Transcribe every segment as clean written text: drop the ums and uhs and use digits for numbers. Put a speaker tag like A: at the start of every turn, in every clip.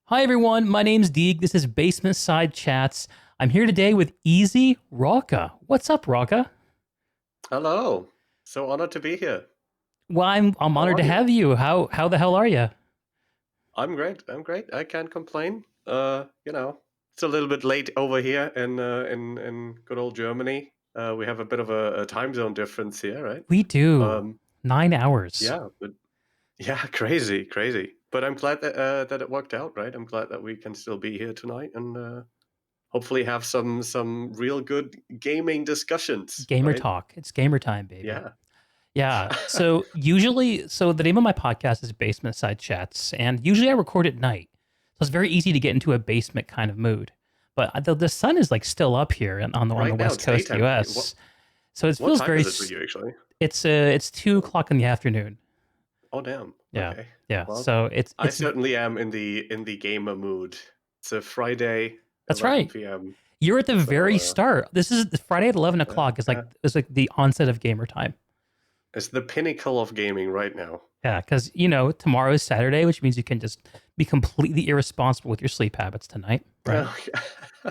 A: Hi everyone, my name's Deeg. This is Basementside Chats. I'm here today with eaSyRoca. What's up, Roca?
B: Hello. So honored to be here.
A: Well, I'm
B: How
A: honored
B: are
A: to
B: you?
A: have you. How the hell are you?
B: I'm great. I'm great. I can't complain. It's a little bit late over here in good old Germany. We have a bit of a time zone difference here, right?
A: We do
B: Um,
A: 9 hours.
B: yeah, but yeah, crazy, crazy. But I'm glad that it worked out, right? I'm glad that we can still be here tonight and hopefully have some real good gaming discussions,
A: Gamer
B: right?
A: talk. It's gamer time, baby.
B: Yeah.
A: Yeah. So the name of my podcast is Basementside Chats, and usually I record at night. So it's very easy to get into a basement kind of mood. But the sun is like still up here on the
B: Right now
A: west
B: it's
A: coast
B: daytime for you. What
A: U.S. So it
B: what
A: feels
B: time
A: very.
B: is it for you actually?
A: It's 2 o'clock in the afternoon.
B: Oh damn.
A: Yeah.
B: Okay.
A: Yeah.
B: Well,
A: So it's
B: I
A: it's
B: certainly am in the gamer mood. It's a Friday,
A: That's
B: 11
A: right.
B: p.m.
A: You're at the
B: So
A: very start. This is Friday at 11
B: yeah,
A: o'clock
B: yeah.
A: is like the onset of gamer time.
B: It's the pinnacle of gaming right now.
A: Yeah, because tomorrow is Saturday, which means you can just be completely irresponsible with your sleep habits tonight, right?
B: Oh,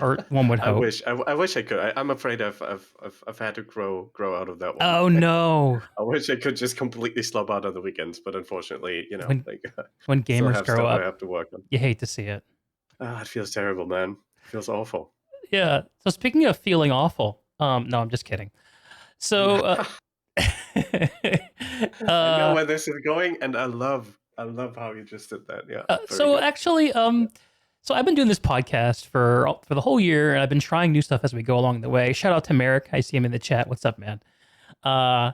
A: Or one would
B: I
A: hope.
B: wish. I wish I could. I'm afraid I've had to grow out of that one.
A: Oh no!
B: I wish I could just completely slop out on the weekends, but unfortunately,
A: When
B: like
A: when
B: still
A: gamers
B: have
A: grow
B: stuff I
A: up,
B: have to work on.
A: you hate to see it.
B: Ah, it feels terrible, man. It feels awful.
A: Yeah. So speaking of feeling awful, no, I'm just kidding. So,
B: I know
A: uh,
B: where this is going, and I love how you just did that. Yeah, very
A: so
B: good.
A: actually, so I've been doing this podcast for the whole year, and I've been trying new stuff as we go along the way. Shout out to Merrick. I see him in the chat. What's up, man? Uh,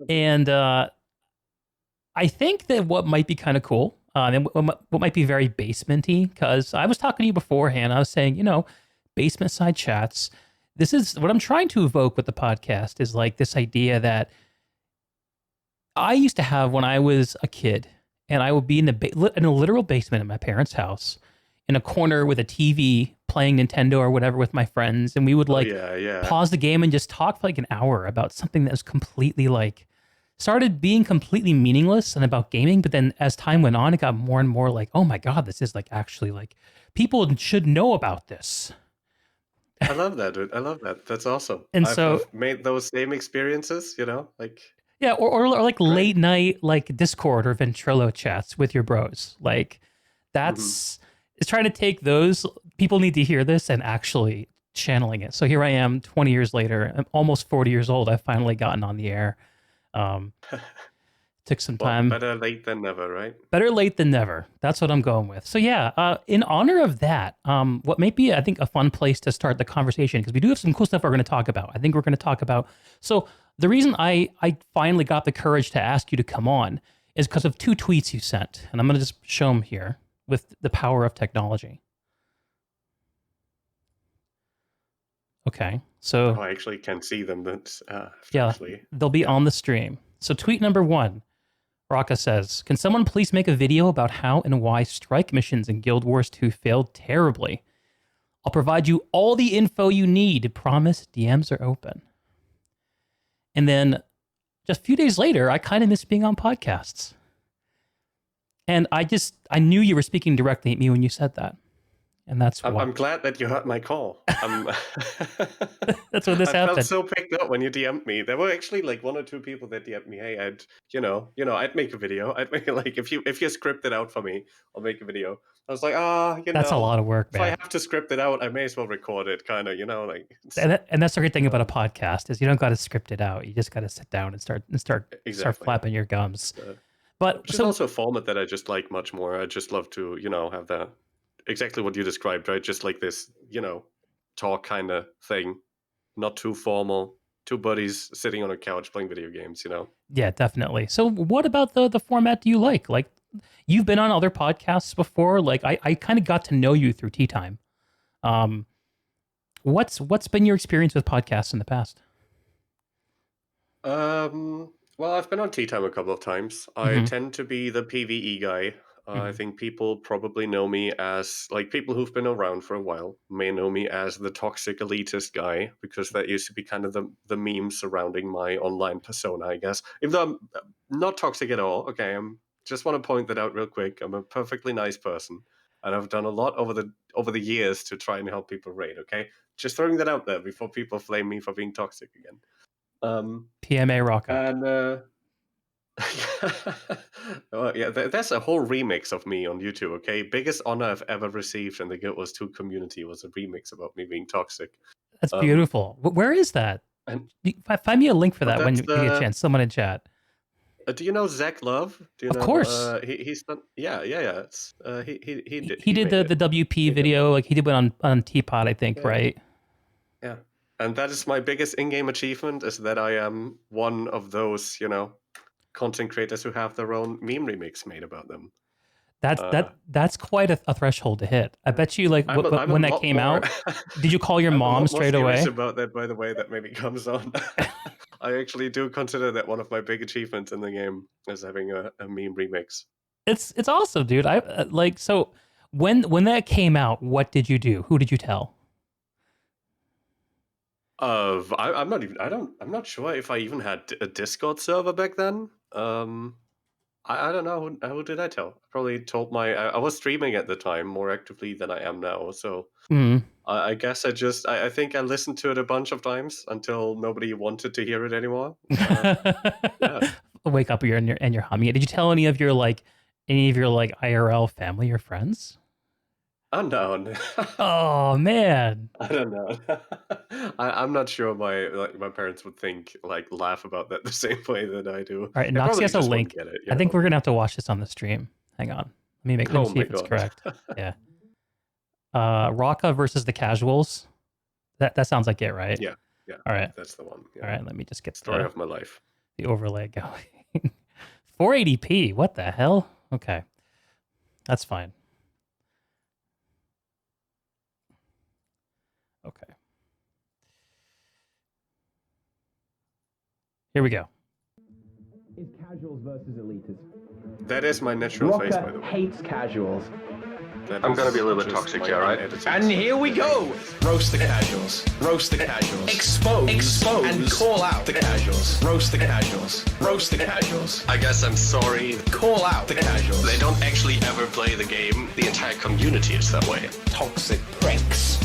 A: and I think that what might be kind of cool, and what might be very basementy, because I was talking to you beforehand. I was saying, basement side chats. This is what I'm trying to evoke with the podcast is like this idea that I used to have when I was a kid, and I would be in a literal basement in my parents' house, in a corner with a TV playing Nintendo or whatever with my friends, and we would
B: Oh
A: like
B: yeah, yeah.
A: pause the game and just talk for like an hour about something that was completely like started being completely meaningless and about gaming, but then as time went on, it got more and more like, oh my god, this is like actually like people should know about this.
B: I love that, dude. I love that. That's awesome.
A: And
B: I've
A: so
B: I've made those same experiences. Like
A: yeah, or like
B: great.
A: late night like Discord or Ventrilo chats with your bros. Like
B: Hmm.
A: that's it's trying to take those people need to hear this and actually channeling it. So here I am 20 years later, I'm almost 40 years old. I've finally gotten on the air. Um, took some
B: Well,
A: time.
B: better late than never, right?
A: Better late than never. That's what I'm going with. So yeah, in honor of that, what may be I think a fun place to start the conversation because we do have some cool stuff we're going to talk about. I think we're going to talk about. So the reason I finally got the courage to ask you to come on is because of two tweets you sent, and I'm going to just show them here with the power of technology. Okay, so
B: Oh, I actually can see them. That's
A: yeah,
B: actually,
A: they'll be
B: yeah.
A: on the stream. So tweet number one. Raka says, can someone please make a video about how and why strike missions in Guild Wars 2 failed terribly? I'll provide you all the info you need. Promise, DMs are open. And then just a few days later, I kind of miss being on podcasts. And I knew you were speaking directly at me when you said that. And that's
B: I'm
A: why.
B: I'm glad that you heard my call.
A: That's when this
B: I felt
A: happened.
B: so picked up when you DM'd me. There were actually like one or two people that DM'd me. Hey, I'd make a video. I'd make like if you script it out for me, I'll make a video. I was like,
A: That's a lot of work,
B: if I
A: man.
B: have to script it out, I may as well record it. Kind of, like
A: And that's the great thing about a
B: um,
A: podcast is you don't got to script it out. You just got to sit down and start
B: exactly.
A: flapping your gums.
B: Uh,
A: But
B: which is
A: so
B: also a format that I just like much more. I just love to, have that exactly what you described, right? Just like this, talk kind of thing, not too formal, two buddies sitting on a couch playing video games.
A: yeah, definitely. So what about the format do you like? Like you've been on other podcasts before. Like I kind of got to know you through Tea Time. Um, what's been your experience with podcasts in the past?
B: Well, I've been on Tea Time a couple of times. I
A: Mm-hmm.
B: tend to be the PvE guy. I
A: Mm-hmm.
B: think people probably know me as, like, people who've been around for a while may know me as the toxic elitist guy, because that used to be kind of the meme surrounding my online persona, I guess. Even though I'm not toxic at all, okay, just want to point that out real quick. I'm a perfectly nice person. and I've done a lot over the years to try and help people raid. Okay, just throwing that out there before people flame me for being toxic again.
A: PMA Roca.
B: And well, yeah, there's a whole remix of me on YouTube. Okay, biggest honor I've ever received in the Guild Wars 2 community was a remix about me being toxic.
A: That's beautiful. Where is that?
B: And
A: Find me a link for that when
B: that's
A: you get a chance. Someone in chat.
B: do you know Zach Love? Do you
A: Of
B: know?
A: course.
B: He's done. Yeah. It's,
A: He did the WP video. Like he did one on Teapot, I think, right?
B: Yeah. And that is my biggest in-game achievement, is that I am one of those, content creators who have their own meme remix made about them.
A: That's quite a threshold to hit. I bet you, like,
B: I'm
A: when that came out, did you call your
B: I'm
A: mom straight away?
B: About that, by the way, that maybe comes on. I actually do consider that one of my big achievements in the game is having a meme remix.
A: It's awesome, dude. I like, so when that came out, what did you do? Who did you tell?
B: I'm not sure if I even had a Discord server back then. I don't know. Who did I tell? I probably told I was streaming at the time more actively than I am now. So I guess I think I listened to it a bunch of times until nobody wanted to hear it anymore. Yeah.
A: Wake up, you're humming it. Did you tell any of your IRL family or friends?
B: Unknown.
A: Oh man.
B: I don't know. I'm not sure my parents would laugh about that the same way that I do.
A: All right, Noxy has a link. I think we're gonna have to watch this on the stream. Hang on. Let me see if it's correct. Yeah. Roca versus the casuals. That sounds like it, right?
B: Yeah.
A: All right.
B: That's the one. Yeah.
A: All right, let me just get
B: story of my life.
A: The overlay going. 480p. What the hell? Okay. That's fine. Okay. Here we go.
C: Is casuals versus elitists.
B: That is my natural face, by the way.
C: Hates casuals.
D: I'm gonna be a little bit toxic here, right?
C: And here we go! Roast the casuals. Roast the casuals. Expose and call out the casuals. Roast the casuals. Roast the casuals.
B: I guess I'm sorry.
C: Call out the casuals.
B: They don't actually ever play the game. The entire community is that way.
C: Toxic pricks.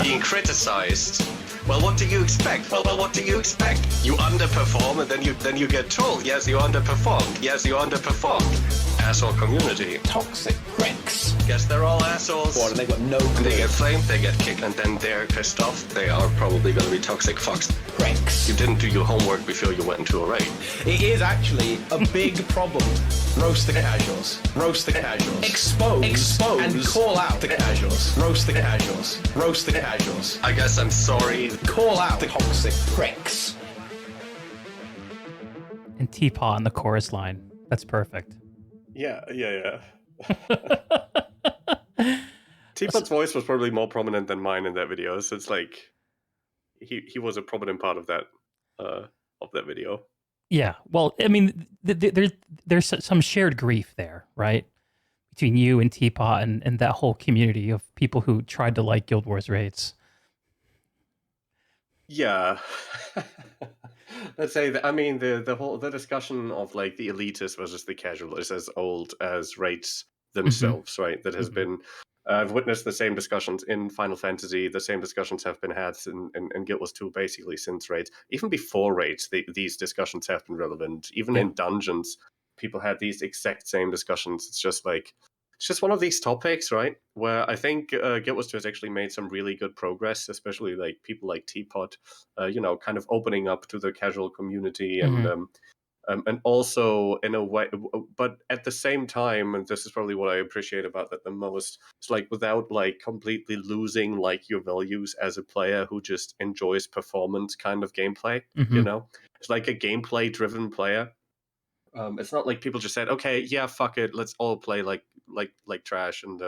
B: Being criticized. Well, what do you expect? Well, what do you expect? You underperform, and then you get told, yes, you underperformed. Yes, you underperformed. Asshole community.
C: Toxic pricks.
B: Guess they're all assholes.
C: What, and they got no clue.
B: They get flamed, they get kicked, and then they're pissed off. They are probably going to be toxic fucks.
C: Pricks.
B: You didn't do your homework before you went into a raid.
C: It is actually a big problem. Roast the casuals. Roast the casuals. Expose and call out the casuals. Roast the casuals. Roast the casuals.
B: I guess I'm sorry.
C: Call out the toxic pricks.
A: And Teapot on the chorus line. That's perfect.
B: Yeah. Teapot's voice was probably more prominent than mine in that video, so it's like he was a prominent part of that video.
A: Yeah, well, I mean, there's some shared grief there, right? Between you and Teapot and that whole community of people who tried to like Guild Wars raids.
B: Yeah. Let's say that, I mean, the discussion of like the elitists versus the casual is as old as raids themselves, right? That has been, I've witnessed the same discussions in Final Fantasy. The same discussions have been had in Guild Wars 2 basically since raids. Even before raids, these discussions have been relevant. Even in dungeons, people had these exact same discussions. It's just one of these topics, right? Where I think Guild Wars 2 has actually made some really good progress, especially like people like Teapot, kind of opening up to the casual community and also in a way, but at the same time, and this is probably what I appreciate about that the most, it's like without like completely losing like your values as a player who just enjoys performance kind of gameplay, It's like a gameplay driven player. It's not like people just said, okay, yeah, fuck it, let's all play like trash and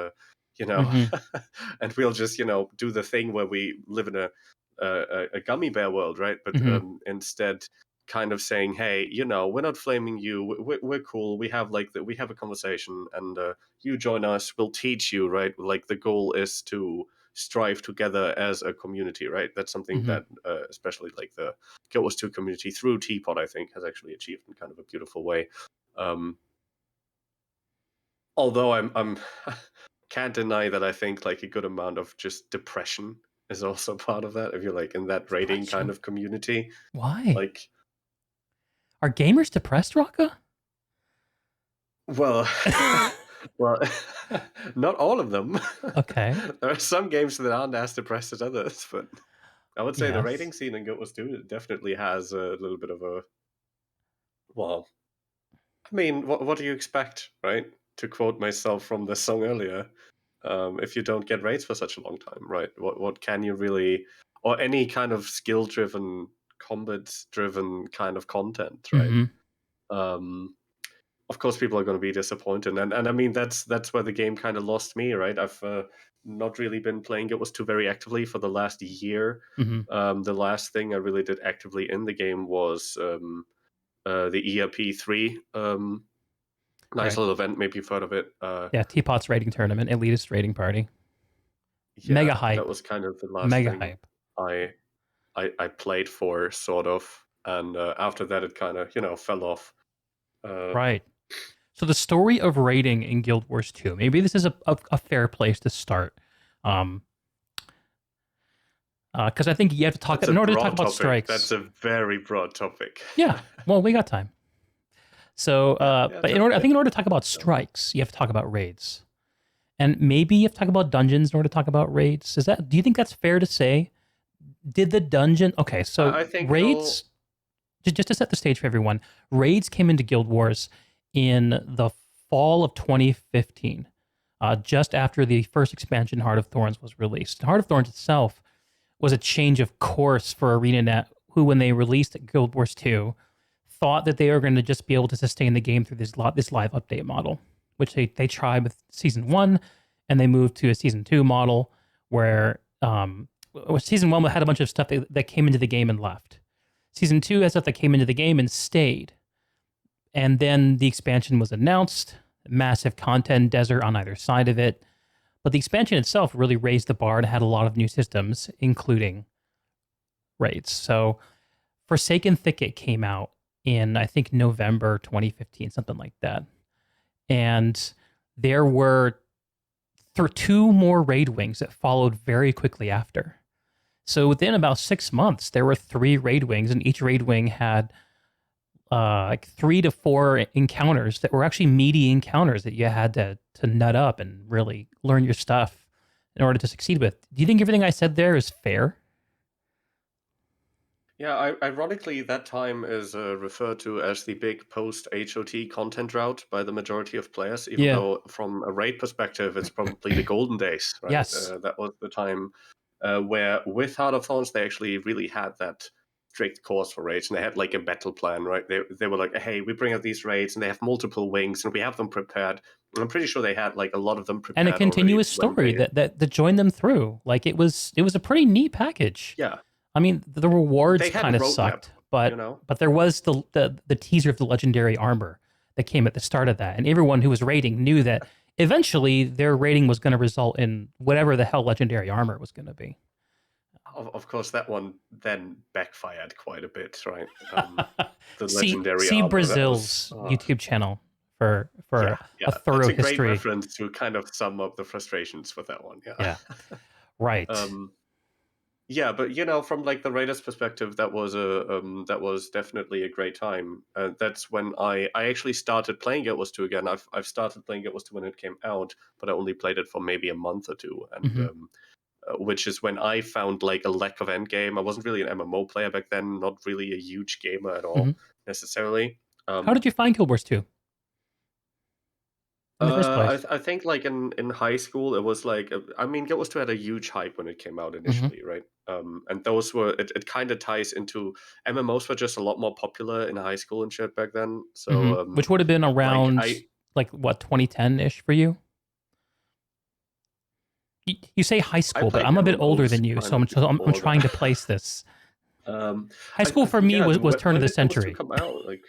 B: and we'll just do the thing where we live in a gummy bear world, right? But instead kind of saying, hey, we're not flaming you, we're cool, we have a conversation, and you join us, we'll teach you, right? Like the goal is to strive together as a community, right? That's something that especially like the Guild Wars 2 community through Teapot, I think, has actually achieved in kind of a beautiful way. Although I'm can't deny that I think like a good amount of just depression is also part of that. If you're like in that raiding kind of community,
A: Why?
B: like,
A: Are gamers depressed, Rocca?
B: well, well, not all of them.
A: Okay.
B: There are some games that aren't as depressed as others, but I would say the
A: Yes.
B: raiding scene in Guild Wars 2 definitely has a little bit of a, well, I mean, what do you expect, right? To quote myself from the song earlier, if you don't get raids for such a long time, right? What can you really, or any kind of skill-driven, combat-driven kind of content, right? Of course, people are going to be disappointed, and I mean that's where the game kind of lost me, right? I've not really been playing Guild Wars 2 very actively for the last year. The last thing I really did actively in the game was the ERP3 nice little event. Maybe you've heard of it.
A: Yeah, Teapot's raiding tournament, Elitist Raiding Party.
B: Yeah,
A: Mega hype.
B: That was kind of the last
A: Mega
B: thing
A: hype.
B: I played for, sort of, and after that it kind of fell off.
A: Right. So the story of raiding in Guild Wars 2. Maybe this is a fair place to start. Because I think you have to talk in order to talk about strikes.
B: That's a very broad topic.
A: Yeah. Well, we got time. So, but in order to talk about strikes, you have to talk about raids, and maybe you have to talk about dungeons in order to talk about raids. Do you think that's fair to say? Did the dungeon? Okay, so
B: I think
A: raids. Just to set the stage for everyone, raids came into Guild Wars in the fall of 2015, just after the first expansion, Heart of Thorns, was released. Heart of Thorns itself was a change of course for ArenaNet, who, when they released Guild Wars 2, thought that they were going to just be able to sustain the game through this live update model, which they tried with Season 1, and they moved to a Season 2 model where Season 1 had a bunch of stuff that came into the game and left. Season 2 has stuff that came into the game and stayed. And then the expansion was announced, massive content desert on either side of it. But the expansion itself really raised the bar and had a lot of new systems, including raids. So Forsaken Thicket came out in, I think, November 2015, something like that. And there were 2 more raid wings that followed very quickly after. So within about 6 months, there were 3 raid wings, and each raid wing had like 3 to 4 encounters that were actually meaty encounters that you had to nut up and really learn your stuff in order to succeed with. Do you think everything I said there is fair?
B: Yeah, ironically, that time is referred to as the big post-HOT content drought by the majority of players, even though from a raid perspective, it's probably the golden days, right?
A: Yes.
B: That was the time where, with Heart of Thorns, they actually really had that strict course for raids, and they had like a battle plan, right? They were like, hey, we bring out these raids, and they have multiple wings, and we have them prepared. And I'm pretty sure they had like a lot of them prepared.
A: And a continuous story that joined them through. Like it was a pretty neat package.
B: Yeah.
A: I mean, the rewards kind of sucked, but there was the teaser of the legendary armor that came at the start of that, and everyone who was raiding knew that eventually their raiding was going to result in whatever the hell legendary armor was going to be.
B: Of course, that one then backfired quite a bit, right? The legendary
A: see
B: armor,
A: Brazil's YouTube channel for a thorough
B: that's a
A: history.
B: Great reference to kind of sum up the frustrations with that one.
A: Yeah. Right.
B: Yeah, but from like the Raiders' perspective, that was definitely a great time. That's when I actually started playing Guild Wars 2 again. I've started playing Guild Wars 2 when it came out, but I only played it for maybe a month or two, and which is when I found like a lack of endgame. I wasn't really an MMO player back then, not really a huge gamer at all necessarily.
A: How did you find Guild Wars 2? In the first place?
B: I think like in high school, it was like, I mean, Guild Wars 2 had a huge hype when it came out initially, right? And those were, it kind of ties into, MMOs were just a lot more popular in high school and shit back then. So,
A: which would have been around, what, 2010-ish for you? You say high school, but I'm a bit older than you, so I'm trying to place this. High school for me was turn of the century.
B: Come out, like,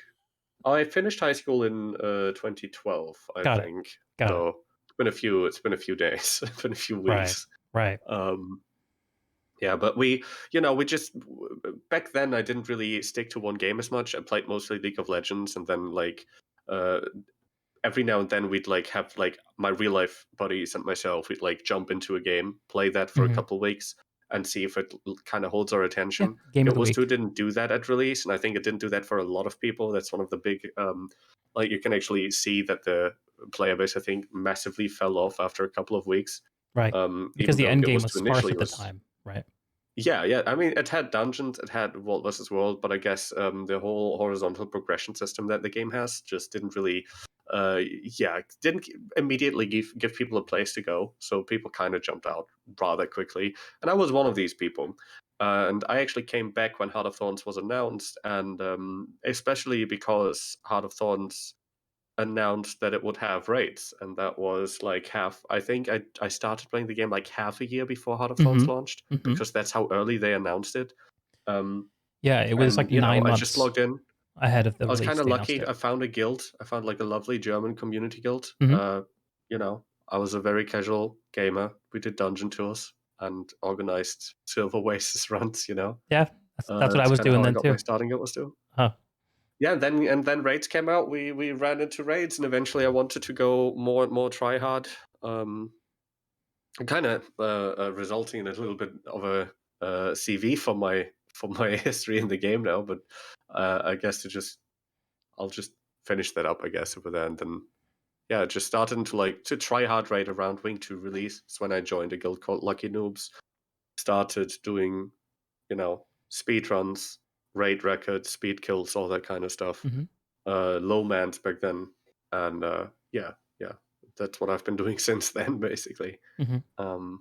B: I finished high school in 2012, I think. So it's been a few days, it's been a few weeks.
A: Right.
B: Yeah, but we just, back then I didn't really stick to one game as much. I played mostly League of Legends, and then like every now and then we'd like have like my real life buddies and myself, we'd like jump into a game, play that for a couple of weeks, and see if it kind of holds our attention.
A: Game of
B: Guild
A: the
B: Wars
A: week.
B: 2 didn't do that at release, and I think it didn't do that for a lot of people. That's one of the big, like you can actually see that the player base, I think, massively fell off after a couple of weeks.
A: Right. Because
B: even
A: the
B: though
A: end
B: Guild
A: game
B: Wars
A: was
B: 2
A: sparse
B: initially
A: at the
B: was-
A: time, right?
B: Yeah. I mean, it had dungeons, it had world versus world, but I guess the whole horizontal progression system that the game has just didn't really, didn't immediately give people a place to go. So people kind of jumped out rather quickly, and I was one of these people. And I actually came back when Heart of Thorns was announced, and especially because Heart of Thorns announced that it would have raids, and that was like I think I started playing the game like half a year before Heart of Thorns launched, because that's how early they announced it.
A: Yeah, it was
B: and,
A: like 9
B: I
A: months
B: just logged in.
A: ahead of the
B: I was
A: release.
B: kind of
A: they announced
B: lucky.
A: it.
B: I found a guild. I found like a lovely German community guild. I was a very casual gamer. We did dungeon tours and organized Silver Oasis runs.
A: Yeah, that's what I was
B: kinda
A: doing
B: how
A: then
B: I got
A: too.
B: my starting Guild Wars 2.
A: Huh.
B: Yeah, and then raids came out. We ran into raids, and eventually I wanted to go more and more try hard. Kind of resulting in a little bit of a CV for my history in the game now. But I guess I'll just finish that up, I guess, over there, and then just started to try hard raid around Wing 2 release. It's when I joined a guild called Lucky Noobs. Started doing, speed runs, raid records, speed kills, all that kind of stuff. Low mans back then, and that's what I've been doing since then, basically.
A: And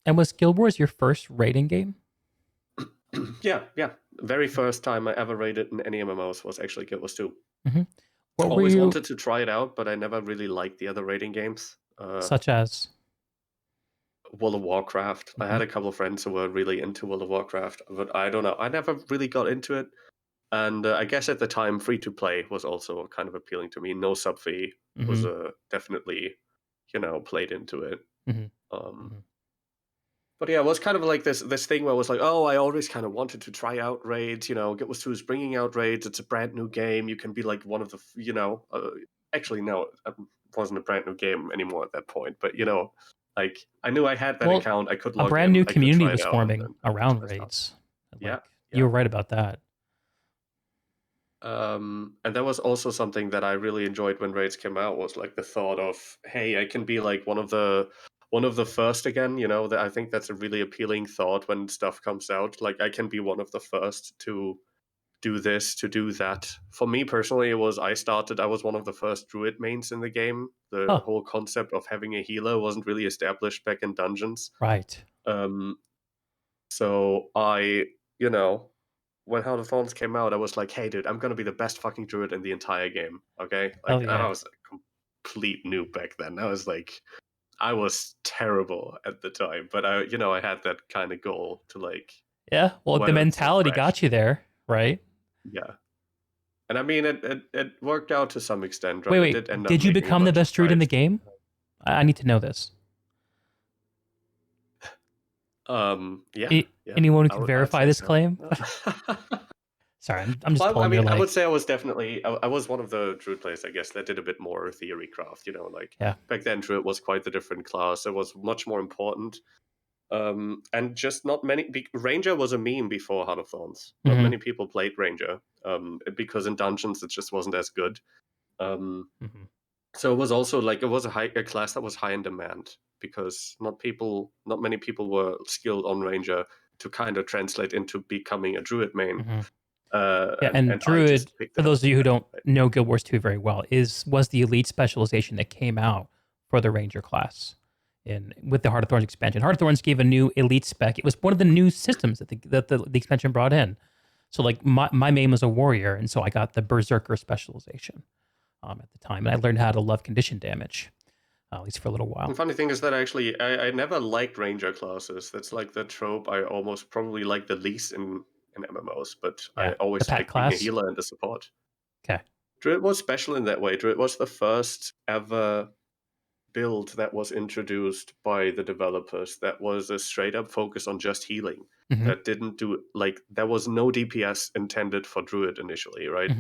A: was Guild Wars your first raiding game?
B: Yeah. Very first time I ever raided in any MMOs was actually Guild Wars 2.
A: What
B: Always
A: were you,
B: wanted to try it out, but I never really liked the other raiding games.
A: such as?
B: World of Warcraft. I had a couple of friends who were really into World of Warcraft, but I don't know. I never really got into it. And I guess at the time, free to play was also kind of appealing to me. No sub fee was definitely, played into it. But yeah, it was kind of like this thing where I was like, oh, I always kind of wanted to try out raids. Guild Wars 2 is bringing out raids. It's a brand new game. You can be like one of the, actually, no, it wasn't a brand new game anymore at that point. But, like I knew I had that account. I could log in.
A: A brand new
B: I could
A: community
B: try it
A: was
B: out,
A: forming
B: and
A: around
B: try stuff.
A: raids.
B: Yeah.
A: You were right about that.
B: And that was also something that I really enjoyed when raids came out, was like the thought of, hey, I can be like one of the first again. That I think that's a really appealing thought when stuff comes out. Like I can be one of the first to do this, to do that. For me personally, I was one of the first Druid mains in the game. The whole concept of having a healer wasn't really established back in dungeons.
A: Right.
B: So I, when Heart of Thorns came out, I was like, hey, dude, I'm going to be the best fucking Druid in the entire game, okay? Like, I was a complete noob back then. I was terrible at the time, but I had that kind of goal to like...
A: Yeah, well, the mentality got you there, right?
B: Yeah. And I mean, it worked out to some extent, right?
A: Wait, did you become the best Druid in the game? I need to know this.
B: Yeah.
A: Anyone who can verify this claim? Sorry, I'm just pulling your leg.
B: I would say I was definitely... I was one of the Druid players, I guess, that did a bit more theory craft, back then Druid was quite a different class. It was much more important. And just not many... Ranger was a meme before Heart of Thorns. Not many people played Ranger, because in dungeons it just wasn't as good. So it was also like, it was a class that was high in demand, because not many people were skilled on Ranger to kind of translate into becoming a Druid main.
A: And Druid, for those of you who don't know Guild Wars 2 very well, was the elite specialization that came out for the Ranger class with the Heart of Thorns expansion. Heart of Thorns gave a new elite spec. It was one of the new systems that the expansion brought in. So like my main was a warrior, and so I got the Berserker specialization at the time, and I learned how to love condition damage, at least for a little while.
B: The funny thing is that actually I never liked Ranger classes. That's like the trope I almost probably like the least in MMOs, but I always picked being a healer and a support.
A: Okay.
B: Druid was special in that way. Druid was the first ever build that was introduced by the developers that was a straight up focus on just healing. That didn't do, like, there was no DPS intended for Druid initially, right?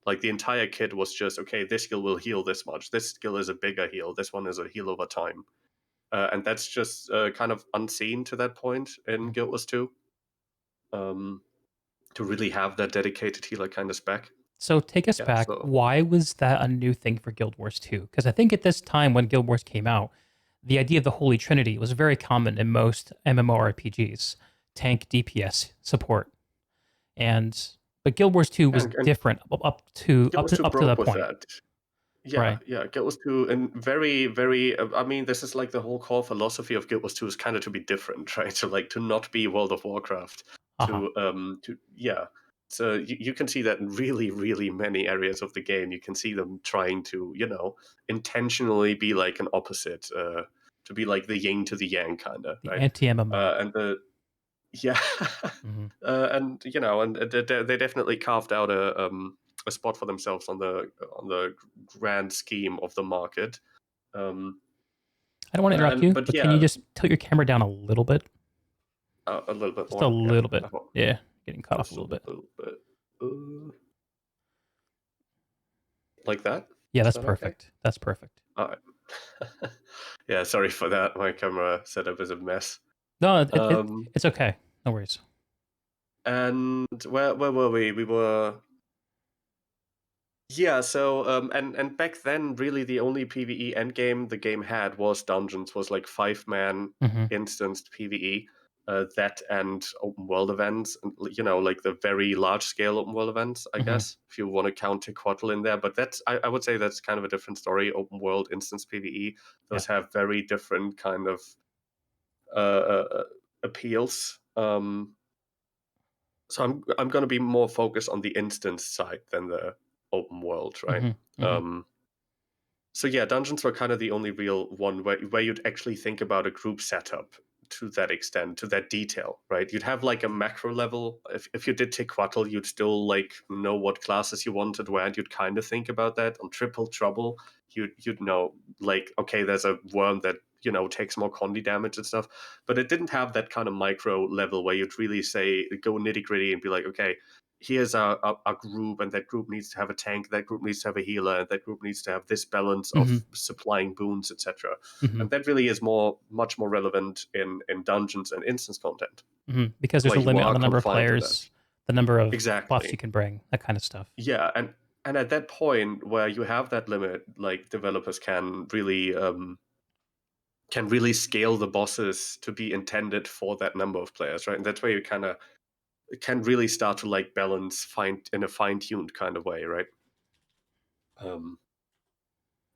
B: Like the entire kit was just, okay, this skill will heal this much. This skill is a bigger heal. This one is a heal over time. And that's just kind of unseen to that point in Guild Wars 2. To really have that dedicated healer kind of spec.
A: So take us back.
B: So,
A: why was that a new thing for Guild Wars 2? Because I think at this time when Guild Wars came out, the idea of the Holy Trinity was very common in most MMORPGs: tank, DPS, support. But Guild Wars 2 was different up to that point.
B: That. Yeah,
A: right.
B: Yeah. Guild Wars 2, and very, very. I mean, this is like the whole core philosophy of Guild Wars 2 is kind of to be different, right? So like to not be World of Warcraft. So you can see that in really, really many areas of the game. You can see them trying to, intentionally be like an opposite, to be like the yin to the yang kind of, right?
A: Anti-MMO.
B: And the and they definitely carved out a spot for themselves on the grand scheme of the market.
A: I don't want to interrupt you, but can you just tilt your camera down a little bit?
B: A little bit
A: just
B: more.
A: A little bit. Yeah, getting cut off a little bit.
B: Like that?
A: Yeah, that's perfect. Okay? That's perfect.
B: All right. Yeah, sorry for that. My camera setup is a mess.
A: No, it's okay. No worries.
B: And where were we? We were... Yeah, so, and back then, really the only PvE endgame the game had was dungeons, was like 5-man instanced PvE. That and open world events, like the very large scale open world events, I guess, if you want to count Tequatl in there. But that's, I would say that's kind of a different story. Open world instance PvE, those have very different kind of appeals. So I'm going to be more focused on the instance side than the open world, right? So yeah, dungeons were kind of the only real one where you'd actually think about a group setup to that extent, to that detail, right? You'd have like a macro level. If you did Tequatl, you'd still like know what classes you wanted where, and you'd kind of think about that. On Triple Trouble, you'd know like, okay, there's a worm that takes more condi damage and stuff, but it didn't have that kind of micro level where you'd really say go nitty gritty and be like, okay, here's a group, and that group needs to have a tank, that group needs to have a healer, and that group needs to have this balance of supplying boons, etc. And that really is much more relevant in dungeons and instance content.
A: Because there's a limit on the number of players, the number of buffs you can bring, that kind of stuff.
B: Yeah, and at that point where you have that limit, like developers can really scale the bosses to be intended for that number of players, right? And that's where you kind of can really start to like balance in a fine-tuned kind of way, right?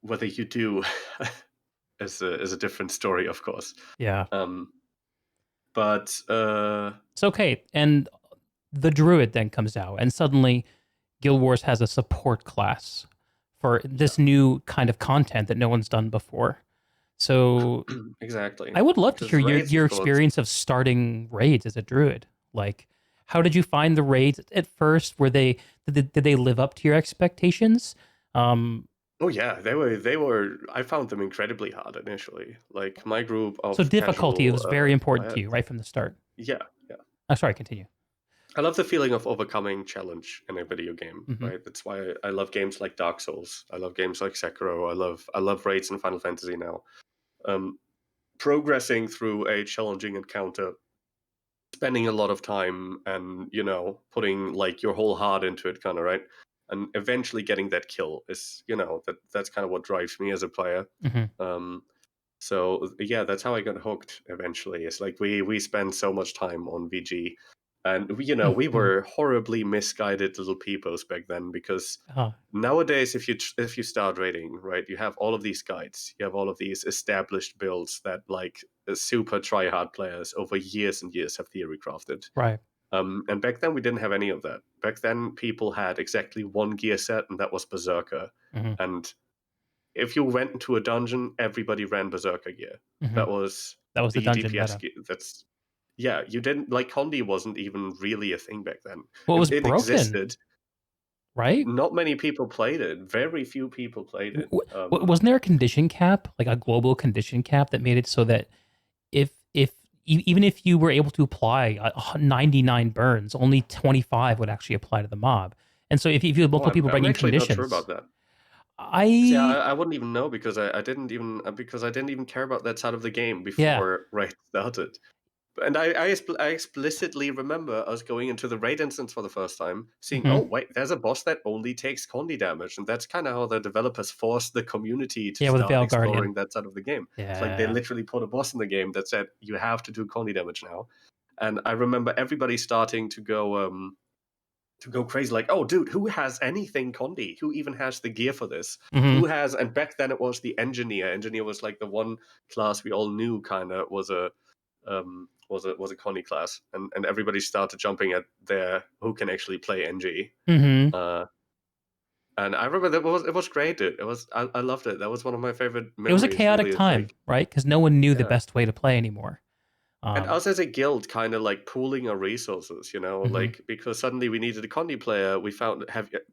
B: Whether you do is a different story, of course.
A: Yeah.
B: But
A: it's okay. And the Druid then comes out, and suddenly Guild Wars has a support class for this new kind of content that no one's done before. So
B: exactly.
A: I would love to hear your experience of starting raids as a Druid. Like, how did you find the raids at first? Did they live up to your expectations?
B: Oh yeah, they were. I found them incredibly hard initially. Like my group of
A: difficulty was very important to you right from the start.
B: Yeah.
A: Oh, sorry, continue.
B: I love the feeling of overcoming challenge in a video game, right? That's why I love games like Dark Souls. I love games like Sekiro. I love raids in Final Fantasy now. Progressing through a challenging encounter, spending a lot of time and putting like your whole heart into it, kind of, right? And eventually getting that kill is that's kind of what drives me as a player. So yeah, that's how I got hooked eventually. It's like we spend so much time on VG, and we were horribly misguided little peepos back then, because nowadays if you start raiding, right, you have all of these guides, you have all of these established builds that like super try-hard players over years and years have theory crafted.
A: Right.
B: And back then we didn't have any of that. Back then people had exactly one gear set, and that was Berserker. And if you went into a dungeon, everybody ran Berserker gear. That was
A: the dungeon
B: DPS
A: meta.
B: Gear. You didn't like Condi wasn't even really a thing back then.
A: Well, it was
B: broken, existed,
A: right?
B: Not many people played it. Very few people played it.
A: Wasn't there a condition cap, like a global condition cap, that made it so that even if you were able to apply 99 burns, only 25 would actually apply to the mob, And so if you have multiple people
B: I'm
A: bringing
B: actually not sure
A: conditions,
B: about that. See,
A: I
B: I wouldn't even know because I didn't even care about that side of the game
A: yeah.
B: before Raid started. And I explicitly remember us going into the Raid instance for the first time, seeing,
A: Mhm.
B: oh, wait, there's a boss that only takes Condi damage. And that's kind of how the developers forced the community to
A: Yeah, with
B: start
A: Veil
B: exploring
A: Guardian.
B: that side of the game.
A: Yeah.
B: It's like they literally put a boss in the game that said, you have to do Condi damage now. And I remember everybody starting to go crazy, like, oh, dude, who has anything Condi? Who even has the gear for this?
A: Mhm.
B: Who has? And back then it was the engineer. Engineer was like the one class we all knew kind of was a Connie class, and everybody started jumping at their who can actually play NG.
A: Mhm.
B: And I remember it was great, dude. I loved it. That was one of my favorite memories.
A: It was a chaotic
B: really.
A: time, right? Because no one knew the
B: Yeah.
A: best way to play anymore.
B: And us as a guild kind of like pooling our resources,
A: Mhm.
B: like because suddenly we needed a Condi player. We found,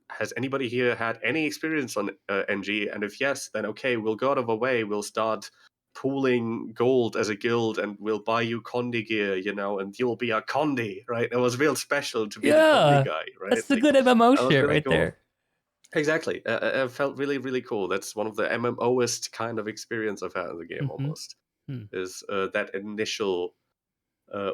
B: has anybody here had any experience on NG? And if yes, then okay, we'll go out of our way. We'll start pooling gold as a guild and we'll buy you Condi gear, and you'll be a Condi, right? It was real special to be the Condi guy, right?
A: That's the
B: Like,
A: good MMO
B: that was
A: shit
B: really
A: right
B: cool.
A: there.
B: Exactly. It felt really, really cool. That's one of the MMOist kind of experience I've had in the game almost, is that initial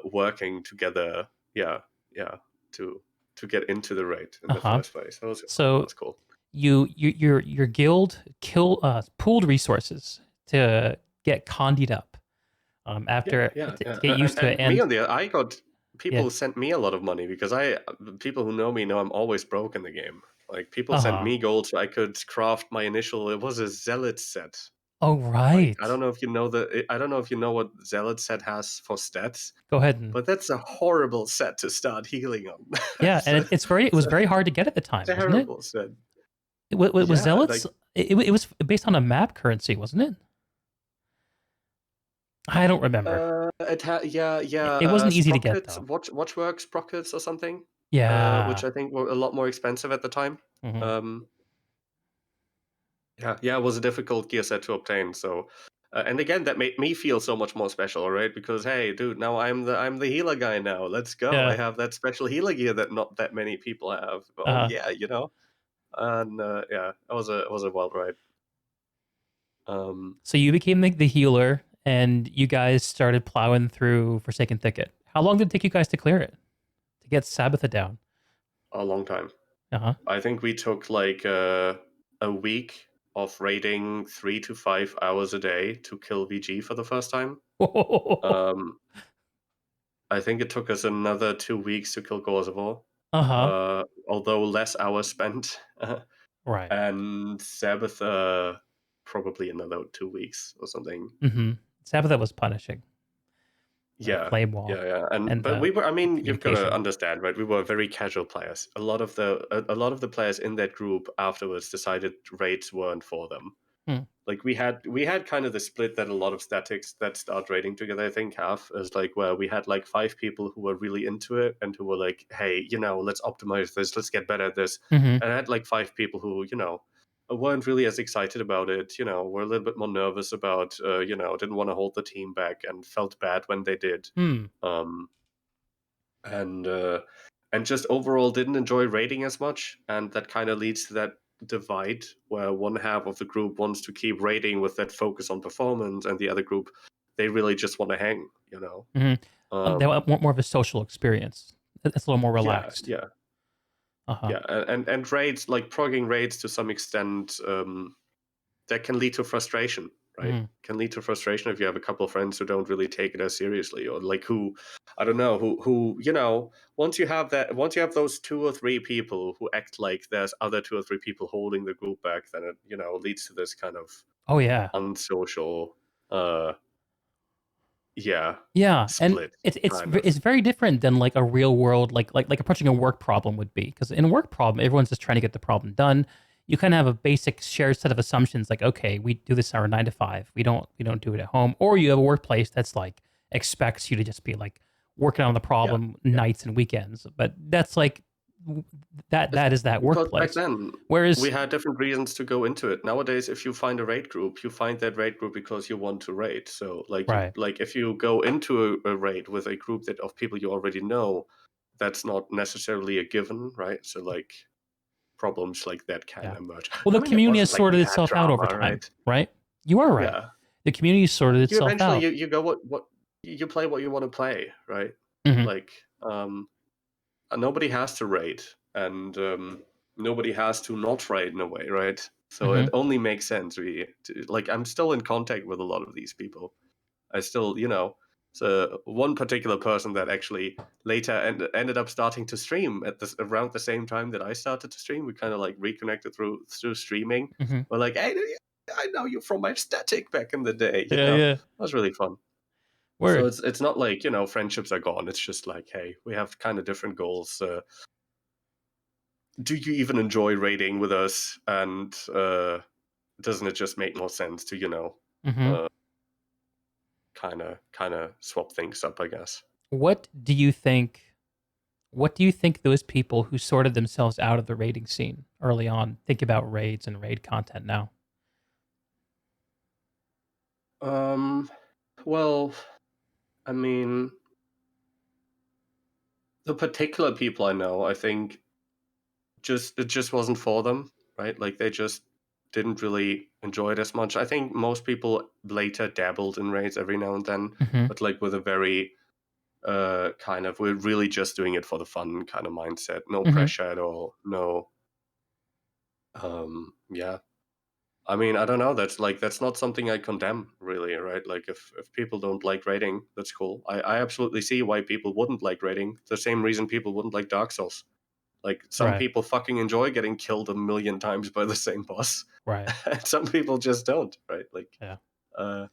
B: working together, to get into the raid in the first place. That was cool.
A: Your guild pooled resources to get condied up after to get used to it.
B: And me
A: And
B: on I got people sent me a lot of money because people who know me know I'm always broke in the game. Like people sent me gold so I could craft my initial. It was a zealot set.
A: Oh right.
B: I don't know if you know what zealot set has for stats.
A: Go ahead.
B: But that's a horrible set to start healing on.
A: Yeah, and it was very hard to get at the time, wasn't it?
B: Terrible set.
A: Was zealots? It was based on a map currency, wasn't it? I don't remember.
B: It
A: wasn't easy to get though.
B: Watchworks sprockets or something.
A: Yeah.
B: Which I think were a lot more expensive at the time.
A: Mhm.
B: It was a difficult gear set to obtain. So, and again, that made me feel so much more special, right? Because hey, dude, now I'm the healer guy now. Let's go.
A: Yeah.
B: I have that special healer gear that not that many people have. Oh yeah, and it was a wild ride.
A: So you became the healer, and you guys started plowing through Forsaken Thicket. How long did it take you guys to clear it? To get Sabbatha down?
B: A long time.
A: Uh-huh.
B: I think we took like a week of raiding 3 to 5 hours a day to kill VG for the first time. I think it took us another 2 weeks to kill Gorzavor. Although less hours spent.
A: Right.
B: And Sabbatha probably another 2 weeks or something.
A: Sabbatha was punishing. Flame wall.
B: Yeah. But we were. I mean, you've got to understand, right? We were very casual players. A lot of the players in that group afterwards decided raids weren't for them. Like we had kind of the split that a lot of statics that start raiding together, I think, have is like where we had like 5 people who were really into it and who were like, hey, let's optimize this, let's get better at this. And I had like 5 people who, weren't really as excited about it, were a little bit more nervous about, didn't want to hold the team back and felt bad when they did. And just overall didn't enjoy raiding as much. And that kind of leads to that divide where one half of the group wants to keep raiding with that focus on performance, and the other group, they really just want to hang,
A: They want more of a social experience. It's a little more relaxed.
B: Yeah. And raids, like progging raids to some extent, that can lead to frustration, right? Can lead to frustration if you have a couple of friends who don't really take it as seriously, or like who once you have those 2 or 3 people who act like there's other 2 or 3 people holding the group back, then it leads to this kind of unsocial
A: split, and it's very different than like a real world like approaching a work problem would be, because in a work problem everyone's just trying to get the problem done. You kind of have a basic shared set of assumptions, like, okay, we do this our 9 to 5. We don't do it at home. Or you have a workplace that's like expects you to just be like working on the problem nights and weekends. But that's like that is that workplace.
B: Back then,
A: whereas
B: we had different reasons to go into it. Nowadays, if you find a raid group, you find that raid group because you want to raid. So like if you go into a raid with a group of people you already know, that's not necessarily a given, right? So like problems like that can
A: Yeah.
B: emerge.
A: Well, the
B: I mean, it
A: community has
B: wasn't like
A: sorted
B: we had
A: itself out over
B: drama,
A: time,
B: right?
A: right? You are right.
B: Yeah.
A: The community sorted
B: You
A: itself
B: eventually
A: out.
B: you go what you play what you want to play, right?
A: Mhm.
B: Like nobody has to raid, and nobody has to not raid in a way, right? So it only makes sense. Like I'm still in contact with a lot of these people. I still, so one particular person that actually later ended up starting to stream at this around the same time that I started to stream. We kind of like reconnected through streaming.
A: Mhm.
B: We're like, hey, I know you from my static back in the day. You
A: Yeah,
B: know,
A: yeah.
B: it was really fun.
A: Word.
B: So it's not like friendships are gone. It's just like, hey, we have kind of different goals. Do you even enjoy raiding with us? And doesn't it just make more sense to
A: Mhm.
B: kind of swap things up? I guess.
A: What do you think? What do you think those people who sorted themselves out of the raiding scene early on think about raids and raid content now?
B: Well, I mean, the particular people I know, I think it just wasn't for them, right? Like they just didn't really enjoy it as much. I think most people later dabbled in raids every now and then,
A: Mhm.
B: but like with a very kind of we're really just doing it for the fun kind of mindset. No
A: Mhm.
B: pressure at all. No yeah. I mean, I don't know. That's not something I condemn, really, right? Like, if people don't like raiding, that's cool. I absolutely see why people wouldn't like raiding. The same reason people wouldn't like Dark Souls. Like, some
A: Right.
B: people fucking enjoy getting killed a million times by the same boss.
A: Right.
B: And some people just don't, right? Like,
A: Yeah.
B: uh,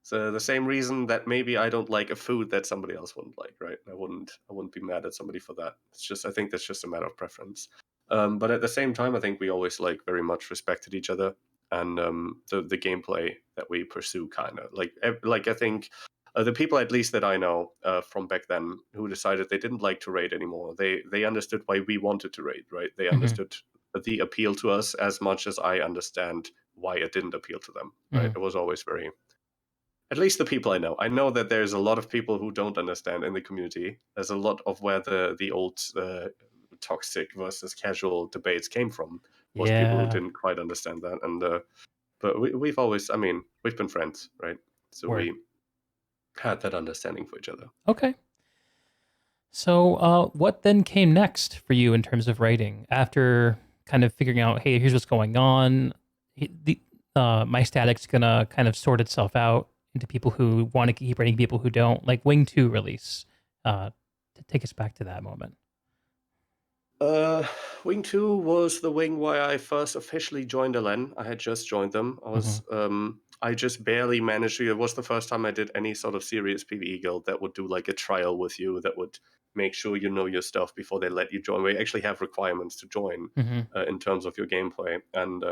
B: so the same reason that maybe I don't like a food that somebody else wouldn't like, right? I wouldn't be mad at somebody for that. It's just I think that's just a matter of preference. But at the same time, I think we always like very much respected each other, and the gameplay that we pursue, kind of like I think the people at least that I know from back then who decided they didn't like to raid anymore. They understood why we wanted to raid, right? They
A: Mhm.
B: understood the appeal to us as much as I understand why it didn't appeal to them. Right?
A: Mhm.
B: It was always very at least the people I know. I know that there's a lot of people who don't understand in the community. There's a lot of where the old toxic versus casual debates came from. Was people who
A: Yeah.
B: didn't quite understand that, and but we've always, I mean, we've been friends, right? So
A: Word.
B: we had that understanding for each other.
A: Okay. So, what then came next for you in terms of writing after kind of figuring out, hey, here's what's going on. My static's gonna kind of sort itself out into people who want to keep writing, people who don't. Like Wing 2 release. To take us back to that moment.
B: Wing 2 was the wing where I first officially joined LN. I had just joined them. I just barely managed to. It was the first time I did any sort of serious PvE guild that would do like a trial with you, that would make sure you know your stuff before they let you join. We actually have requirements to join
A: Mm-hmm.
B: in terms of your gameplay, and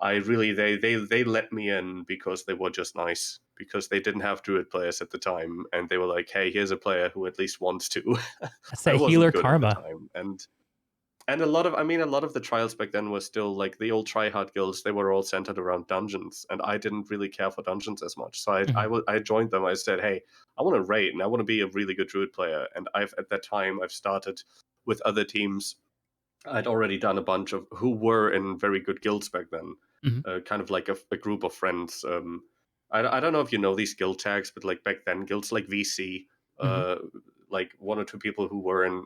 B: I really they let me in because they were just nice, because they didn't have Druid players at the time, and they were like, hey, here's a player who at least wants to.
A: That's
B: I
A: that
B: wasn't
A: healer
B: good at the
A: karma.
B: time, and a lot of the trials back then were still like the old tryhard guilds. They were all centered around dungeons, and I didn't really care for dungeons as much. So
A: Mm-hmm.
B: I joined them. I said, hey, I want to raid and I want to be a really good druid player. And at that time I've started with other teams. I'd already done a bunch of who were in very good guilds back then,
A: Mm-hmm.
B: kind of like a group of friends. I don't know if you know these guild tags, but like back then, guilds like VC,
A: Mm-hmm.
B: uh, like one or two people who were in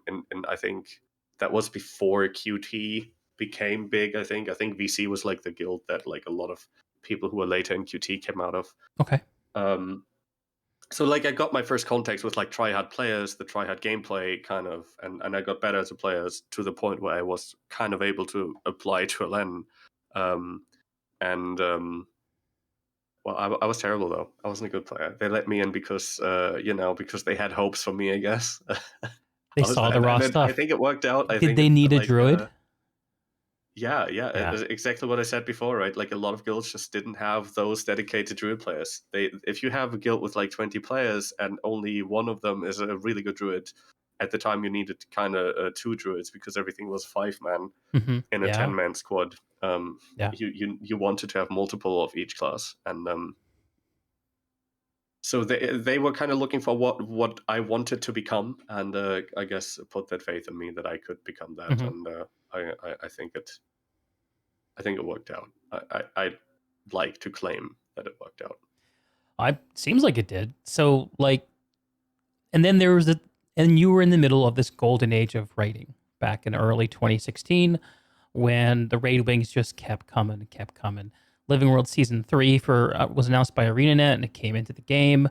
B: I think that was before QT became big. I think VC was like the guild that like a lot of people who were later in QT came out of.
A: Okay.
B: So like I got my first contacts with like tryhard players, the tryhard gameplay kind of, and I got better as a player to the point where I was kind of able to apply to LN. Um, and well, I was terrible though. I wasn't a good player. They let me in because because they had hopes for me, I guess.
A: They saw the raw
B: I
A: stuff.
B: think it worked out. I
A: Did
B: think
A: they
B: it,
A: need a
B: like
A: druid?
B: yeah,
A: Yeah.
B: exactly what I said before, right? Like a lot of guilds just didn't have those dedicated druid players. If you have a guild with like 20 players and only one of them is a really good druid, at the time you needed kind of two druids because everything was 5-man
A: Mm-hmm.
B: in a
A: Yeah.
B: 10-man squad.
A: Yeah.
B: You wanted to have multiple of each class, and so they were kind of looking for what I wanted to become, and I guess put that faith in me that I could become that,
A: Mm-hmm.
B: and I think it worked out. I'd like to claim that it worked out.
A: Seems like it did. So like, and then and you were in the middle of this golden age of raiding back in early 2016, when the raid wings just kept coming and kept coming. Living World Season 3 was announced by ArenaNet, and it came into the game.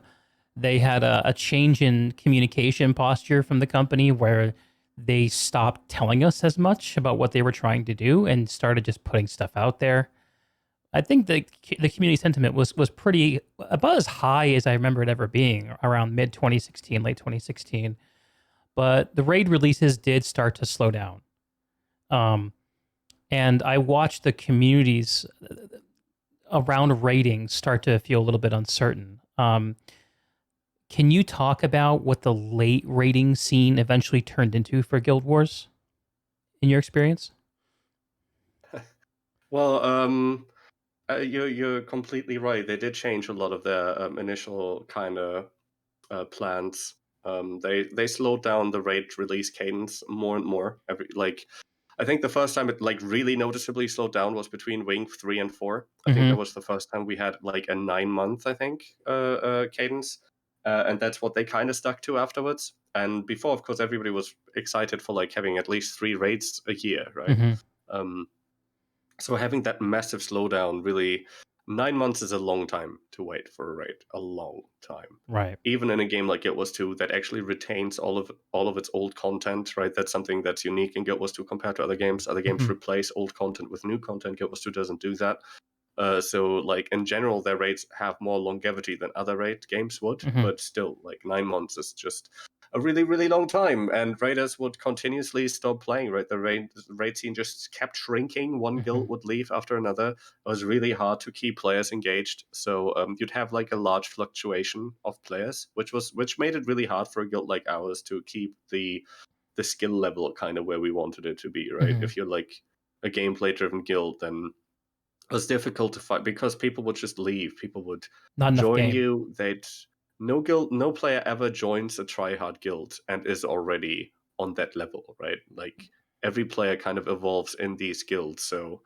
A: They had a change in communication posture from the company where they stopped telling us as much about what they were trying to do and started just putting stuff out there. I think the community sentiment was pretty about as high as I remember it ever being around mid 2016, late 2016. But the raid releases did start to slow down. And I watched the communities around raiding start to feel a little bit uncertain. Can you talk about what the late raiding scene eventually turned into for Guild Wars, in your experience?
B: Well, you're completely right. They did change a lot of their initial kind of plans. They slowed down the raid release cadence more and more. I think the first time it like really noticeably slowed down was between Wing 3 and 4. I think that was the first time we had like a 9-month, I think, cadence. And that's what they kind of stuck to afterwards. And before, of course, everybody was excited for like having at least 3 raids a year, right? So having that massive slowdown, really, 9 months is a long time to wait for a raid. A long time,
A: right?
B: Even in a game like Guild Wars 2 that actually retains all of its old content, right? That's something that's unique in Guild Wars 2 compared to other games. Other games replace old content with new content. Guild Wars 2 doesn't do that. So, like, in general, their raids have more longevity than other raid games would, but still, like, 9 months is just a really, really long time, and raiders would continuously stop playing, right? The raid scene just kept shrinking. One guild would leave after another. It was really hard to keep players engaged, so you'd have, like, a large fluctuation of players, which made it really hard for a guild like ours to keep the skill level kind of where we wanted it to be, right? If you're, like, a gameplay-driven guild, then it was difficult to fight because people would just leave. People would join you. No player ever joins a tryhard guild and is already on that level, right? Like every player kind of evolves in these guilds. So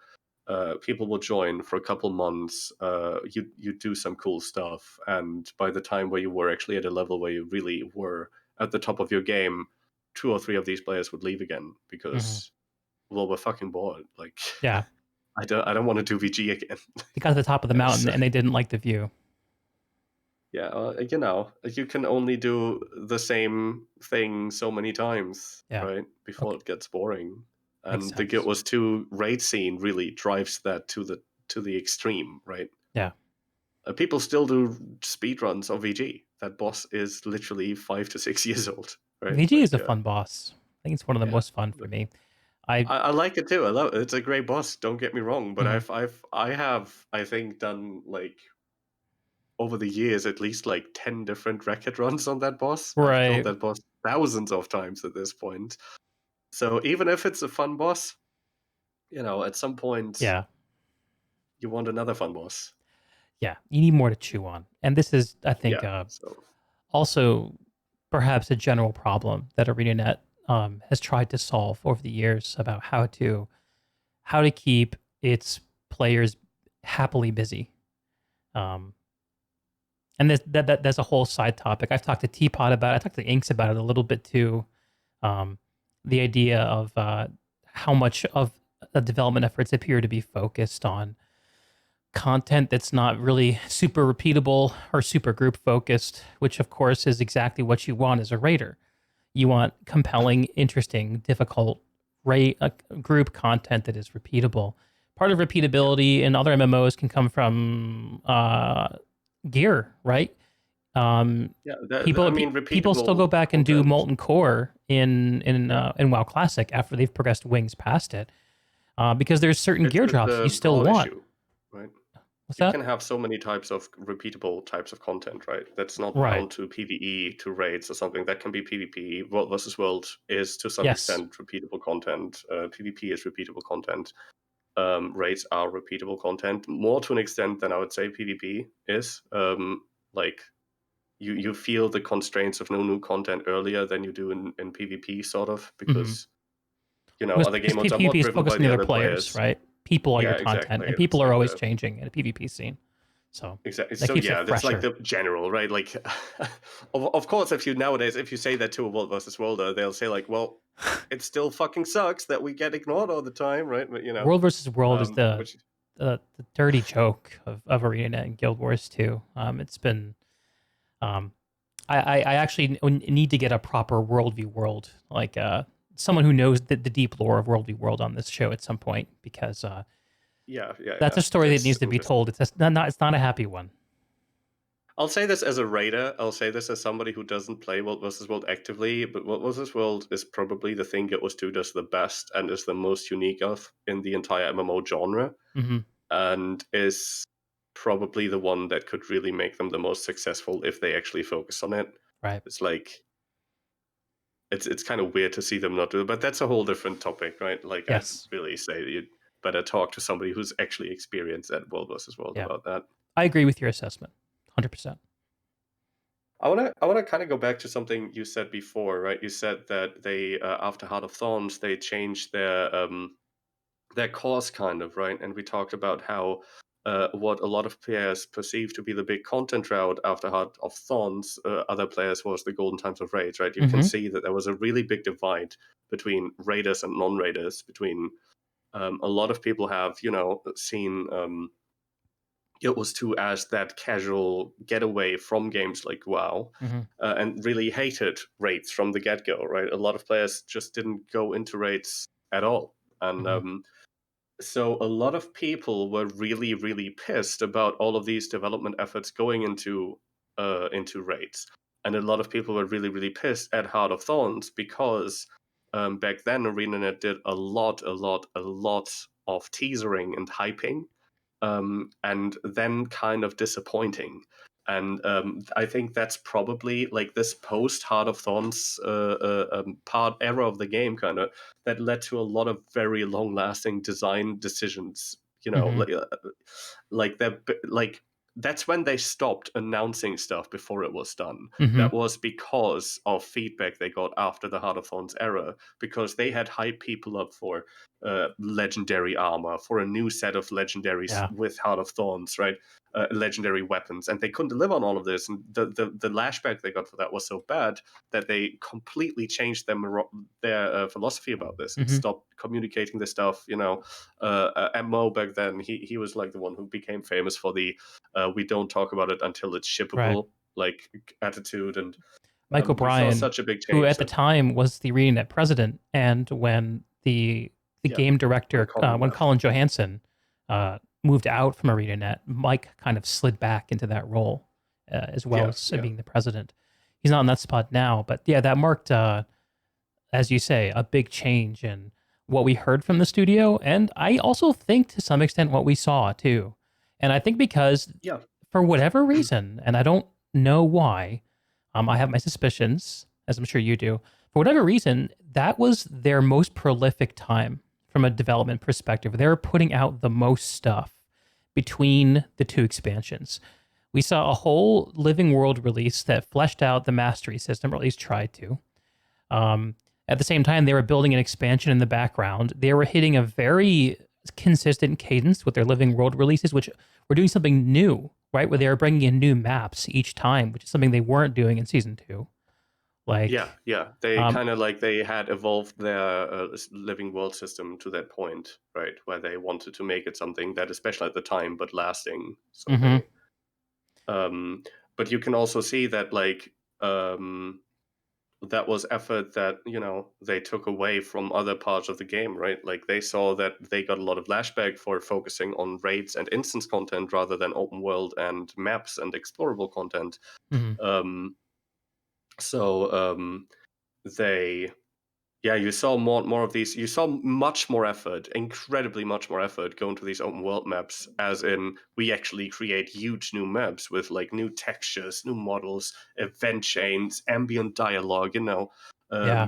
B: people will join for a couple months. You do some cool stuff, and by the time where you were actually at a level where you really were at the top of your game, 2 or 3 of these players would leave again because well, we're fucking bored. Like
A: Yeah.
B: I don't want to do VG again.
A: They got to the top of the mountain and they didn't like the view.
B: Yeah, you can only do the same thing so many times, right? Before it gets boring. And the Guild Wars 2 raid scene really drives that to the extreme, right?
A: Yeah.
B: People still do speedruns of VG. That boss is literally 5 to 6 years old, right?
A: VG is a fun boss. I think it's one of the most fun for me.
B: I like it too. I love it. It's a great boss. Don't get me wrong, but I have I think done like over the years at least like 10 different record runs on that boss.
A: Right.
B: I've killed that boss thousands of times at this point. So even if it's a fun boss, at some point, you want another fun boss.
A: Yeah, you need more to chew on, and this is, I think, also perhaps a general problem that ArenaNet has tried to solve over the years about how to keep its players happily busy. And that's a whole side topic. I've talked to Teapot about it. I talked to Inks about it a little bit too. The idea of how much of the development efforts appear to be focused on content that's not really super repeatable or super group focused, which of course is exactly what you want as a raider. You want compelling, interesting, difficult group content that is repeatable. Part of repeatability in other MMOs can come from gear, right? People still go back and do Molten Core in WoW Classic after they've progressed Wings past it, because there's certain gear drops you still want.
B: Issue, right?
A: What's
B: you
A: that?
B: can have so many types of repeatable types of content, right? That's not bound to PvE, to raids or something. That can be PvP. World versus World is to some extent repeatable content. PvP is repeatable content. Raids are repeatable content, more to an extent than I would say PvP is. Like you feel the constraints of no new content earlier than you do in PvP, sort of, because other game modes are more
A: PvP is
B: driven by
A: focused on
B: the
A: the
B: other
A: other players,
B: players.
A: right? People are
B: Yeah,
A: your content,
B: exactly.
A: and
B: It's
A: people are
B: like
A: always changing in the PvP scene. So
B: exactly.
A: that
B: So
A: keeps
B: yeah,
A: it
B: that's like
A: fresher.
B: the general, right? Like, of course, if you say that to a World versus Worlder, they'll say like, well, it still fucking sucks that we get ignored all the time, right? But,
A: World versus World is the
B: which
A: dirty joke of ArenaNet and Guild Wars too. It's been I actually need to get a proper worldview world, like someone who knows the deep lore of worldview world on this show at some point, because that's a story that needs to be told. It's not a happy one.
B: I'll say this as a raider. I'll say this as somebody who doesn't play World vs. World actively, but World vs. World is probably the thing Guild Wars 2 does the best and is the most unique of in the entire MMO genre, and is probably the one that could really make them the most successful if they actually focus on it.
A: Right.
B: It's like it's kind of weird to see them not do it, but that's a whole different topic, right? Like,
A: yes.
B: I'd really say that you'd better talk to somebody who's actually experienced at World vs. World about that.
A: I agree with your assessment, 100%.
B: I wanna kind of go back to something you said before, right? You said that they after Heart of Thorns they changed their course, kind of, right? And we talked about how what a lot of players perceive to be the big content route after Heart of Thorns, other players was the Golden Times of Raids, right? You can see that there was a really big divide between raiders and non-raiders. Between a lot of people have seen Guild Wars 2 as that casual getaway from games like WoW, and really hated raids from the get-go, right? A lot of players just didn't go into raids at all. And so a lot of people were really, really pissed about all of these development efforts going into raids. And a lot of people were really, really pissed at Heart of Thorns because back then ArenaNet did a lot of teasering and hyping, and then kind of disappointing. And I think that's probably like this post Heart of Thorns part era of the game, kind of, that led to a lot of very long lasting design decisions. Like that's when they stopped announcing stuff before it was done. That was because of feedback they got after the Heart of Thorns era, because they had hyped people up for legendary armor, for a new set of legendaries with Heart of Thorns, right? Legendary weapons, and they couldn't deliver on all of this. And the lashback they got for that was so bad that they completely changed their philosophy about this and stopped communicating this stuff. Mo back then, he was like the one who became famous for the we don't talk about it until it's shippable like attitude. And
A: Mike O'Brien,
B: such a big change,
A: who at the time was the ArenaNet president, and when the game director, when Colin Johansson moved out from ArenaNet, Mike kind of slid back into that role as well as being the president. He's not in that spot now, but yeah, that marked, as you say, a big change in what we heard from the studio, and I also think to some extent what we saw too. And I think because for whatever reason, and I don't know why, I have my suspicions, as I'm sure you do. For whatever reason, that was their most prolific time from a development perspective. They were putting out the most stuff between the two expansions. We saw a whole living world release that fleshed out the mastery system, or at least tried to. At the same time, they were building an expansion in the background. They were hitting a very consistent cadence with their living world releases, which were doing something new, right? Where they were bringing in new maps each time, which is something they weren't doing in Season 2. Like,
B: they kind of like they had evolved their living world system to that point, right, where they wanted to make it something that is special at the time but lasting someday. But you can also see that like that was effort that they took away from other parts of the game, right? Like they saw that they got a lot of lashback for focusing on raids and instance content rather than open world and maps and explorable content. You saw more of these. You saw much more effort, incredibly much more effort, go into these open world maps. As in, we actually create huge new maps with like new textures, new models, event chains, ambient dialogue.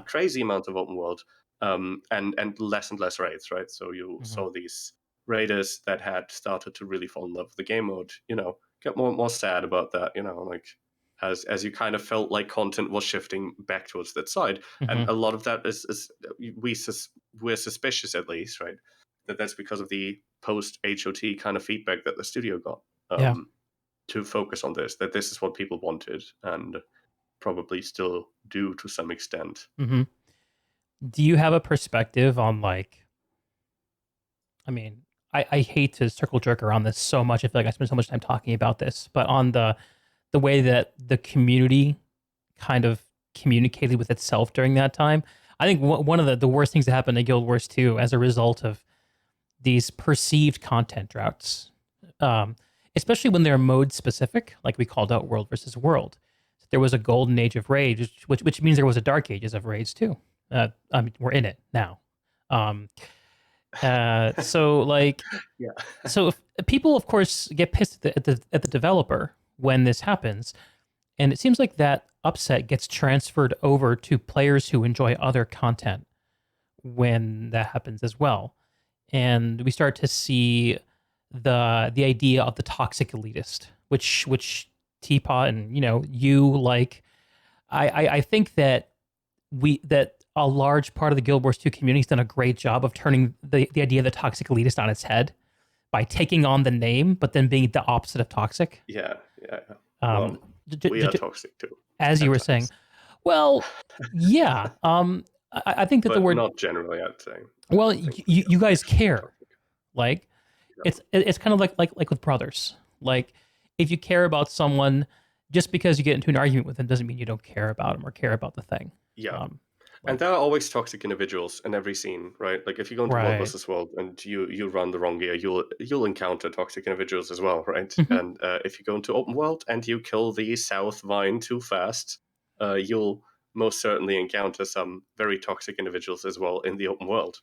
B: Crazy amount of open world, and less raids, right? So you saw these raiders that had started to really fall in love with the game mode. Get more sad about that. Like, as you kind of felt like content was shifting back towards that side.
A: Mm-hmm.
B: And a lot of that is we're suspicious, at least, right, that that's because of the post HOT kind of feedback that the studio got to focus on this, that this is what people wanted and probably still do to some extent.
A: Mm-hmm. Do you have a perspective on, like, I mean, I hate to circle jerk around this so much. I feel like I spend so much time talking about this, but on the way that the community kind of communicated with itself during that time. I think one of the worst things that happened to Guild Wars 2 as a result of these perceived content droughts, especially when they're mode specific, like we called out World versus World. There was a golden age of raids, which means there was a dark ages of raids too. I mean, we're in it now. So like,
B: yeah.
A: So if people, of course, get pissed at the developer when this happens, and it seems like that upset gets transferred over to players who enjoy other content when that happens as well, and we start to see the idea of the toxic elitist, which Teapot and you like. I think that a large part of the Guild Wars 2 community has done a great job of turning the idea of the toxic elitist on its head by taking on the name, but then being the opposite of toxic.
B: Yeah. We are toxic too.
A: As you were saying. Well, yeah. I think that
B: but
A: the word...
B: not generally, I'd say.
A: Well, you guys care. Like, it's kind of like with brothers. Like, if you care about someone, just because you get into an argument with them doesn't mean you don't care about them or care about the thing.
B: Yeah. And there are always toxic individuals in every scene, right? Like if you go into World versus World and you run the wrong gear, you'll encounter toxic individuals as well, right? Mm-hmm. And if you go into open world and you kill the South Vine too fast, you'll most certainly encounter some very toxic individuals as well in the open world.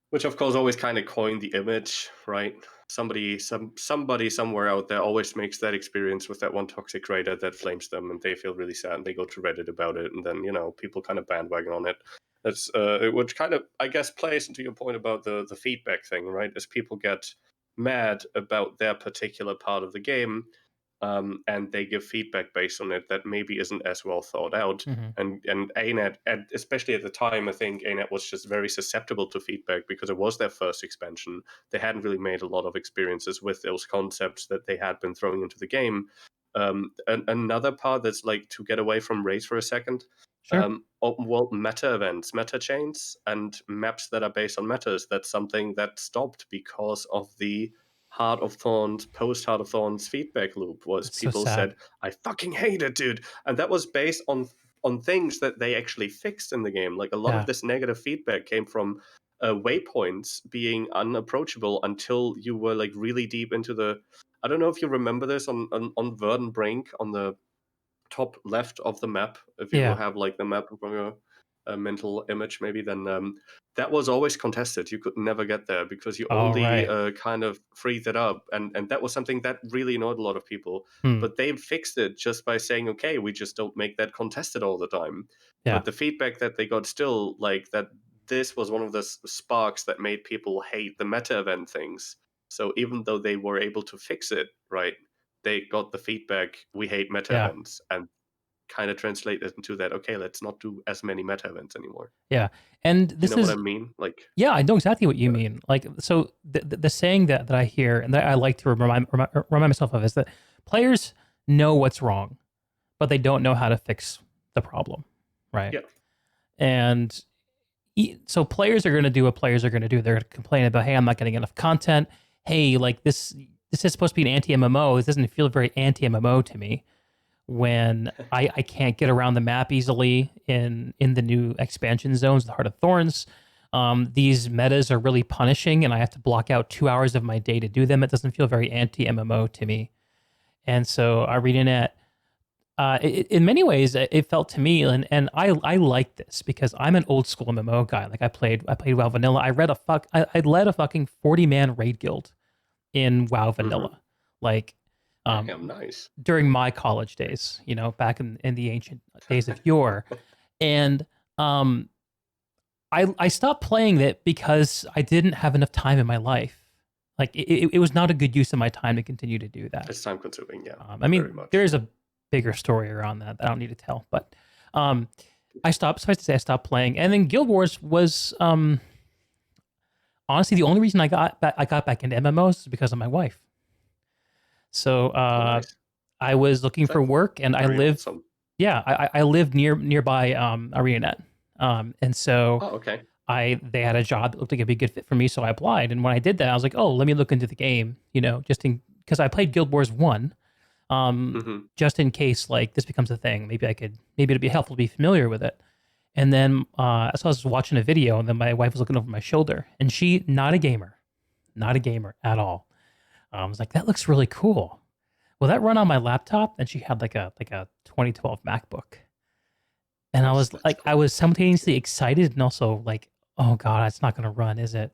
B: Which of course always kind of coined the image, right? Somebody somewhere out there always makes that experience with that one toxic raider that flames them, and they feel really sad, and they go to Reddit about it, and then people kind of bandwagon on it. That's which kind of, I guess, plays into your point about the feedback thing, right? As people get mad about their particular part of the game, and they give feedback based on it that maybe isn't as well thought out. Mm-hmm. And ANET, especially at the time, I think ANET was just very susceptible to feedback because it was their first expansion. They hadn't really made a lot of experiences with those concepts that they had been throwing into the game. Another part that's like, to get away from raids for a second, sure. Open world meta events, meta chains, and maps that are based on metas. That's something that stopped because of the Heart of Thorns, post Heart of Thorns feedback loop. Was that's people so said, I fucking hate it, dude. And that was based on things that they actually fixed in the game. Like a lot of this negative feedback came from waypoints being unapproachable until you were like really deep into the... I don't know if you remember this on Verdant Brink on the top left of the map. If you have like the map from your mental image, maybe, then that was always contested. You could never get there because you only kind of freeze it up, and that was something that really annoyed a lot of people. But they fixed it just by saying, okay, we just don't make that contested all the time. But the feedback that they got still, like, that this was one of the sparks that made people hate the meta event things. So even though they were able to fix it, right, they got the feedback, we hate meta events, and kind of translate it into that, okay, let's not do as many meta events anymore.
A: Yeah. And this
B: is what I mean? Like,
A: yeah, I know exactly what you mean. Like, so the saying that I hear and that I like to remind myself of is that players know what's wrong, but they don't know how to fix the problem, right? Yeah. And so players are going to do what players are going to do. They're going to complain about, hey, I'm not getting enough content. Hey, like this is supposed to be an anti-MMO. This doesn't feel very anti-MMO to me. When I can't get around the map easily in the new expansion zones, the Heart of Thorns. These metas are really punishing, and I have to block out 2 hours of my day to do them. It doesn't feel very anti-MMO to me. And so I read in it. In many ways, it felt to me, and I like this because I'm an old school MMO guy. Like I played WoW Vanilla. I led a fucking 40-man raid guild in WoW Vanilla. Mm-hmm. Like.
B: Nice.
A: During my college days, back in the ancient days of yore. And I stopped playing it because I didn't have enough time in my life. Like it was not a good use of my time to continue to do that.
B: It's time consuming, yeah.
A: I mean, there is a bigger story around that I don't need to tell, but I stopped. Suffice to say, I stopped playing, and then Guild Wars was honestly the only reason I got back into MMOs is because of my wife. So
B: Nice.
A: I was looking for work, and I lived.
B: Awesome.
A: Yeah, I lived nearby ArenaNet, and so
B: okay.
A: They had a job that looked like it'd be a good fit for me, so I applied. And when I did that, I was like, oh, let me look into the game, just because I played Guild Wars 1, just in case like this becomes a thing. Maybe it'd be helpful to be familiar with it. And then so I was watching a video, and then my wife was looking over my shoulder, and she not a gamer at all. I was like, that looks really cool. Will that run on my laptop? And she had like a 2012 MacBook. And I was like, I was simultaneously excited and also like, oh God, it's not going to run, is it?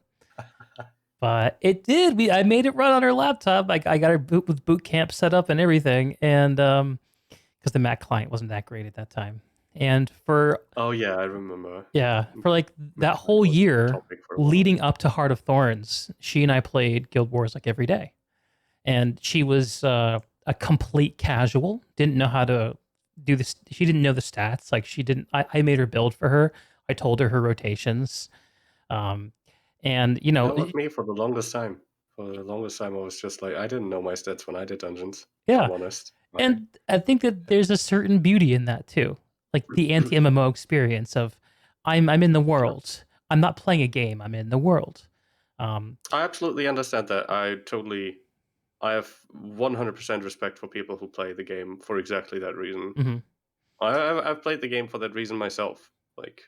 A: But it did. I made it run on her laptop. I got her boot camp set up and everything. And because the Mac client wasn't that great at that time. And for
B: I remember.
A: Yeah, for like that whole year leading up to Heart of Thorns, she and I played Guild Wars like every day. And she was a complete casual, didn't know how to do this. She didn't know the stats. Like I made her build for her. I told her rotations. And
B: that was me for the longest time. For the longest time, I was just like, I didn't know my stats when I did dungeons.
A: Yeah.
B: If I'm honest.
A: And I think that there's a certain beauty in that too. Like the anti-MMO experience of I'm in the world. I'm not playing a game. I'm in the world.
B: I absolutely understand that. I have 100% respect for people who play the game for exactly that reason.
A: Mm-hmm.
B: I've played the game for that reason myself. Like,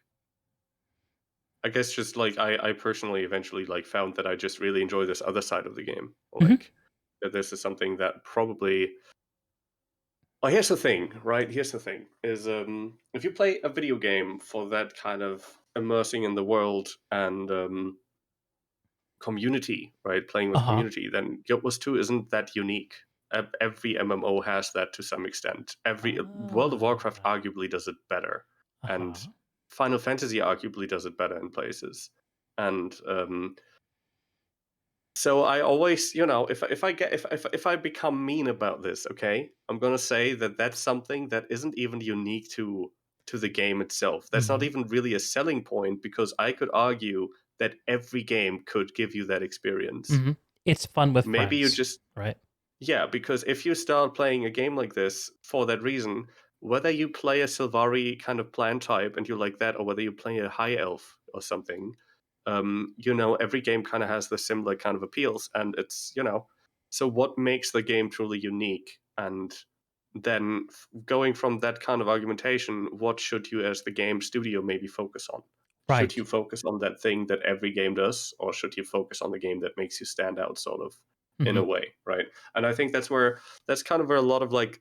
B: I guess just like I personally eventually like found that I just really enjoy this other side of the game. Like that this is something that probably. Well, here's the thing, right? Here's the thing: is if you play a video game for that kind of immersing in the world and community, right? Playing with community, then Guild Wars 2 isn't that unique. Every MMO has that to some extent. World of Warcraft arguably does it better, and Final Fantasy arguably does it better in places. And so I always, if I become mean about this, okay, I'm gonna say that that's something that isn't even unique to the game itself. That's not even really a selling point, because I could argue that every game could give you that experience.
A: It's fun with
B: maybe
A: friends,
B: you just
A: right?
B: Yeah, because if you start playing a game like this for that reason, whether you play a Sylvari kind of plant type and you like that, or whether you play a high elf or something, every game kind of has the similar kind of appeals, and it's so what makes the game truly unique? And then going from that kind of argumentation, what should you as the game studio maybe focus on?
A: Right.
B: Should you focus on that thing that every game does, or should you focus on the game that makes you stand out, sort of, in a way, right? And I think that's kind of where a lot of like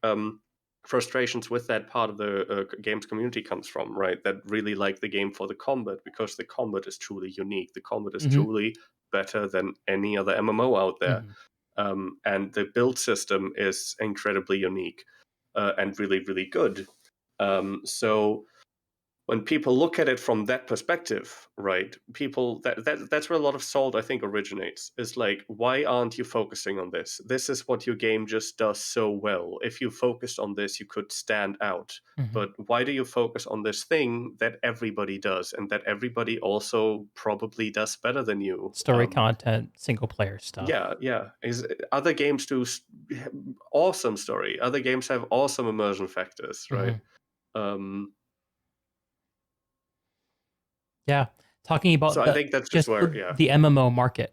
B: frustrations with that part of the games community comes from, right? That really like the game for the combat, because the combat is truly unique. The combat is truly better than any other MMO out there. And the build system is incredibly unique and really, really good. So when people look at it from that perspective, right, that's where a lot of salt, I think, originates. Is like, why aren't you focusing on this? This is what your game just does so well. If you focused on this, you could stand out. But why do you focus on this thing that everybody does, and that everybody also probably does better than you?
A: Story content, single player stuff.
B: Yeah. Other games do awesome story. Other games have awesome immersion factors, right?
A: Yeah, talking about
B: I think that's just where
A: the MMO market.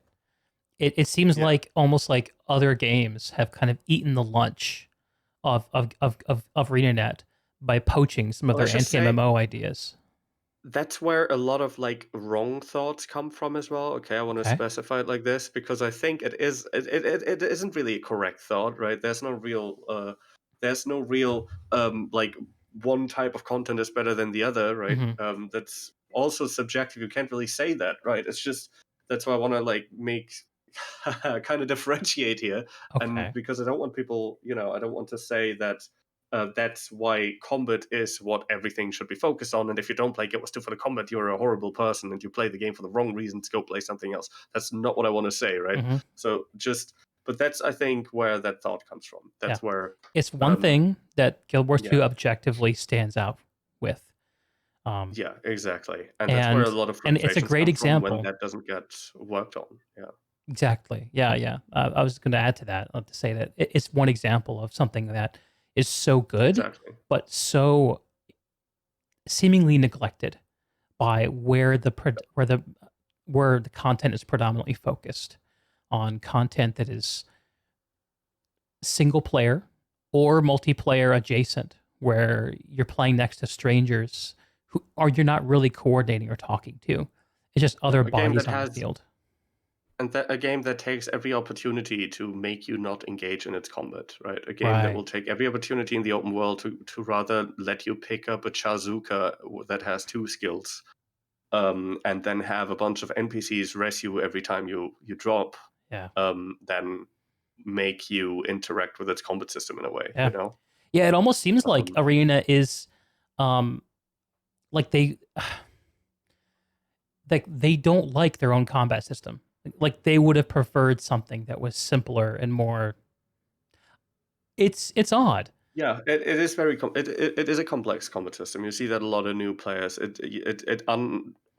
A: It seems like almost like other games have kind of eaten the lunch of ArenaNet by poaching some of their anti-MMO ideas.
B: That's where a lot of like wrong thoughts come from as well. Okay, I want to specify it like this, because I think it isn't really a correct thought, right? There's no real like one type of content is better than the other, right? That's also subjective. You can't really say that, right? It's just, that's why I want to like make kind of differentiate here. And because I don't want people, I don't want to say that that's why combat is what everything should be focused on. And if you don't play Guild Wars 2 for the combat, you're a horrible person and you play the game for the wrong reasons. Go play something else. That's not what I want to say, right?
A: Mm-hmm.
B: So but that's, I think, where that thought comes from. That's where
A: it's one thing that Guild Wars 2
B: yeah.
A: objectively stands out with.
B: Yeah, exactly. And that's where a lot of
A: and it's a
B: frustrations
A: great
B: come from
A: example.
B: when that doesn't get worked on. Yeah.
A: Exactly. Yeah. I was going to add to that, to say that it's one example of something that is so good,
B: Exactly.
A: but so seemingly neglected by where the content is predominantly focused on content that is single player or multiplayer adjacent, where you're playing next to strangers who you're not really coordinating or talking to. It's just other bodies on the field.
B: And a game that takes every opportunity to make you not engage in its combat, right? A game that will take every opportunity in the open world to rather let you pick up a Chazuka that has 2 skills, and then have a bunch of NPCs res you every time you drop, than make you interact with its combat system in a way, you know?
A: Yeah, it almost seems like Arena is, like they don't like their own combat system. Like they would have preferred something that was simpler and more. It's odd.
B: Yeah, it is very it is a complex combat system. You see that a lot of new players. It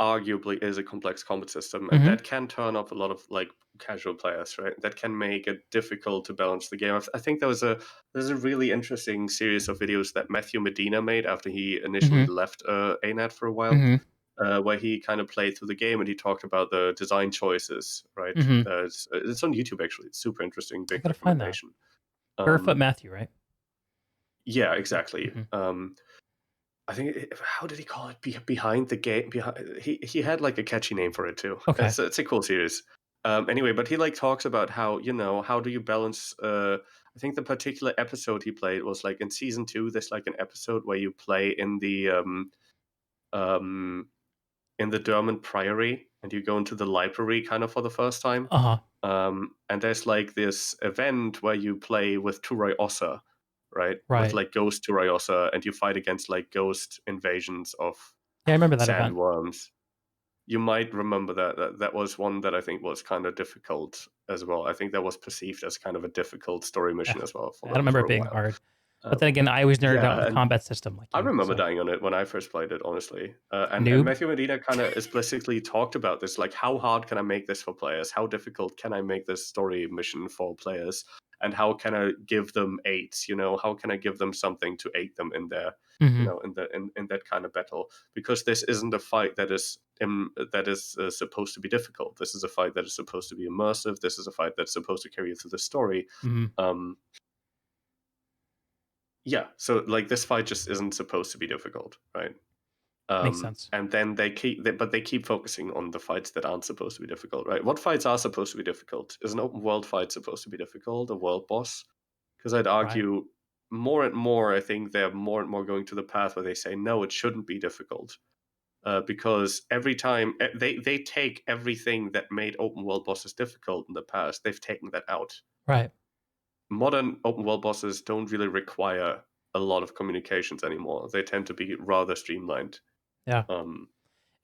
B: arguably is a complex combat system, and that can turn off a lot of like casual players, right? That can make it difficult to balance the game. I think there's a really interesting series of videos that Matthew Medina made after he initially left ANET for a while. Where he kind of played through the game and he talked about the design choices, right? It's on YouTube, actually. It's super interesting. Big recommendation.
A: Barefoot Matthew, right?
B: Yeah, exactly. I think, how did he call it? Behind the game. He had like a catchy name for it too.
A: Okay.
B: It's a cool series. Anyway, but he like talks about how, how do you balance, I think the particular episode he played was like in season 2, there's like an episode where you play in the Dermont Priory, and you go into the library kind of for the first time. And there's like this event where you play with Turai Ossa, right? With like ghost Turai Ossa, and you fight against like ghost invasions of
A: I remember that event.
B: sandworms. You might remember that was one that I think was kind of difficult as well. I think that was perceived as kind of a difficult story mission as well.
A: I don't remember it being hard. But then again, I always nerded out with the combat system. Like
B: I remember dying on it when I first played it, honestly. And Matthew Medina kind of explicitly talked about this, like, how hard can I make this for players? How difficult can I make this story mission for players? And how can I give them aids? How can I give them something to aid them in their, in that kind of battle? Because this isn't a fight that is supposed to be difficult. This is a fight that is supposed to be immersive. This is a fight that's supposed to carry you through the story. Yeah, so like this fight just isn't supposed to be difficult, right?
A: Makes sense.
B: And then they keep focusing on the fights that aren't supposed to be difficult, right? What fights are supposed to be difficult? Is an open world fight supposed to be difficult? A world boss? Because I'd argue more and more, I think they're more and more going to the path where they say, no, it shouldn't be difficult. Because every time they take everything that made open world bosses difficult in the past, they've taken that out.
A: Right.
B: Modern open world bosses don't really require a lot of communications anymore. They tend to be rather streamlined.
A: Yeah. And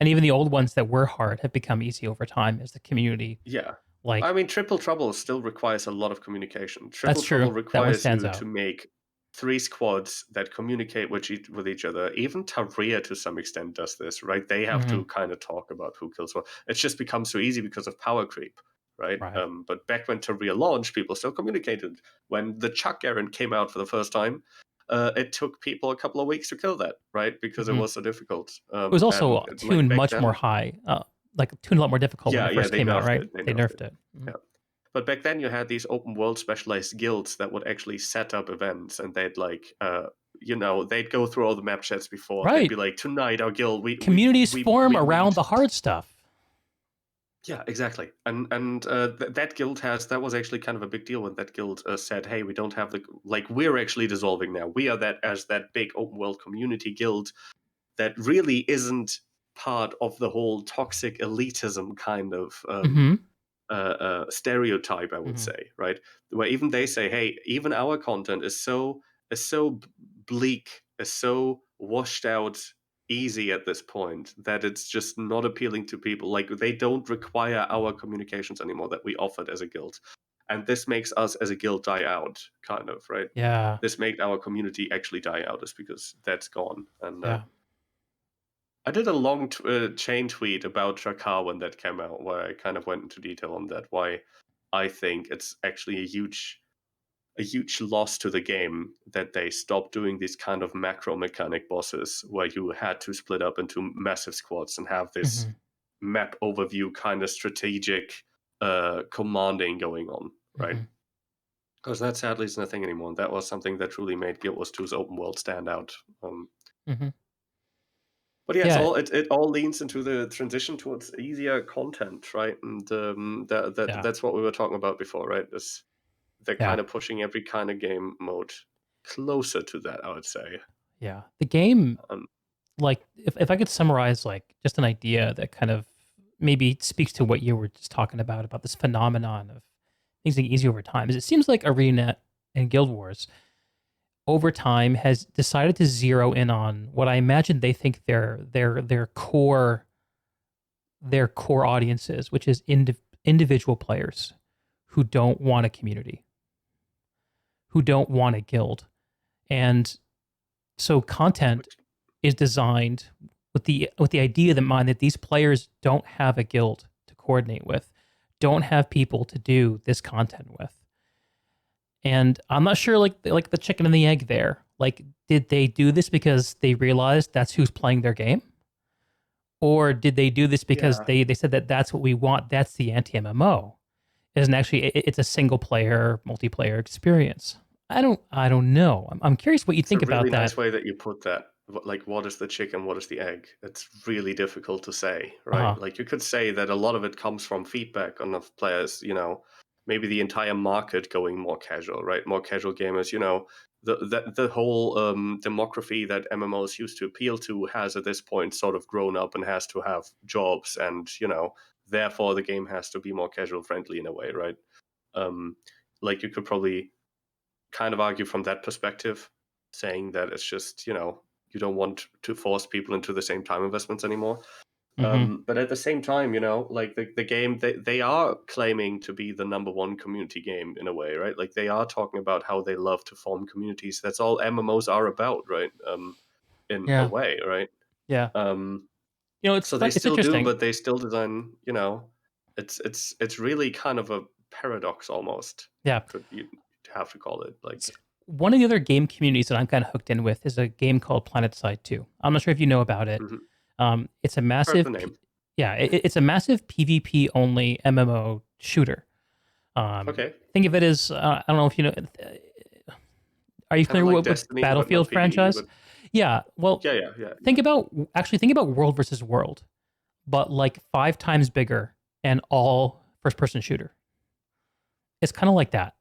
A: even the old ones that were hard have become easy over time as the community.
B: Yeah.
A: Like,
B: I mean, Triple Trouble still requires a lot of communication.
A: That's true.
B: Trouble requires you
A: out.
B: to make 3 squads that communicate with each other. Even Taria, to some extent, does this, right? They have to kind of talk about who kills what. It's just become so easy because of power creep. Right. But back when Taria launched, people still communicated. When the Chuck errand came out for the first time, it took people a couple of weeks to kill that, right? Because it was so difficult.
A: It was also tuned much more high, tuned a lot more difficult when it first came out, right? They nerfed it.
B: Yeah. But back then you had these open world specialized guilds that would actually set up events, and they'd like, they'd go through all the map chats before.
A: Right.
B: They'd be like, tonight our guild,
A: communities form around the hard stuff.
B: Yeah, exactly. And that guild that was actually kind of a big deal when that guild said, hey, we don't have we're actually dissolving now. We are that big open world community guild that really isn't part of the whole toxic elitism kind of stereotype, I would say, right? Where even they say, hey, even our content is so bleak, is so washed out easy at this point that it's just not appealing to people. Like, they don't require our communications anymore that we offered as a guild. And this makes us as a guild die out, kind of, right?
A: Yeah.
B: This made our community actually die out, is because that's gone. And
A: Yeah.
B: I did a long chain tweet about Shakar when that came out, where I kind of went into detail on that, why I think it's actually a huge loss to the game that they stopped doing these kind of macro mechanic bosses where you had to split up into massive squads and have this map overview kind of strategic commanding going on, right? Because that sadly is nothing anymore. That was something that truly made Guild Wars 2's open world stand out. But yeah, it all leans into the transition towards easier content, right? And that's what we were talking about before, right? They're kind of pushing every kind of game mode closer to that, I would say.
A: Yeah. The game, like, if I could summarize, like, just an idea that kind of maybe speaks to what you were just talking about this phenomenon of things getting easier over time, is it seems like Arena and Guild Wars over time has decided to zero in on what I imagine they think their core audience is, which is individual players who don't want a community, who don't want a guild. And so content is designed with the idea in mind that these players don't have a guild to coordinate with, don't have people to do this content with. And I'm not sure, like the chicken and the egg there. Like, did they do this because they realized that's who's playing their game? Or did they do this because they said that that's what we want, that's the anti-MMO? It isn't actually, it's a single player, multiplayer experience. I don't know. I'm curious what you think about that.
B: It's a really nice way that you put that. Like, what is the chicken, what is the egg? It's really difficult to say, right? Like, you could say that a lot of it comes from feedback on the players, maybe the entire market going more casual, right? More casual gamers, the whole demography that MMOs used to appeal to has at this point sort of grown up and has to have jobs, and therefore the game has to be more casual friendly in a way, right? Like, you could probably kind of argue from that perspective, saying that it's just you don't want to force people into the same time investments anymore. But at the same time, like the game, they are claiming to be the number one community game in a way, right? Like, they are talking about how they love to form communities. That's all MMOs are about, right? In a way, right?
A: Yeah.
B: So they still do, but they still design. It's really kind of a paradox almost.
A: Yeah.
B: You have to call it like.
A: One of the other game communities that I'm kind of hooked in with is a game called Planetside 2. I'm not sure if you know about it. It's a massive, it's a massive PvP only MMO shooter. Think of it as I don't know if you know. Are you familiar with
B: Destiny,
A: Battlefield franchise? Yeah. Well,
B: yeah.
A: Think about World versus World, but like 5 times bigger and all first-person shooter. It's kind of like that,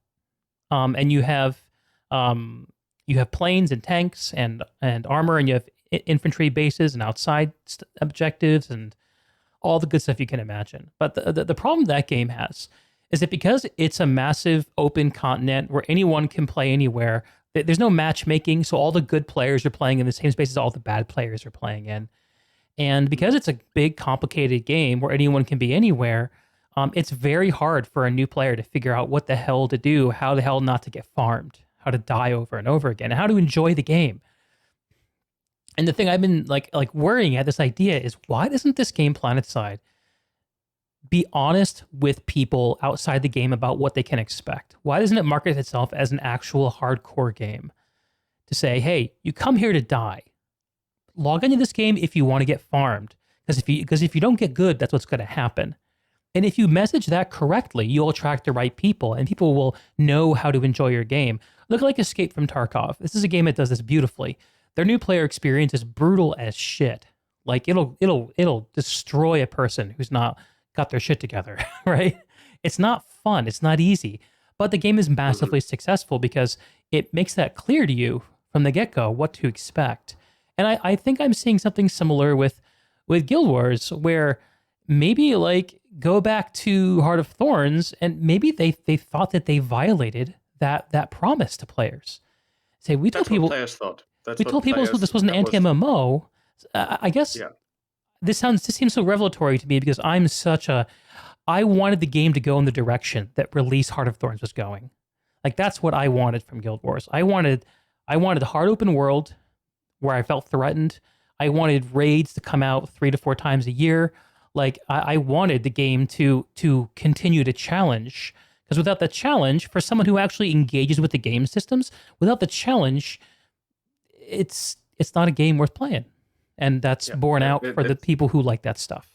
A: and you have planes and tanks and armor, and you have infantry bases and outside objectives and all the good stuff you can imagine. But the problem that game has is that because it's a massive open continent where anyone can play anywhere, there's no matchmaking, so all the good players are playing in the same space as all the bad players are playing in. And because it's a big, complicated game where anyone can be anywhere, it's very hard for a new player to figure out what the hell to do, how the hell not to get farmed, how to die over and over again, and how to enjoy the game. And the thing I've been like worrying at this idea is, why doesn't this game Planetside be honest with people outside the game about what they can expect? Why doesn't it market itself as an actual hardcore game to say, hey, you come here to die. Log into this game if you want to get farmed, because if you don't get good, that's what's going to happen. And if you message that correctly, you'll attract the right people, and people will know how to enjoy your game. Look like Escape from Tarkov. This is a game that does this beautifully. Their new player experience is brutal as shit. Like, it'll destroy a person who's not got their shit together, right? It's not fun. It's not easy. But the game is massively successful because it makes that clear to you from the get-go what to expect. And I think I'm seeing something similar with Guild Wars, where maybe like go back to Heart of Thorns, and maybe they thought that they violated that promise to players. Say, we told people,
B: what players thought. That's
A: we told people this was an anti-MMO. I guess this seems so revelatory to me because I wanted the game to go in the direction that release Heart of Thorns was going. Like that's what I wanted from Guild Wars. I wanted a hard open world where I felt threatened. I wanted raids to come out 3 to 4 times a year. Like I wanted the game to continue to challenge, because without the challenge, for someone who actually engages with the game systems, without the challenge, it's not a game worth playing. And that's borne out for the people who like that stuff.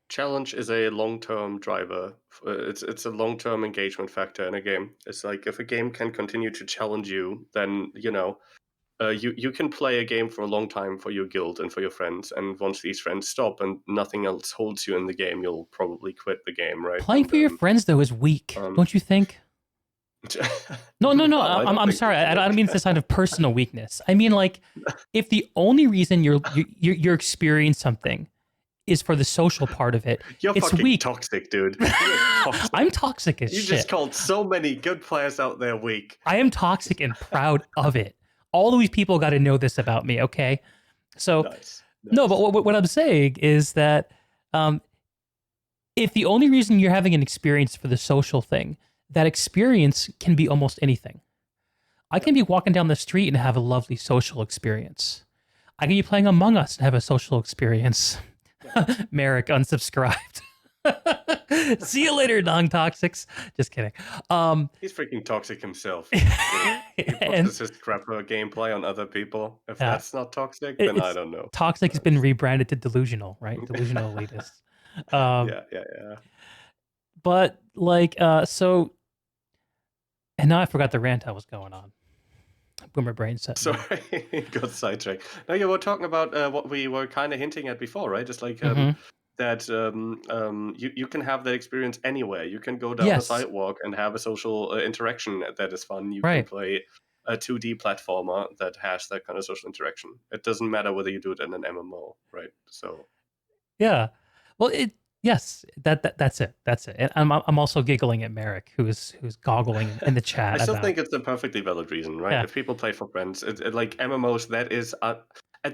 B: Challenge is a long-term driver. It's a long-term engagement factor in a game. It's like if a game can continue to challenge you, then you can play a game for a long time for your guild and for your friends. And once these friends stop and nothing else holds you in the game, you'll probably quit the game, right?
A: Playing for your friends though is weak, don't you think? No. I'm sorry. I don't mean it's a sign of personal weakness. I mean, like, if the only reason you're experiencing something is for the social part of it,
B: you're
A: it's
B: fucking
A: weak.
B: Toxic, dude. Toxic.
A: I'm toxic as shit.
B: You just called so many good players out there weak.
A: I am toxic and proud of it. All of these people got to know this about me, okay? So, nice. No, but what I'm saying is that if the only reason you're having an experience for the social thing, that experience can be almost anything. I can be walking down the street and have a lovely social experience. I can be playing Among Us and have a social experience. Merrick unsubscribed. See you later, non-toxics. Just kidding.
B: He's freaking toxic himself. He puts his crapper gameplay on other people. If that's not toxic, then I don't know.
A: Toxic has been rebranded to delusional, right? Delusional elitist.
B: Yeah.
A: But like, so, and now I forgot the rant I was going on. Boomer brain set.
B: Sorry, got sidetracked. No, you were talking about what we were kind of hinting at before, right? Just like that you can have that experience anywhere. You can go down the sidewalk and have a social interaction that is fun. You can play a 2D platformer that has that kind of social interaction. It doesn't matter whether you do it in an MMO, right? So,
A: yeah. Well, yes, that's it. And I'm also giggling at Merrick, who's goggling in the chat.
B: I still think it's a perfectly valid reason, right? Yeah. If people play for friends, like MMOs, that is at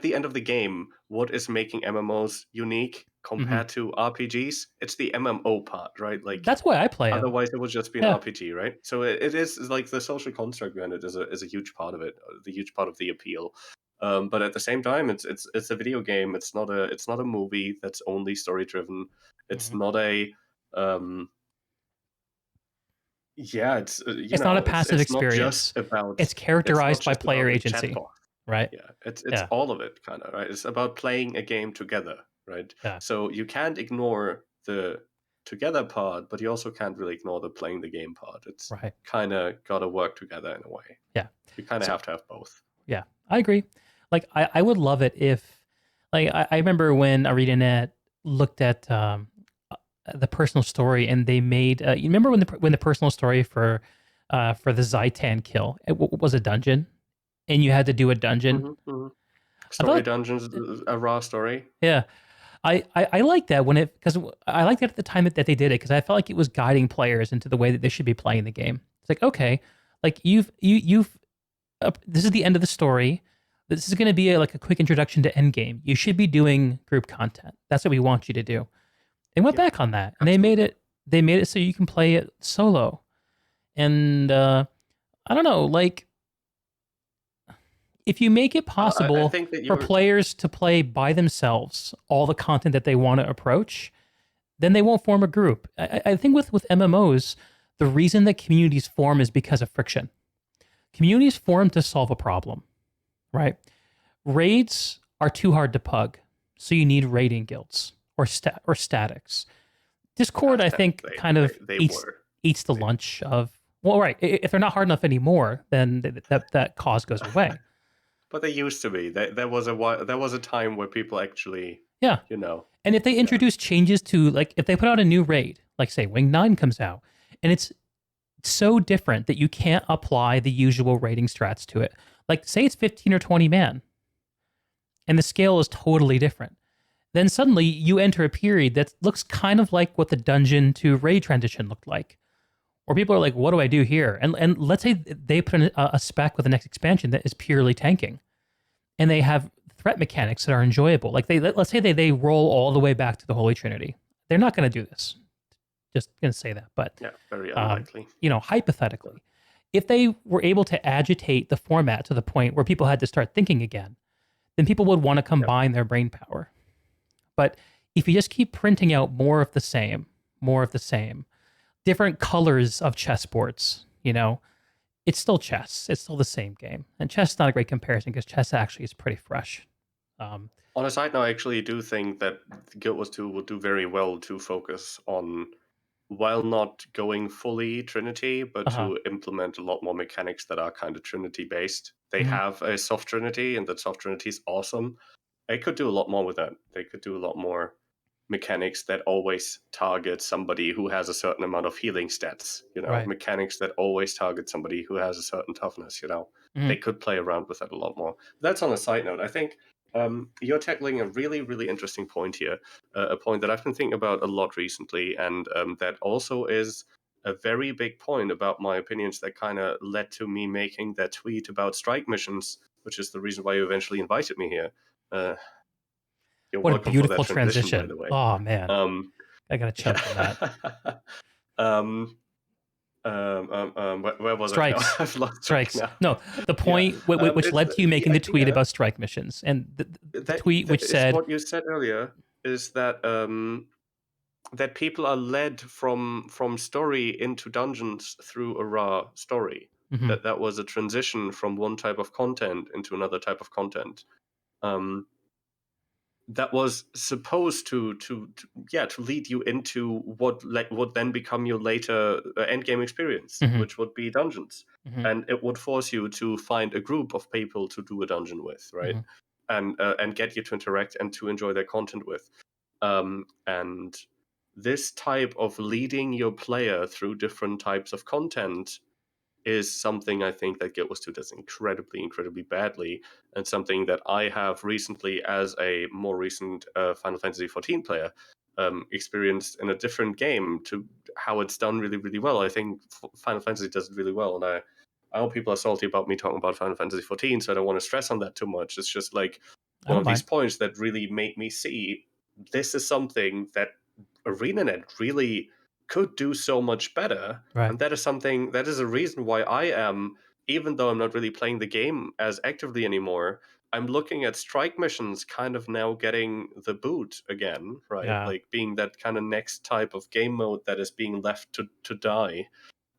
B: the end of the game, what is making MMOs unique compared to RPGs? It's the MMO part, right? Like
A: that's why I play.
B: Otherwise, it would just be an RPG, right? So it is like the social construct behind it is a huge part of it, the huge part of the appeal. But at the same time, it's a video game. It's not a movie that's only story driven. It's not a
A: it's not a passive experience. It's characterized by player agency, right?
B: Yeah, it's all of it, kind of, right? It's about playing a game together, right? Yeah. So you can't ignore the together part, but you also can't really ignore the playing the game part. It's kind of got to work together in a way.
A: Yeah,
B: you kind of have to have both.
A: Yeah, I agree. Like I would love it if, like, I remember when ArenaNet looked at the personal story and they made. You remember when the personal story for the Zaitan kill, it was a dungeon, and you had to do a dungeon.
B: Story dungeons, a raw story.
A: Yeah, I like that because I liked it at the time that they did it, because I felt like it was guiding players into the way that they should be playing the game. It's like, okay, like you've this is the end of the story. This is going to be a quick introduction to endgame. You should be doing group content. That's what we want you to do. They went back on that, and they made it so you can play it solo. And I don't know, like, if you make it possible for players to play by themselves all the content that they want to approach, then they won't form a group. I think with MMOs, the reason that communities form is because of friction. Communities form to solve a problem, right? Raids are too hard to pug, so you need raiding guilds or statics. Discord, I think, eats the lunch of. Well, right. If they're not hard enough anymore, then that cause goes away.
B: But they used to be. There was a time where people actually,
A: And if they introduce changes to, like, if they put out a new raid, like say Wing 9 comes out, and it's so different that you can't apply the usual raiding strats to it. Like, say it's 15 or 20 man, and the scale is totally different. Then suddenly you enter a period that looks kind of like what the dungeon to raid transition looked like. Or people are like, what do I do here? And let's say they put in a spec with the next expansion that is purely tanking. and they have threat mechanics that are enjoyable. Like let's say they roll all the way back to the Holy Trinity. They're not going to do this. Just going to say that, but
B: Yeah, very unlikely.
A: hypothetically, if they were able to agitate the format to the point where people had to start thinking again, then people would want to combine their brain power. But if you just keep printing out more of the same, different colors of chessboards, it's still chess. It's still the same game. And chess is not a great comparison because chess actually is pretty fresh.
B: On a side note, I actually do think that Guild Wars 2 will do very well to focus on, while not going fully Trinity, but to implement a lot more mechanics that are kind of Trinity based. They have a soft Trinity, and that soft Trinity is awesome. They could do a lot more with that. They could do a lot more mechanics that always target somebody who has a certain amount of healing stats,
A: Right.
B: mechanics that always target somebody who has a certain toughness, They could play around with that a lot more. That's on a side note. I think you're tackling a really, really interesting point here, a point that I've been thinking about a lot recently, and that also is a very big point about my opinions that kind of led to me making that tweet about strike missions, which is the reason why you eventually invited me here. You're
A: What a
B: welcome
A: beautiful
B: for that transition, by
A: transition.
B: the way.
A: Oh, man. I got to chug on that.
B: Where was
A: Strikes.
B: I now? I've lost
A: Strikes.
B: track
A: No, the point which led to you making the tweet about strike missions, and the tweet which said
B: what you said earlier is that that people are led from story into dungeons through a raw story. That was a transition from one type of content into another type of content. That was supposed to lead you into what would then become your later end game experience, which would be dungeons, and it would force you to find a group of people to do a dungeon with, right? And get you to interact and to enjoy their content with. And this type of leading your player through different types of content is something I think that Guild Wars 2 does incredibly, incredibly badly, and something that I have recently, as a more recent Final Fantasy XIV player, experienced in a different game, to how it's done really, really well. I think Final Fantasy does it really well, and I know people are salty about me talking about Final Fantasy XIV, so I don't want to stress on that too much. It's just like one of these points that really make me see this is something that ArenaNet really could do so much better.
A: Right.
B: And that is a reason why I am, even though I'm not really playing the game as actively anymore, I'm looking at strike missions kind of now getting the boot again, right?
A: Yeah.
B: Like being that kind of next type of game mode that is being left to die.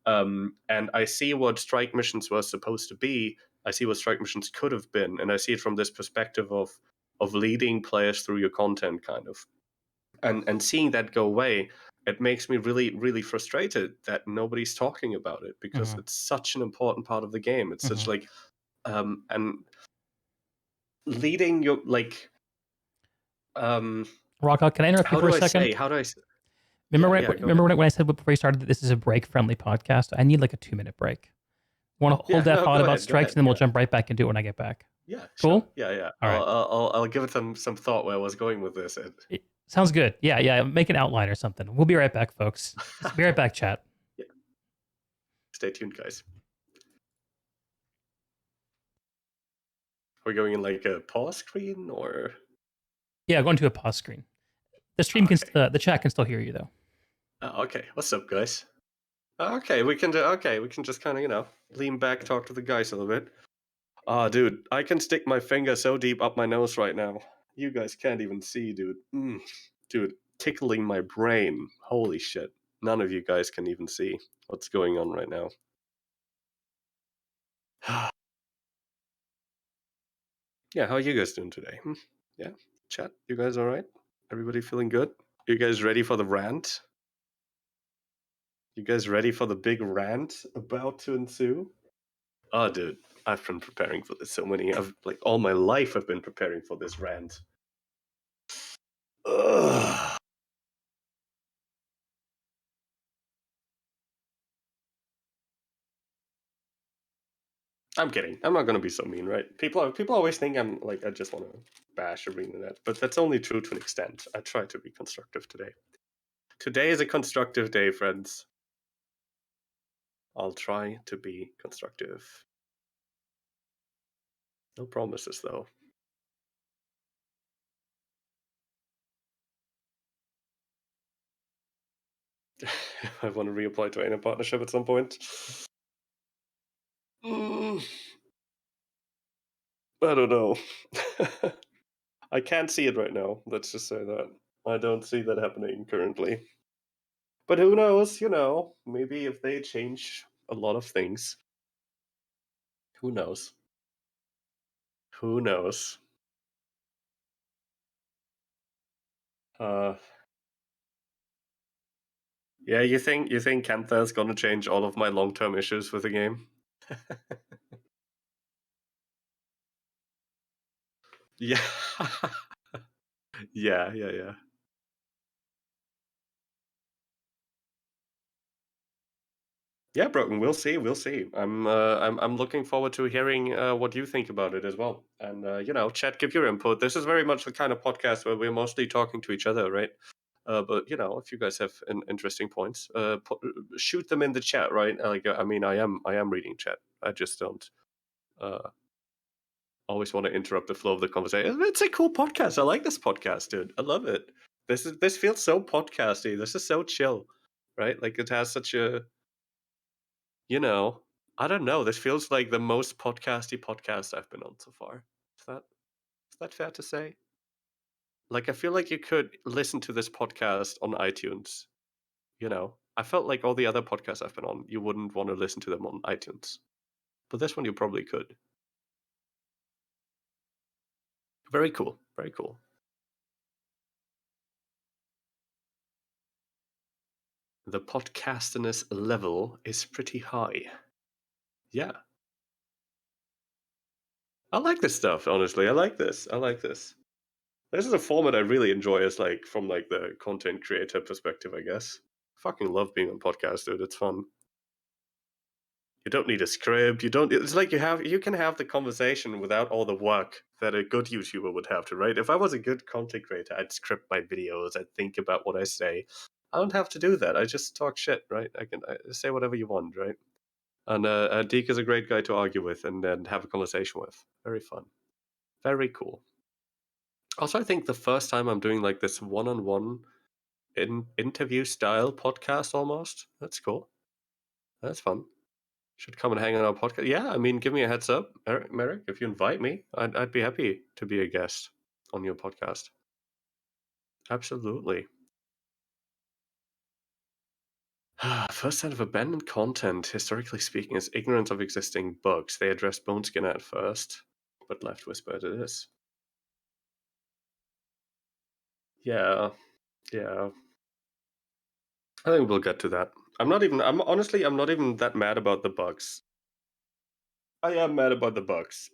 B: And I see what strike missions were supposed to be. I see what strike missions could have been, and I see it from this perspective of leading players through your content, kind of. And seeing that go away, it makes me really, really frustrated that nobody's talking about it, because it's such an important part of the game. It's such like, and leading your
A: Rocco, can I interrupt you for a second?
B: How do I say?
A: Remember when I said before we started that this is a break-friendly podcast? I need like a 2-minute break. Want to hold that thought about strikes, and then we'll jump right back into it when I get back.
B: Yeah,
A: cool.
B: Sure. Yeah.
A: All right.
B: I'll give it some thought where I was going with this.
A: Sounds good. Yeah. Make an outline or something. We'll be right back, folks. Be right back, chat.
B: Yeah. Stay tuned, guys. Are we going in like a pause screen or?
A: Yeah, going to a pause screen. The stream the chat can still hear you though.
B: Oh, okay. What's up, guys? Okay, we can just kind of lean back, talk to the guys a little bit. Dude, I can stick my finger so deep up my nose right now. You guys can't even see, dude. Dude, tickling my brain. Holy shit. None of you guys can even see what's going on right now. Yeah, how are you guys doing today? Yeah, chat, you guys all right? Everybody feeling good? You guys ready for the rant? You guys ready for the big rant about to ensue? Oh, dude, I've been preparing for this all my life I've been preparing for this rant. Ugh. I'm kidding. I'm not gonna be so mean, right? People always think I'm like I just want to bash ArenaNet, but that's only true to an extent. I try to be constructive today. Today is a constructive day, friends. I'll try to be constructive. No promises, though. I want to reapply to any partnership at some point. I don't know. I can't see it right now. Let's just say that. I don't see that happening currently. But who knows, maybe if they change a lot of things. Who knows? Who knows? Yeah, you think Kantha is gonna change all of my long-term issues with the game? Yeah. Yeah. Yeah, Broken. We'll see. I'm looking forward to hearing what you think about it as well. And chat, give your input. This is very much the kind of podcast where we're mostly talking to each other, right? But if you guys have interesting points, shoot them in the chat, right? I am reading chat. I just don't always want to interrupt the flow of the conversation. It's a cool podcast. I like this podcast, dude. I love it. This feels so podcasty. This is so chill, right? Like it has such a I don't know. This feels like the most podcasty podcast I've been on so far. Is that fair to say? Like, I feel like you could listen to this podcast on iTunes. I felt like all the other podcasts I've been on, you wouldn't want to listen to them on iTunes. But this one you probably could. Very cool. Very cool. The podcastiness level is pretty high. Yeah. I like this stuff, honestly. I like this. This is a format I really enjoy as from the content creator perspective, I guess. I fucking love being on podcast, dude. It's fun. You don't need a script. It's like you can have the conversation without all the work that a good YouTuber would have to, right? If I was a good content creator, I'd script my videos, I'd think about what I say. I don't have to do that. I just talk shit, right? I say whatever you want, right? And Deke is a great guy to argue with and then have a conversation with. Very fun. Very cool. Also, I think the first time I'm doing this one-on-one interview style podcast almost. That's cool. That's fun. Should come and hang on our podcast. Yeah, I mean, give me a heads up, Merrick. If you invite me, I'd be happy to be a guest on your podcast. Absolutely. First set of abandoned content, historically speaking, is ignorance of existing books. They addressed Boneskin at first, but left Whisper it is. Yeah. I think we'll get to that. I'm not even that mad about the bugs. I am mad about the bugs.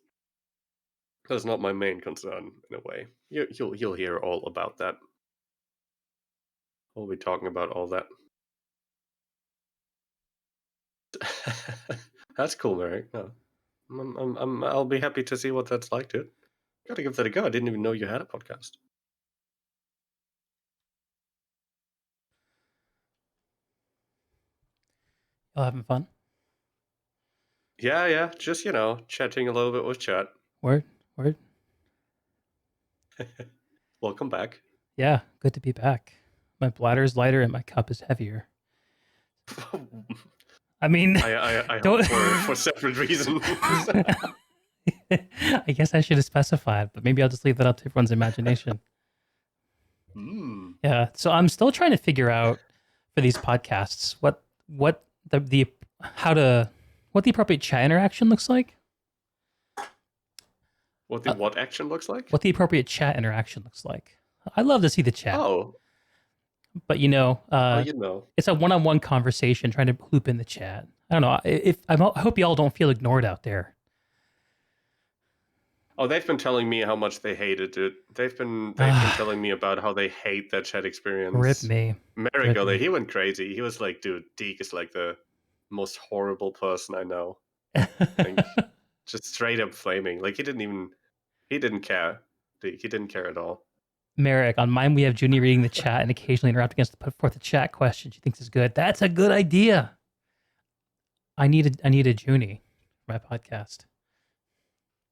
B: That's not my main concern, in a way. You'll hear all about that. We'll be talking about all that. That's cool, Mary. No. I'll be happy to see what that's like, dude. Gotta give that a go. I didn't even know you had a podcast.
A: Y'all having fun?
B: Yeah. Just, chatting a little bit with chat.
A: Word.
B: Welcome back.
A: Yeah, good to be back. My bladder is lighter and my cup is heavier. I mean,
B: I
A: don't...
B: hope for separate reasons.
A: I guess I should have specified, but maybe I'll just leave that up to everyone's imagination. Yeah, so I'm still trying to figure out for these podcasts what the appropriate chat interaction looks like.
B: What action looks like?
A: What the appropriate chat interaction looks like. I love to see the chat.
B: Oh.
A: But it's a one-on-one conversation trying to loop in the chat. I don't know. I hope y'all don't feel ignored out there.
B: Oh, they've been telling me how much they hated it. They've been telling me about how they hate that chat experience.
A: Rip me.
B: Marigo, he went crazy. He was like, dude, Deke is like the most horrible person I know. Just straight up flaming. Like he didn't care. Deke, he didn't care at all.
A: Merrick, on mine we have Junie reading the chat and occasionally interrupting us to put forth a chat question she thinks is good. That's a good idea. I need a Junie for my podcast.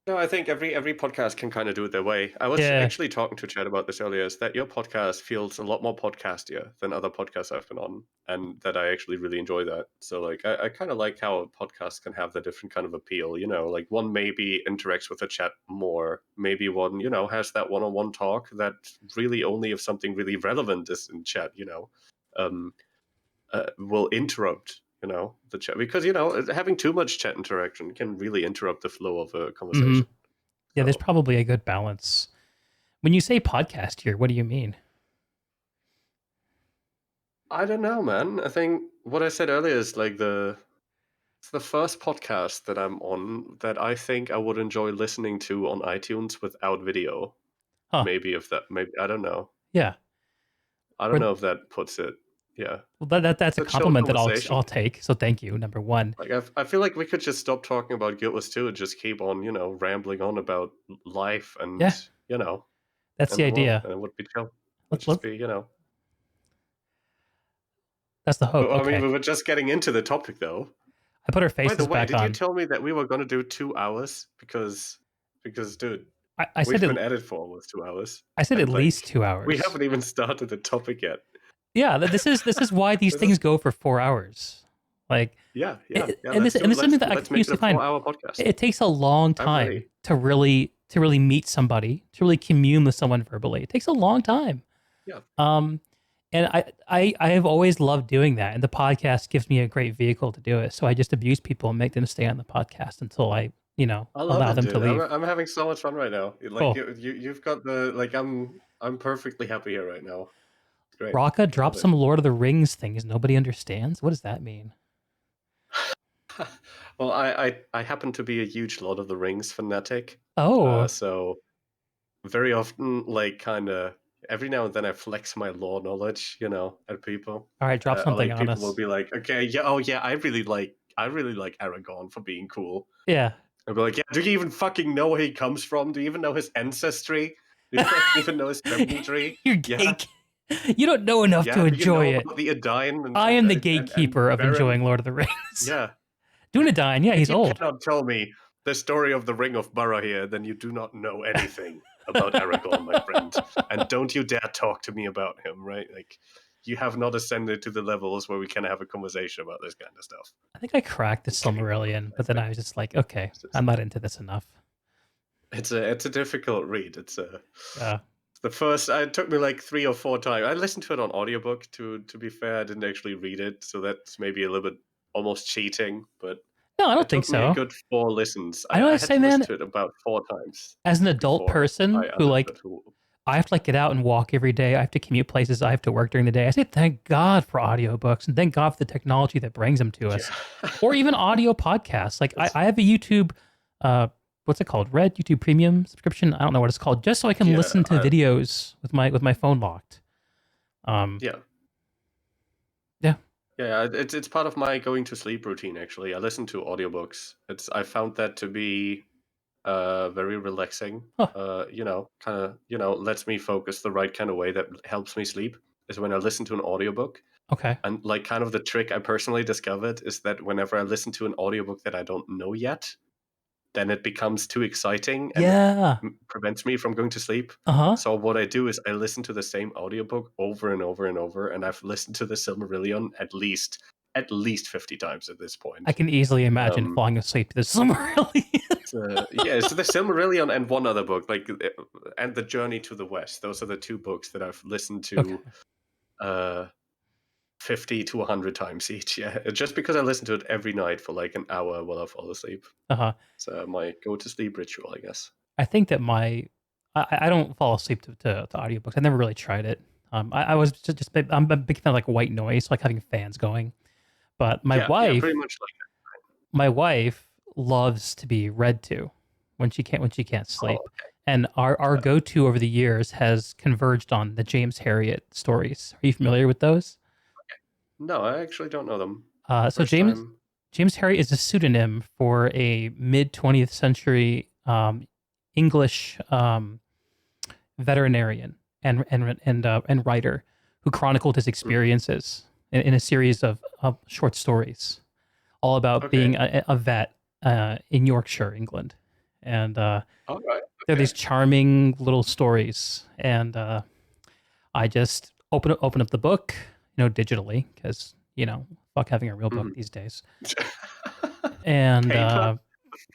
B: No, I think every podcast can kind of do it their way. I was actually talking to Chad about this earlier, is that your podcast feels a lot more podcastier than other podcasts I've been on, and that I actually really enjoy that. So like I kind of like how a podcast can have the different kind of appeal, you know, like one maybe interacts with the chat more, maybe one, you know, has that one-on-one talk that really only if something really relevant is in chat, you know, will interrupt, you know, the chat, because, you know, having too much chat interaction can really interrupt the flow of a conversation.
A: Yeah, there's probably a good balance. When you say podcast here, what do you mean?
B: I don't know, man. I think what I said earlier is like it's the first podcast that I'm on that I think I would enjoy listening to on iTunes without video.
A: Huh.
B: Maybe I don't know.
A: Yeah.
B: I don't know if that puts it. Yeah.
A: Well, that's a compliment that I'll take. So thank you, number one.
B: Like I feel like we could just stop talking about Guiltless 2 and just keep on, you know, rambling on about life and, you know.
A: That's the idea.
B: And it would be chill. Let's just be, you know.
A: That's the hope.
B: I mean, we were just getting into the topic, though.
A: I put our faces back on. By the way,
B: did you tell me that we were going to do 2 hours? Because dude,
A: I said
B: we've been at it for almost 2 hours.
A: I said at least 2 hours.
B: We haven't even started the topic yet.
A: Yeah, this is why these things go for 4 hours. Like and this is something that I used to find. It takes a long time to really meet somebody, to really commune with someone verbally. It takes a long time.
B: Yeah.
A: And I have always loved doing that, and the podcast gives me a great vehicle to do it. So I just abuse people and make them stay on the podcast until I allow them to leave.
B: I'm having so much fun right now. Like you've got the like I'm perfectly happy here right now. Great.
A: Rocca, drop some Lord of the Rings things nobody understands. What does that mean?
B: Well, I happen to be a huge Lord of the Rings fanatic.
A: Oh.
B: So very often, like, kind of every now and then I flex my lore knowledge, you know, at people.
A: All right, drop something on us.
B: People will be like, okay, yeah, oh yeah, I really like Aragorn for being cool.
A: Yeah.
B: I'll be like, yeah, do you even fucking know where he comes from? Do you even know his ancestry? Do you even know his family tree?
A: You're You don't know enough to enjoy it.
B: The Edain
A: I am the gatekeeper of enjoying Lord of the Rings.
B: Yeah.
A: Dunedain, yeah, he's old.
B: If you cannot tell me the story of the Ring of Barahir, then you do not know anything about Aragorn, my friend. And don't you dare talk to me about him, right? Like, you have not ascended to the levels where we can have a conversation about this kind of stuff.
A: I think I cracked the Silmarillion, but then I was just like, okay, I'm not into this enough.
B: It's a difficult read. It's the first. It took me like 3 or 4 times. I listened to it on audiobook. To be fair, I didn't actually read it, so that's maybe a little bit almost cheating. But
A: no, I don't think so.
B: A good 4 listens.
A: I know. I say, man,
B: to it about 4 times.
A: As an adult person I have to like get out and walk every day. I have to commute places. I have to work during the day. I say, thank God for audiobooks and thank God for the technology that brings them to us, or even audio podcasts. Like I have a YouTube, what's it called? Red YouTube Premium subscription. I don't know what it's called, just so I can listen to videos with my phone locked.
B: Yeah, it's part of my going to sleep routine. Actually, I listen to audiobooks. I found that to be very relaxing. You know, kind of, you know, lets me focus the right kind of way that helps me sleep is when I listen to an audiobook.
A: Okay.
B: And like kind of the trick I personally discovered is that whenever I listen to an audiobook that I don't know yet, then it becomes too exciting and prevents me from going to sleep. So what I do is I listen to the same audiobook over and over and over, and I've listened to the Silmarillion at least 50 times at this point.
A: I can easily imagine falling asleep to the Silmarillion.
B: So the Silmarillion and one other book, like, and The Journey to the West. Those are the 2 books that I've listened to 50 to 100 times each. Yeah, just because I listen to it every night for like an hour while I fall asleep. So my go-to-sleep ritual, I guess.
A: I think that I don't fall asleep to audiobooks. I never really tried it. I was just I'm a big fan of like white noise, like having fans going. But my wife,
B: pretty much like that.
A: My wife loves to be read to when she can't sleep. And our go-to over the years has converged on the James Herriot stories. Are you familiar with those?
B: No, I actually don't know them.
A: So James Herriot is a pseudonym for a mid-20th century English veterinarian and writer who chronicled his experiences in a series of short stories, all about being a vet in Yorkshire, England. and
B: All right.
A: they're
B: Okay.
A: these charming little stories. And I just open up the book, digitally, because fuck having a real book
B: Mhm.
A: these days. And
B: Paper?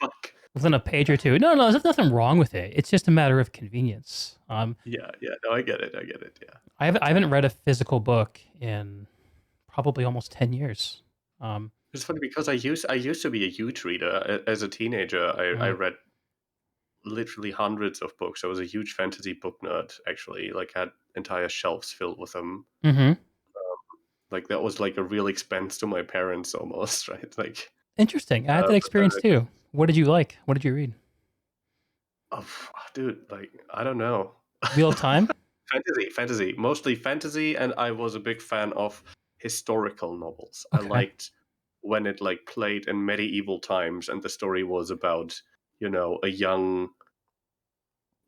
B: Fuck.
A: within a page or two, no, there's nothing wrong with it. It's just a matter of convenience.
B: Yeah. No, I get it. Yeah.
A: I haven't read a physical book in probably almost 10 years.
B: It's funny because I used to be a huge reader. As a teenager, I
A: Mhm.
B: read literally hundreds of books. I was a huge fantasy book nerd, actually. Like, had entire shelves filled with them.
A: Mm-hmm.
B: Like, that was like a real expense to my parents almost, right? Like,
A: Interesting. I had that
B: but then
A: experience too. What did you like? What did you read?
B: oh, dude, like, I don't know.
A: Wheel of Time?
B: Fantasy, mostly fantasy, and I was a big fan of historical novels. I
A: Okay.
B: liked when it like played in medieval times, and the story was about a young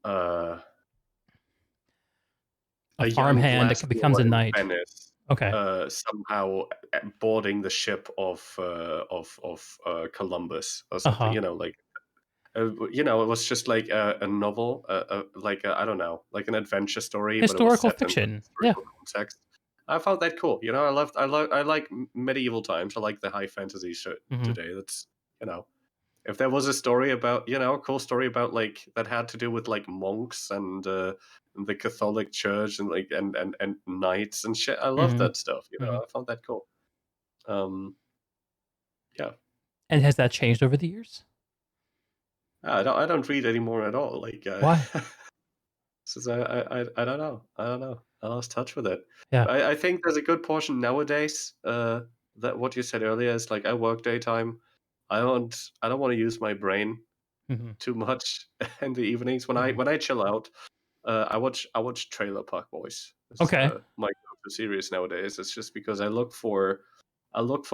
B: uh,
A: A
B: a young
A: farmhand that becomes
B: glassblower
A: a
B: in
A: knight.
B: Venice
A: Okay.
B: somehow boarding the ship of Columbus or something.
A: Uh-huh.
B: Like it was just like a novel, like I don't know, like an adventure story, but it was
A: Historical
B: set in
A: fiction. Yeah.
B: historical context. I found that cool. I like medieval times. I like the high fantasy shit
A: Mm-hmm.
B: today. That's if there was a story about a cool story about like that had to do with like monks and the Catholic Church and like and knights and shit. I love
A: Mm-hmm.
B: that stuff.
A: Mm-hmm.
B: I found that cool. Um, yeah.
A: And has that changed over the years?
B: I don't read anymore at all. Like
A: Why?
B: since I don't know. I lost touch with it.
A: Yeah.
B: I think there's a good portion nowadays. That what you said earlier is like I work daytime. I don't want to use my brain
A: Mm-hmm.
B: too much in the evenings.
A: Mhm.
B: When I chill out, I watch Trailer Park Boys. It's
A: Okay.
B: my go-to series nowadays. It's just because I look for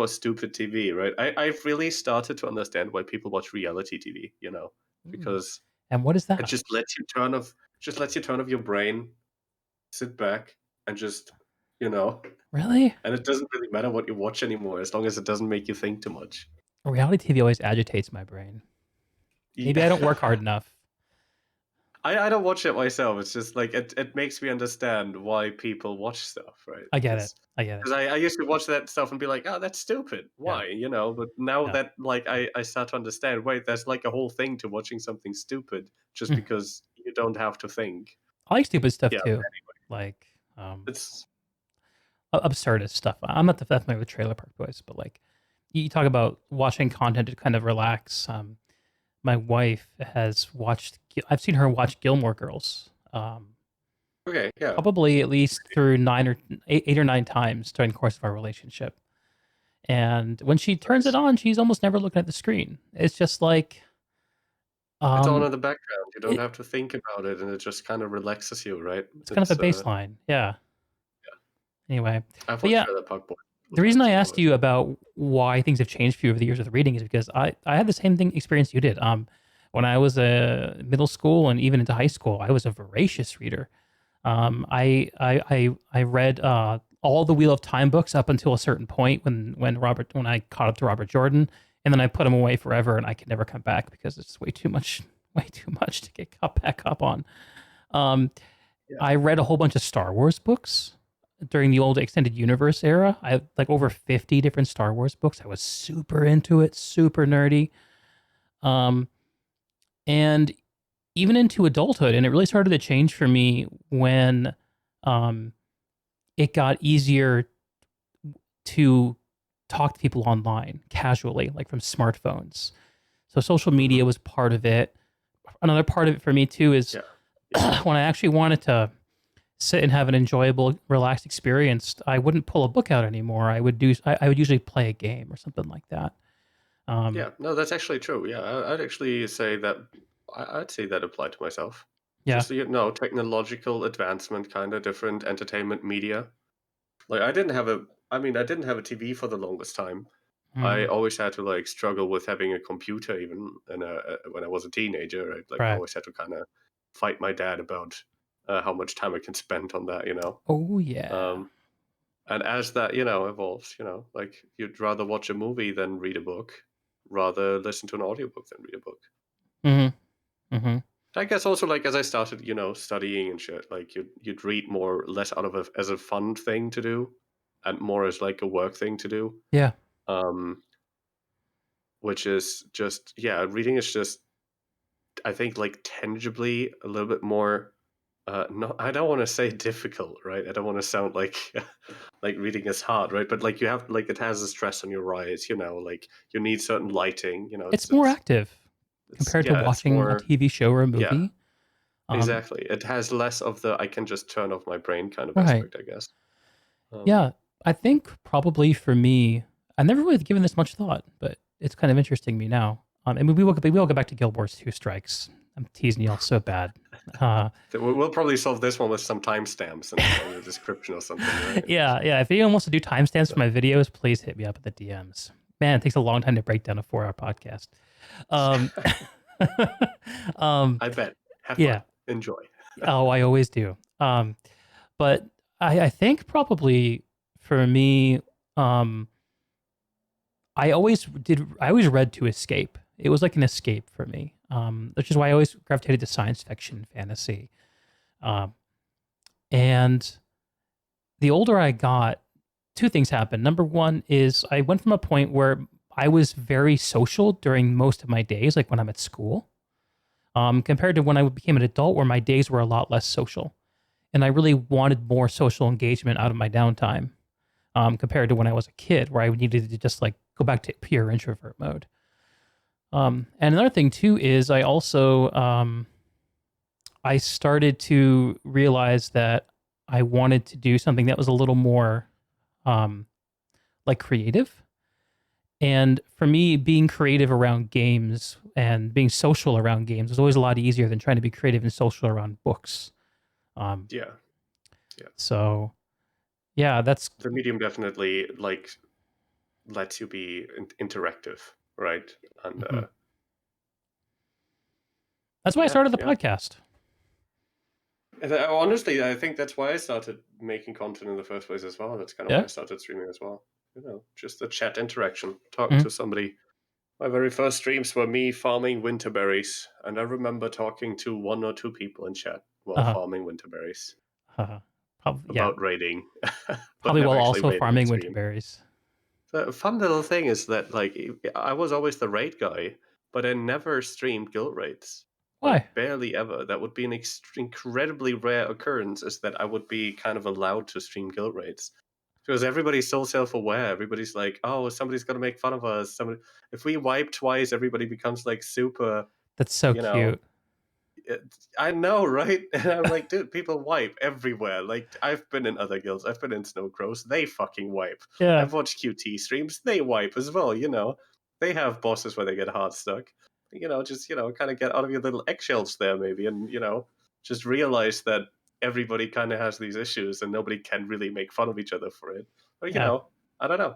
B: stupid TV, right? I've really started to understand why people watch reality TV,
A: Mm.
B: because
A: And what is
B: it
A: that?
B: just lets you turn off your brain, sit back, and just you know,
A: Really?
B: and it doesn't really matter what you watch anymore as long as it doesn't make you think too much.
A: Reality TV always agitates my brain. Maybe I don't work hard enough.
B: I don't watch it myself. It's just like it makes me understand why people watch stuff, right?
A: I get it. I get it.
B: Because I used to watch that stuff and be like, oh, that's stupid.
A: Yeah.
B: Why? But now
A: Yeah.
B: that like I start to understand, wait, there's like a whole thing to watching something stupid just
A: Mm.
B: because you don't have to think.
A: I like stupid stuff
B: Yeah,
A: too. Like
B: it's
A: absurdist stuff. I'm not that familiar with Trailer Park Boys, but like you talk about watching content to kind of relax. My wife has watched. I've seen her watch Gilmore Girls.
B: okay. Yeah.
A: Probably at least through eight or nine times during the course of our relationship. And when she turns it on, she's almost never looking at the screen. It's just like
B: It's on in the background. You don't
A: it,
B: have to think about it, and it just kind of relaxes you, right?
A: it's kind of a baseline. Yeah. Anyway,
B: I've
A: but
B: watched
A: yeah,
B: Trailer Park Boys.
A: the reason I asked you about why things have changed for you over the years with reading is because I had the same thing experience you did. When I was a middle school and even into high school, I was a voracious reader. I read all the Wheel of Time books up until a certain point when I caught up to Robert Jordan, and then I put them away forever, and I could never come back because it's way too much to get caught back up on. I read a whole bunch of Star Wars books during the old extended universe era. I had like over 50 different Star Wars books. I was super into it, super nerdy. And even into adulthood, and it really started to change for me when it got easier to talk to people online casually, like from smartphones. So social media was part of it. Another part of it for me too is when I actually wanted to sit and have an enjoyable, relaxed experience, I wouldn't pull a book out anymore. I would usually play a game or something like that.
B: Yeah, no, that's actually true. Yeah, I'd actually say that I'd say that applied to myself.
A: Yeah.
B: Just technological advancement, kind of different entertainment media. Like I didn't have a TV for the longest time. I
A: Mm,
B: always had to like struggle with having a computer even when I was a teenager. Right? Like I
A: right.
B: always had to kind of fight my dad about how much time I can spend on that.
A: Oh yeah.
B: Um, and as that evolves, like you'd rather watch a movie than read a book, rather listen to an audiobook than read a book.
A: Mm-hmm. Mm-hmm.
B: I guess also like as I started, studying and shit, like you'd read more less out of as a fun thing to do, and more as like a work thing to do.
A: Yeah.
B: Which is just reading is just, I think, like tangibly a little bit more. No, I don't want to say difficult, right? I don't want to sound like like reading is hard, right? But like you have like it has a stress on your eyes, like you need certain lighting,
A: It's more active compared to
B: it's
A: watching
B: more,
A: a TV show or a movie.
B: Exactly. It has less of the I can just turn off my brain kind of
A: Right.
B: aspect, I guess.
A: Yeah, I think probably for me, I've never really given this much thought, but it's kind of interesting me now. And we will go back to Guild Wars 2 Strikes. I'm teasing y'all so bad.
B: We'll probably solve this one with some timestamps in the description or something, right?
A: Yeah. If anyone wants to do timestamps for my videos, please hit me up at the DMs. Man, it takes a long time to break down a 4-hour podcast.
B: I bet. Have
A: yeah.
B: fun. Enjoy.
A: Oh, I always do. But I think probably for me, I always read to escape. It was like an escape for me, which is why I always gravitated to science fiction, fantasy. And the older I got, two things happened. Number one is I went from a point where I was very social during most of my days, like when I'm at school, compared to when I became an adult where my days were a lot less social. And I really wanted more social engagement out of my downtime, compared to when I was a kid where I needed to just like go back to pure introvert mode. And another thing too is I also, I started to realize that I wanted to do something that was a little more like creative. And for me, being creative around games and being social around games is always a lot easier than trying to be creative and social around books.
B: Yeah.
A: So, yeah, that's
B: the medium definitely like lets you be interactive, right? And
A: that's why I started the podcast.
B: And honestly, I think that's why I started making content in the first place as well. That's kind of why I started streaming as well. Just the chat interaction, talking to somebody. My very first streams were me farming winterberries, and I remember talking to 1 or 2 people in chat while farming winterberries. About raiding.
A: Probably while also farming winterberries.
B: The fun little thing is that like I was always the raid guy, but I never streamed guild raids.
A: Why?
B: Like, barely ever. That would be an incredibly rare occurrence, is that I would be kind of allowed to stream guild raids. Because everybody's so self-aware. Everybody's like, oh, somebody's going to make fun of us. If we wipe twice, everybody becomes like super...
A: That's so cute.
B: I know, right? And I'm like, dude, people wipe everywhere. Like, I've been in other guilds. I've been in Snow Crows. They fucking wipe.
A: Yeah.
B: I've watched QT streams. They wipe as well, They have bosses where they get hard stuck. Just, kind of get out of your little eggshells there, maybe, and, just realize that everybody kind of has these issues and nobody can really make fun of each other for it. Or, I don't know.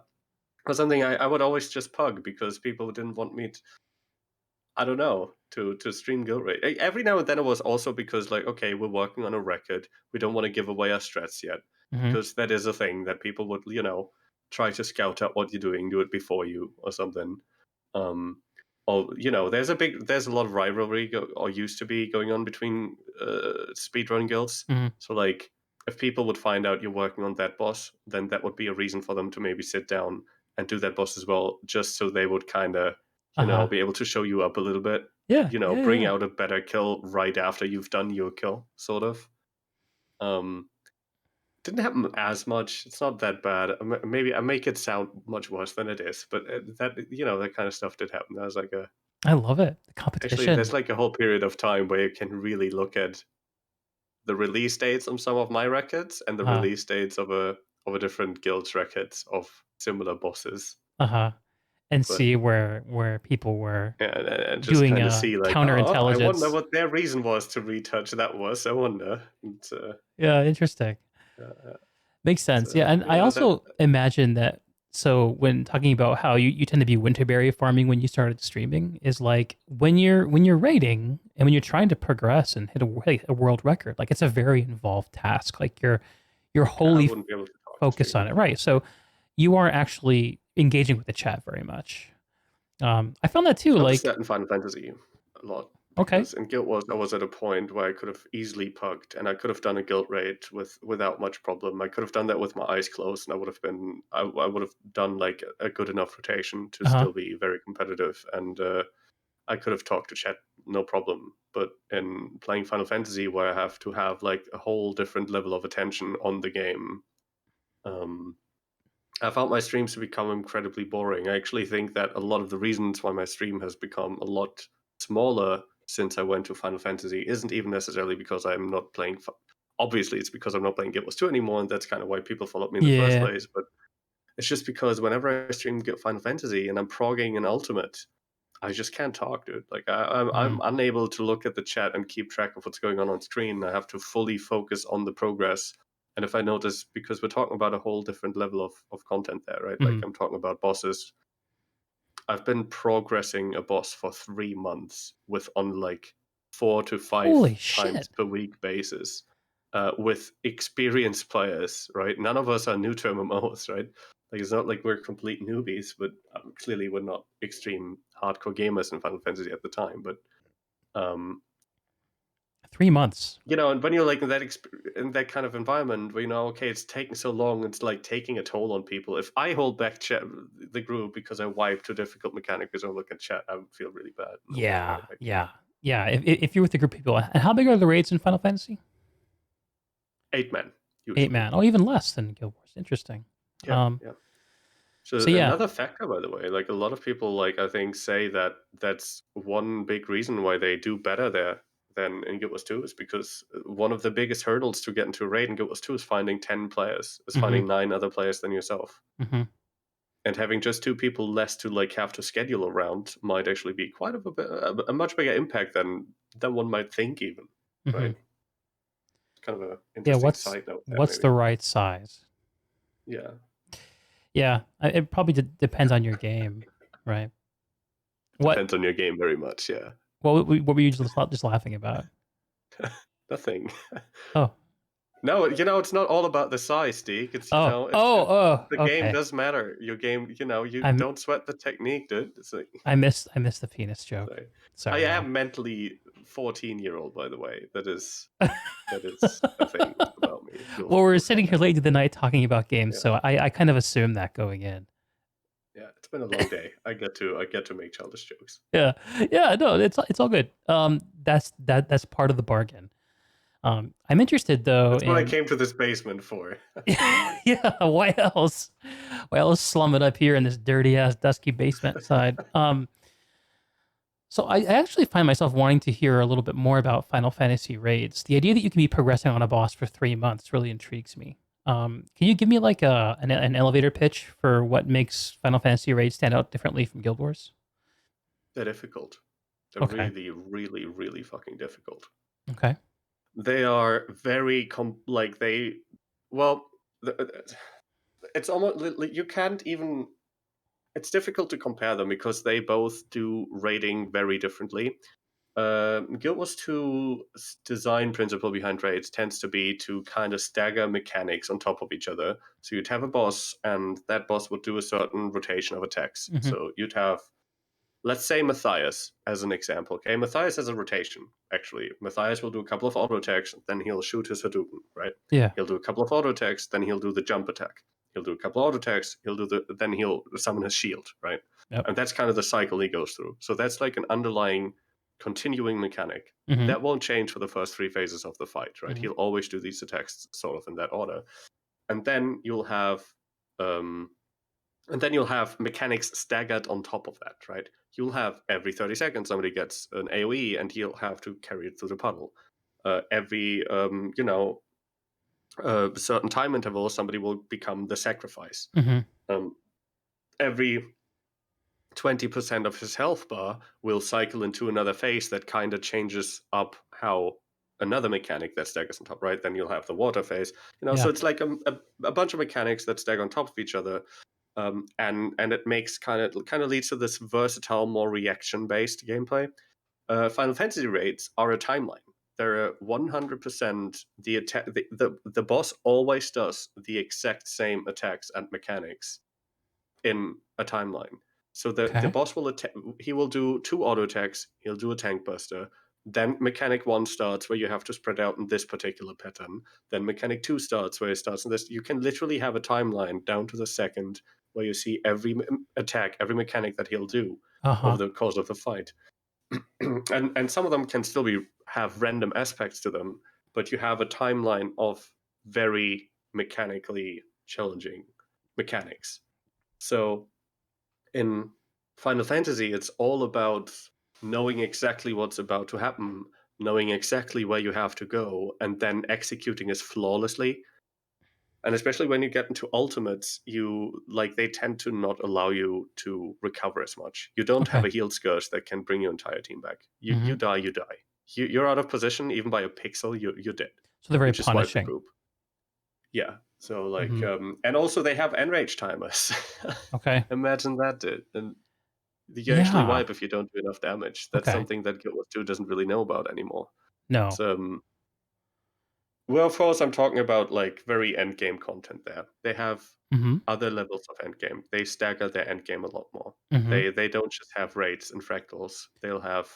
B: Or something I would always just pug because people didn't want me to, I don't know, to stream guild raid. Every now and then it was also because, like, okay, we're working on a record. We don't want to give away our strats yet. Because that is a thing that people would, try to scout out what you're doing, do it before you or something. Or, there's a lot of rivalry or used to be going on between speedrun guilds. So, like, if people would find out you're working on that boss, then that would be a reason for them to maybe sit down and do that boss as well, just so they would kind of, be able to show you up a little bit.
A: Yeah.
B: Bring out a better kill right after you've done your kill, sort of. Didn't happen as much. It's not that bad. Maybe I make it sound much worse than it is, but that kind of stuff did happen. That was like
A: I love it. The competition.
B: Actually, there's like a whole period of time where you can really look at the release dates on some of my records and the release dates of a different guild's records of similar bosses.
A: And see where people were
B: and just
A: doing
B: see, like,
A: counterintelligence.
B: I wonder what their reason was to retouch that was. I wonder.
A: Yeah, interesting. Makes sense. And I also imagine that. So when talking about how you tend to be winterberry farming when you started streaming, is like when you're raiding and when you're trying to progress and hit a world record, like it's a very involved task. Like you're wholly focused on it, right? So you aren't actually engaging with the chat very much. I found that too. Like
B: that in Final Fantasy a lot.
A: Okay.
B: Because in Guild Wars, I was at a point where I could have easily pugged, and I could have done a guild raid without much problem. I could have done that with my eyes closed, and I would have done like a good enough rotation to
A: Uh-huh.
B: still be very competitive, and I could have talked to chat no problem. But in playing Final Fantasy, where I have to have like a whole different level of attention on the game, I found my streams to become incredibly boring. I actually think that a lot of the reasons why my stream has become a lot smaller since I went to Final Fantasy isn't even necessarily because I'm not playing. Obviously, it's because I'm not playing Guild Wars 2 anymore, and that's kind of why people followed me in the first
A: Yeah.
B: place. But it's just because whenever I stream Final Fantasy and I'm progging an Ultimate, I just can't talk, dude. Like I'm unable to look at the chat and keep track of what's going on screen. I have to fully focus on the progress. And if I notice, because we're talking about a whole different level of content there, right? Like I'm talking about bosses. I've been progressing a boss for 3 months on like 4 to 5
A: Holy
B: times
A: shit.
B: per week basis. With experienced players, right? None of us are new to MMOs, right? Like it's not like we're complete newbies, but clearly we're not extreme hardcore gamers in Final Fantasy at the time. But
A: 3 months.
B: and when you're like in that kind of environment where okay, it's taking so long, it's like taking a toll on people. If I hold back the group because I wipe too difficult mechanic because I look at chat, I would feel really bad.
A: Yeah. If you're with a group of people, and how big are the raids in Final Fantasy?
B: 8 men usually.
A: 8 man. Oh, even less than Guild Wars. Interesting.
B: Yeah. So
A: yeah.
B: another factor, by the way, like a lot of people, like I think, say that that's one big reason why they do better there than in Guild Wars 2 is because one of the biggest hurdles to get into a raid in Guild Wars 2 is finding 10 players, is finding 9 other players than yourself. And having just 2 people less to like have to schedule around might actually be quite a much bigger impact than one might think, even, right? It's kind of an interesting side note.
A: What's the right size?
B: Yeah.
A: Yeah, it probably depends on your game, right?
B: Depends on your game very much, yeah.
A: What were you just laughing about?
B: Nothing.
A: Oh.
B: No, it's not all about the size, Deke. It's
A: the
B: game does matter. Your game, you don't sweat the technique, dude. It's like,
A: I missed the penis joke. Sorry.
B: I am mentally 14-year-old, by the way. That is a thing about me.
A: Well, we're sitting here late into the night talking about games, so I kind of assumed that going in.
B: Yeah, it's been a long day. I get to make childish jokes.
A: Yeah. No, it's all good. That's part of the bargain. I'm interested though.
B: That's what I came to this basement for.
A: Yeah. Why else? Why else slum it up here in this dirty ass dusky basement side? So I actually find myself wanting to hear a little bit more about Final Fantasy raids. The idea that you can be progressing on a boss for 3 months really intrigues me. Can you give me like an elevator pitch for what makes Final Fantasy raids stand out differently from Guild Wars?
B: They're difficult. They're really, really, really fucking difficult.
A: Okay.
B: They are very it's almost you can't even. It's difficult to compare them because they both do raiding very differently. Guild Wars 2's design principle behind raids tends to be to kind of stagger mechanics on top of each other. So you'd have a boss, and that boss would do a certain rotation of attacks. So you'd have, let's say, Matthias as an example. Okay, Matthias has a rotation. Actually, Matthias will do a couple of auto attacks, then he'll shoot his Hadouken. Right?
A: Yeah.
B: He'll do a couple of auto attacks, then he'll do the jump attack. He'll do a couple of auto attacks. Then he'll summon his shield. Right?
A: Yep.
B: And that's kind of the cycle he goes through. So that's like an underlying, continuing mechanic that won't change for the first 3 phases of the fight. Right? He'll always do these attacks sort of in that order, and then you'll have. And then you'll have mechanics staggered on top of that, right? You'll have every 30 seconds somebody gets an AoE and he'll have to carry it through the puddle. Every certain time interval, somebody will become the sacrifice. Every 20% of his health bar will cycle into another phase that kind of changes how another mechanic that staggers on top, right? Then you'll have the water phase. So it's like a bunch of mechanics that stagger on top of each other. And it makes kind of leads to this versatile, more reaction-based gameplay. Final Fantasy raids are a timeline. They're 100% the boss always does the exact same attacks and mechanics in a timeline. So the boss will he will do 2 auto attacks. He'll do a tank buster. Then mechanic 1 starts where you have to spread out in this particular pattern. Then mechanic 2 starts where it starts in this. You can literally have a timeline down to the second where you see every attack, every mechanic that he'll do over the course of the fight. and some of them can still have random aspects to them, but you have a timeline of very mechanically challenging mechanics. So in Final Fantasy, it's all about knowing exactly what's about to happen, knowing exactly where you have to go, and then executing it flawlessly. And especially when you get into ultimates, they tend to not allow you to recover as much. You don't have a healed scourge that can bring your entire team back. You die. You're out of position even by a pixel. You're dead.
A: So they're very
B: Just wipe the
A: punishing.
B: group. Yeah. So and also they have enrage timers.
A: Okay.
B: Imagine that, dude. And you actually wipe if you don't do enough damage. That's something that Guild Wars 2 doesn't really know about anymore.
A: No.
B: So, well, of course, I'm talking about like very end game content there. They have other levels of end game. They stagger their end game a lot more. They don't just have raids and fractals. They'll have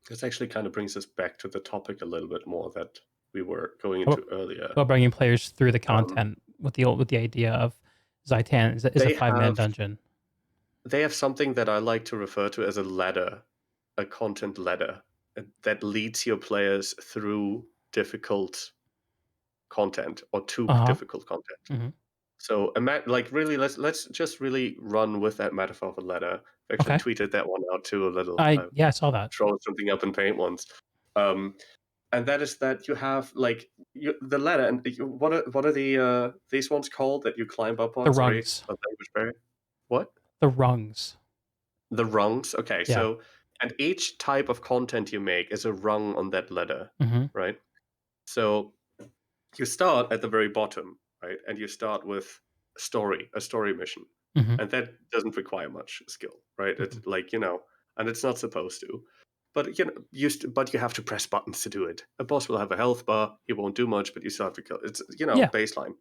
B: this actually kind of brings us back to the topic a little bit more that we were going into earlier.
A: About bringing players through the content with the idea of Zaitan is a 5-man dungeon.
B: They have something that I like to refer to as a ladder, a content ladder that leads your players through difficult content or to difficult content. So, really, let's just really run with that metaphor of a ladder. I actually tweeted that one out too a little.
A: I saw that.
B: Throw something up in Paint once. And that is that you have the ladder, and what are the these ones called that you climb up on?
A: The rungs.
B: Language barrier. What?
A: The rungs.
B: The rungs. Okay,
A: Yeah.
B: so and each type of content you make is a rung on that ladder, right? So you start at the very bottom, right, and you start with a story mission, and that doesn't require much skill, right? It's and it's not supposed to. But but you have to press buttons to do it. A boss will have a health bar. He won't do much, but you still have to kill. It's baseline.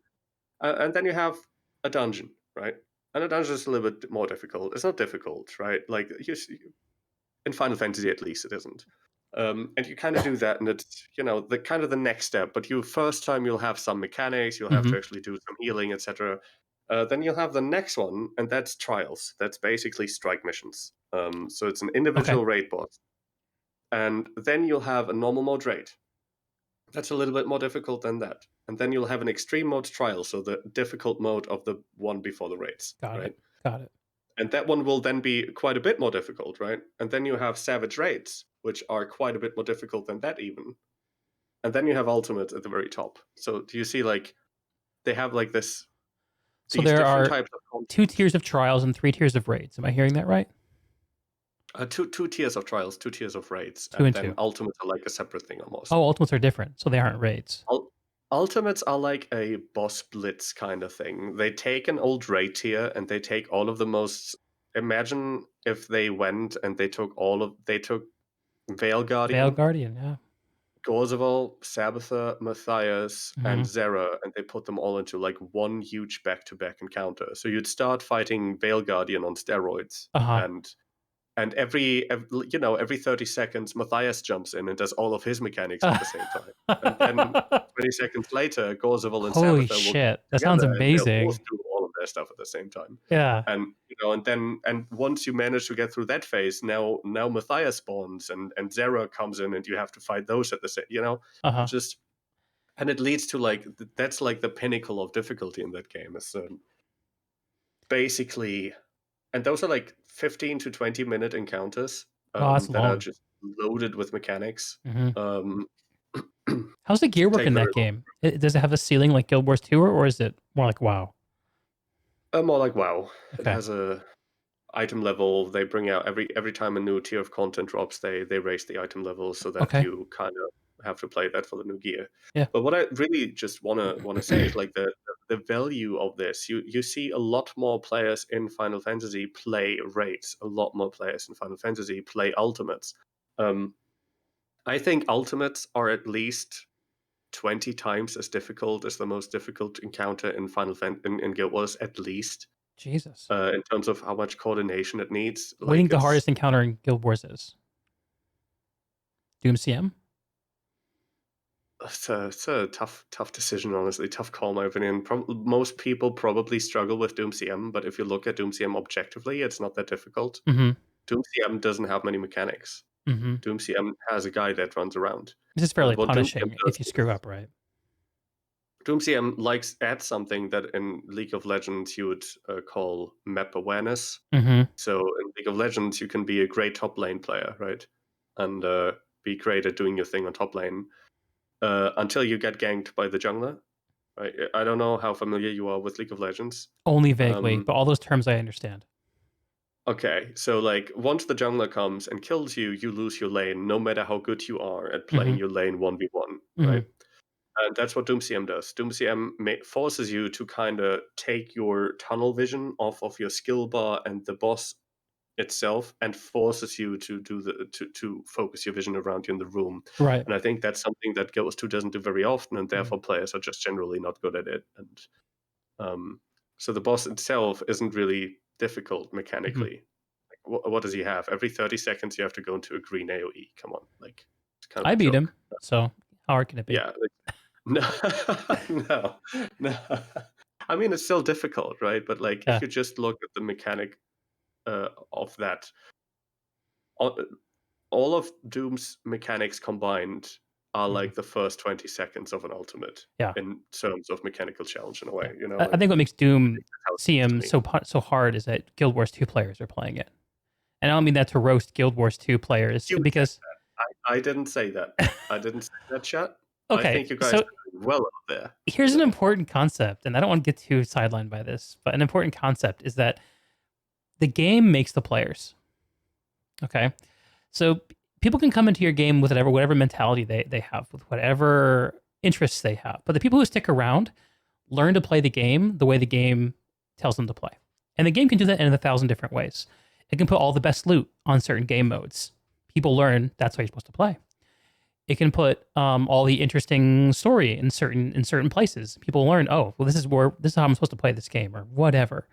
B: And then you have a dungeon, right? And a dungeon is a little bit more difficult. It's not difficult, right? Like in Final Fantasy, at least, it isn't. And you kind of do that, and it's the kind of the next step. But first time you'll have some mechanics. You'll have to actually do some healing, etc. Then you'll have the next one, and that's trials. That's basically strike missions. So it's an individual raid boss. And then you'll have a normal mode raid. That's a little bit more difficult than that. And then you'll have an extreme mode trial, so the difficult mode of the one before the raids.
A: Got it.
B: And that one will then be quite a bit more difficult, right? And then you have savage raids, which are quite a bit more difficult than that even. And then you have ultimate at the very top. So do you see they have this?
A: So there are 2 tiers of trials and 3 tiers of raids. Am I hearing that right?
B: Two tiers of trials, 2 tiers of raids,
A: and
B: then ultimates are a separate thing almost.
A: Oh, ultimates are different, so they aren't raids.
B: Ultimates are like a boss blitz kind of thing. They take an old raid tier and they take all of the most. Imagine if they went and they took Veil Guardian,
A: yeah.
B: Gorzaval, Sabbather, Matthias, and Zera, and they put them all into one huge back-to-back encounter. So you'd start fighting Veil Guardian on steroids, and every 30 seconds, Matthias jumps in and does all of his mechanics at the same time. And then 20 seconds later, Gorzaval and
A: Holy
B: Sabbather
A: shit, that sounds amazing.
B: They'll both do all of their stuff at the same time.
A: Yeah.
B: And and once you manage to get through that phase, now Matthias spawns and Zera comes in, and you have to fight those at the same. And it leads to that's the pinnacle of difficulty in that game. Is basically. And those are 15 to 20 minute encounters that are just loaded with mechanics.
A: How's the gear work in that game? Does it have a ceiling like Guild Wars 2, or is it more like WoW?
B: More like WoW. Okay. It has a item level. They bring out every time a new tier of content drops, they raise the item level so that you kind of have to play that for the new gear.
A: Yeah.
B: But what I really just want to say is the value of this. You see a lot more players in Final Fantasy play raids. A lot more players in Final Fantasy play ultimates. I think ultimates are at least 20 times as difficult as the most difficult encounter in in Guild Wars, at least.
A: Jesus.
B: In terms of how much coordination it needs.
A: What do you think the hardest encounter in Guild Wars is? Doom CM?
B: It's a tough decision, honestly. Tough call, in my opinion. Most people probably struggle with Doom CM, but if you look at Doom CM objectively, it's not that difficult.
A: Mm-hmm.
B: Doom CM doesn't have many mechanics.
A: Mm-hmm.
B: Doom CM has a guy that runs around.
A: This is fairly
B: what Doom CM
A: punishing
B: does
A: if you screw up, right?
B: Doom CM adds something that in League of Legends you would call map awareness.
A: Mm-hmm.
B: So in League of Legends, you can be a great top lane player, right? And be great at doing your thing on top lane until you get ganked by the jungler. Right? I don't know how familiar you are with League of Legends.
A: Only vaguely, but all those terms I understand.
B: Okay, so like once the jungler comes and kills you, you lose your lane, no matter how good you are at playing your lane 1v1, right? And that's what Doom CM does. Doom CM forces you to kind of take your tunnel vision off of your skill bar and the boss itself, and forces you to do to focus your vision around you in the room.
A: Right.
B: And I think that's something that Guild Wars 2 doesn't do very often, and therefore players are just generally not good at it. And so the boss itself isn't really difficult mechanically. Like, what does he have? Every 30 seconds you have to go into a green AoE. Come on, like it's kind of
A: I
B: a
A: beat
B: joke.
A: him, so how hard can it be?
B: Yeah. No, no. I mean, it's still difficult, right? But like,
A: Yeah.
B: if you just look at the mechanic of that, all of Doom's mechanics combined are like the first 20 seconds of an ultimate.
A: Yeah.
B: In terms of mechanical challenge, in a way, you know.
A: I think what makes Doom
B: how it seems to
A: CM
B: me.
A: so hard is that Guild Wars 2 players are playing it. And I don't mean that to roast Guild Wars 2 players,
B: You
A: because
B: I didn't say that. I didn't say that, chat. I
A: okay,
B: think you guys
A: so
B: are doing well up there.
A: here's an important concept, and I don't want to get too sidelined by this, but an important concept is that the game makes the players. Okay? So people can come into your game with whatever mentality they have, with whatever interests they have. But the people who stick around learn to play the game the way the game tells them to play. And the game can do that in 1,000 different ways. It can put all the best loot on certain game modes. People learn that's how you're supposed to play. It can put all the interesting story in certain places. People learn, oh, well, this is how I'm supposed to play this game, or whatever.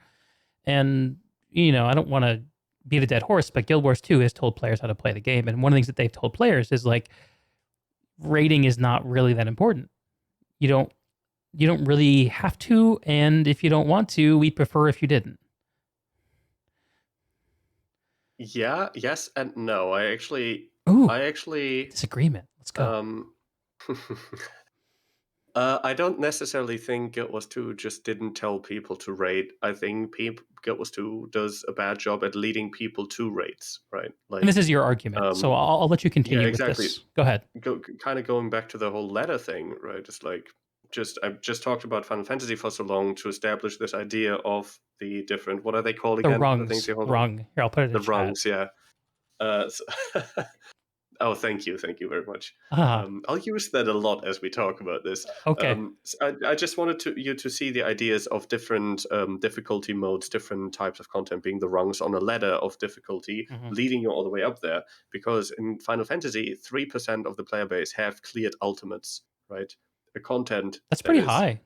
A: And I don't want to beat a dead horse, but Guild Wars 2 has told players how to play the game. And one of the things that they've told players is like, raiding is not really that important. You don't really have to, and if you don't want to, we prefer if you didn't.
B: Yeah, yes, and no. I actually
A: Disagreement. Let's go.
B: I don't necessarily think Guild Wars 2 just didn't tell people to raid. I think Guild Wars 2 does a bad job at leading people to raids, right? Like,
A: And this is your argument, so I'll let you continue
B: exactly.
A: with this. Go ahead.
B: Kind of going back to the whole ladder thing, right? It's like, I've just talked about Final Fantasy for so long to establish this idea of the different, what are they called again?
A: The rungs.
B: The things you hold
A: Rung. Here, I'll put it in
B: the
A: chat.
B: rungs, yeah. Oh, thank you very much. I'll use that a lot as we talk about this.
A: Okay.
B: So I just wanted you to see the ideas of different difficulty modes, different types of content being the rungs on a ladder of difficulty, leading you all the way up there. Because in Final Fantasy, 3% of the player base have cleared ultimates, right? The content
A: that's pretty high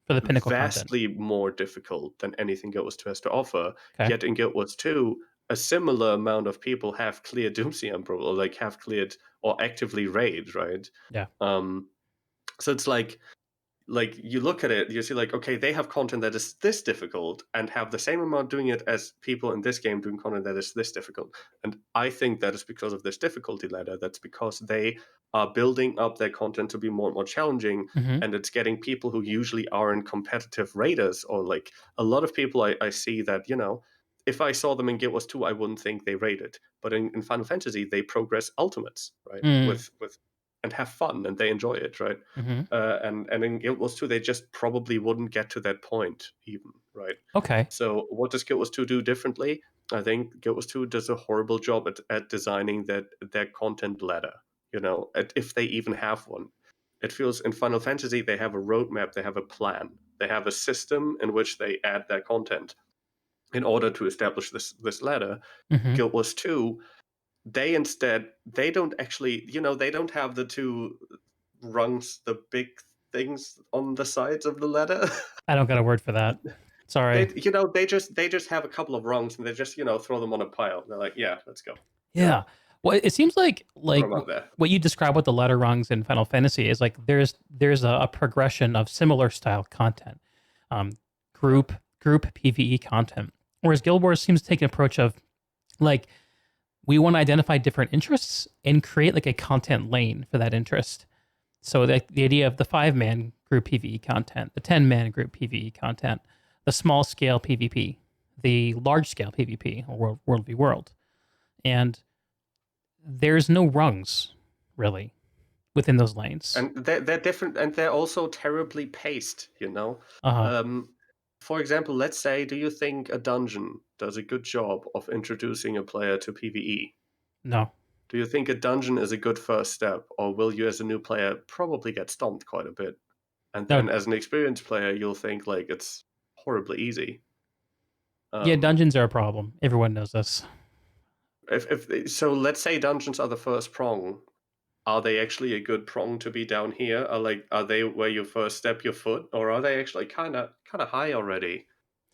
A: for the pinnacle
B: vastly
A: content.
B: more difficult than anything Guild Wars 2 has to offer.
A: Okay.
B: Yet in Guild Wars 2, a similar amount of people have cleared Doom CM, or like have cleared or actively raid, right?
A: Yeah.
B: So it's like you look at it, you see like, okay, they have content that is this difficult and have the same amount doing it as people in this game doing content that is this difficult. And I think that is because of this difficulty ladder. That's because they are building up their content to be more and more challenging, and it's getting people who usually aren't competitive raiders, or like a lot of people I see that, if I saw them in Guild Wars 2, I wouldn't think they raided. But in Final Fantasy, they progress ultimates, right? With and have fun, and they enjoy it, right? And in Guild Wars 2, they just probably wouldn't get to that point even, right?
A: Okay.
B: So what does Guild Wars 2 do differently? I think Guild Wars 2 does a horrible job at designing their content ladder, if they even have one. It feels in Final Fantasy, they have a roadmap, they have a plan, they have a system in which they add their content in order to establish this ladder. Guild Wars 2, they don't actually, they don't have the two rungs, the big things on the sides of the ladder.
A: I don't got a word for that. Sorry.
B: They just have a couple of rungs, and they just, throw them on a pile. They're like, yeah, let's go.
A: Yeah. Well, it seems like
B: What about that?
A: what you describe with the ladder rungs in Final Fantasy is like there's a progression of similar style content, um, group PVE content. Whereas Guild Wars seems to take an approach of like we want to identify different interests and create like a content lane for that interest. So the idea of the 5-man group PVE content, the 10-man group PVE content, the small scale PvP, the large scale PvP, or world v world, and there's no rungs really within those lanes.
B: And they're different, and they're also terribly paced, you know? For example, let's say, do you think a dungeon does a good job of introducing a player to PvE?
A: No.
B: Do you think a dungeon is a good first step, or will you, as a new player, probably get stomped quite a bit? And then, as an experienced player, you'll think like it's horribly easy.
A: Yeah, dungeons are a problem. Everyone knows this.
B: So, let's say dungeons are the first prong. Are they actually a good prong to be down here? Are they where you first step your foot, or are they actually kind of high already?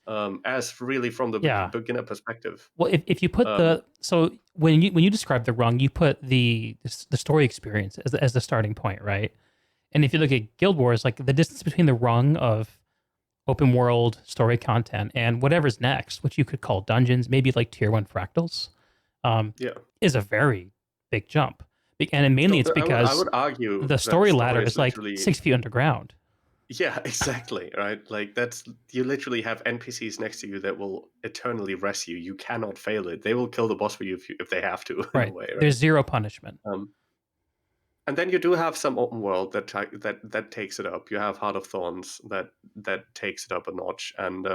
B: As really from the beginner perspective.
A: Well, if you put so when you describe the rung, you put the story experience as the starting point, right? And if you look at Guild Wars, like the distance between the rung of open world story content and whatever's next, which you could call dungeons, maybe like tier 1 fractals, is a very big jump. And mainly it's because
B: I would argue
A: the story ladder is like 6 feet underground.
B: Yeah, exactly, right? Like you literally have NPCs next to you that will eternally rescue. You cannot fail it. They will kill the boss for you if they have to.
A: Right.
B: In a way, right?
A: There's zero punishment.
B: And then you do have some open world that takes it up. You have Heart of Thorns that takes it up a notch. And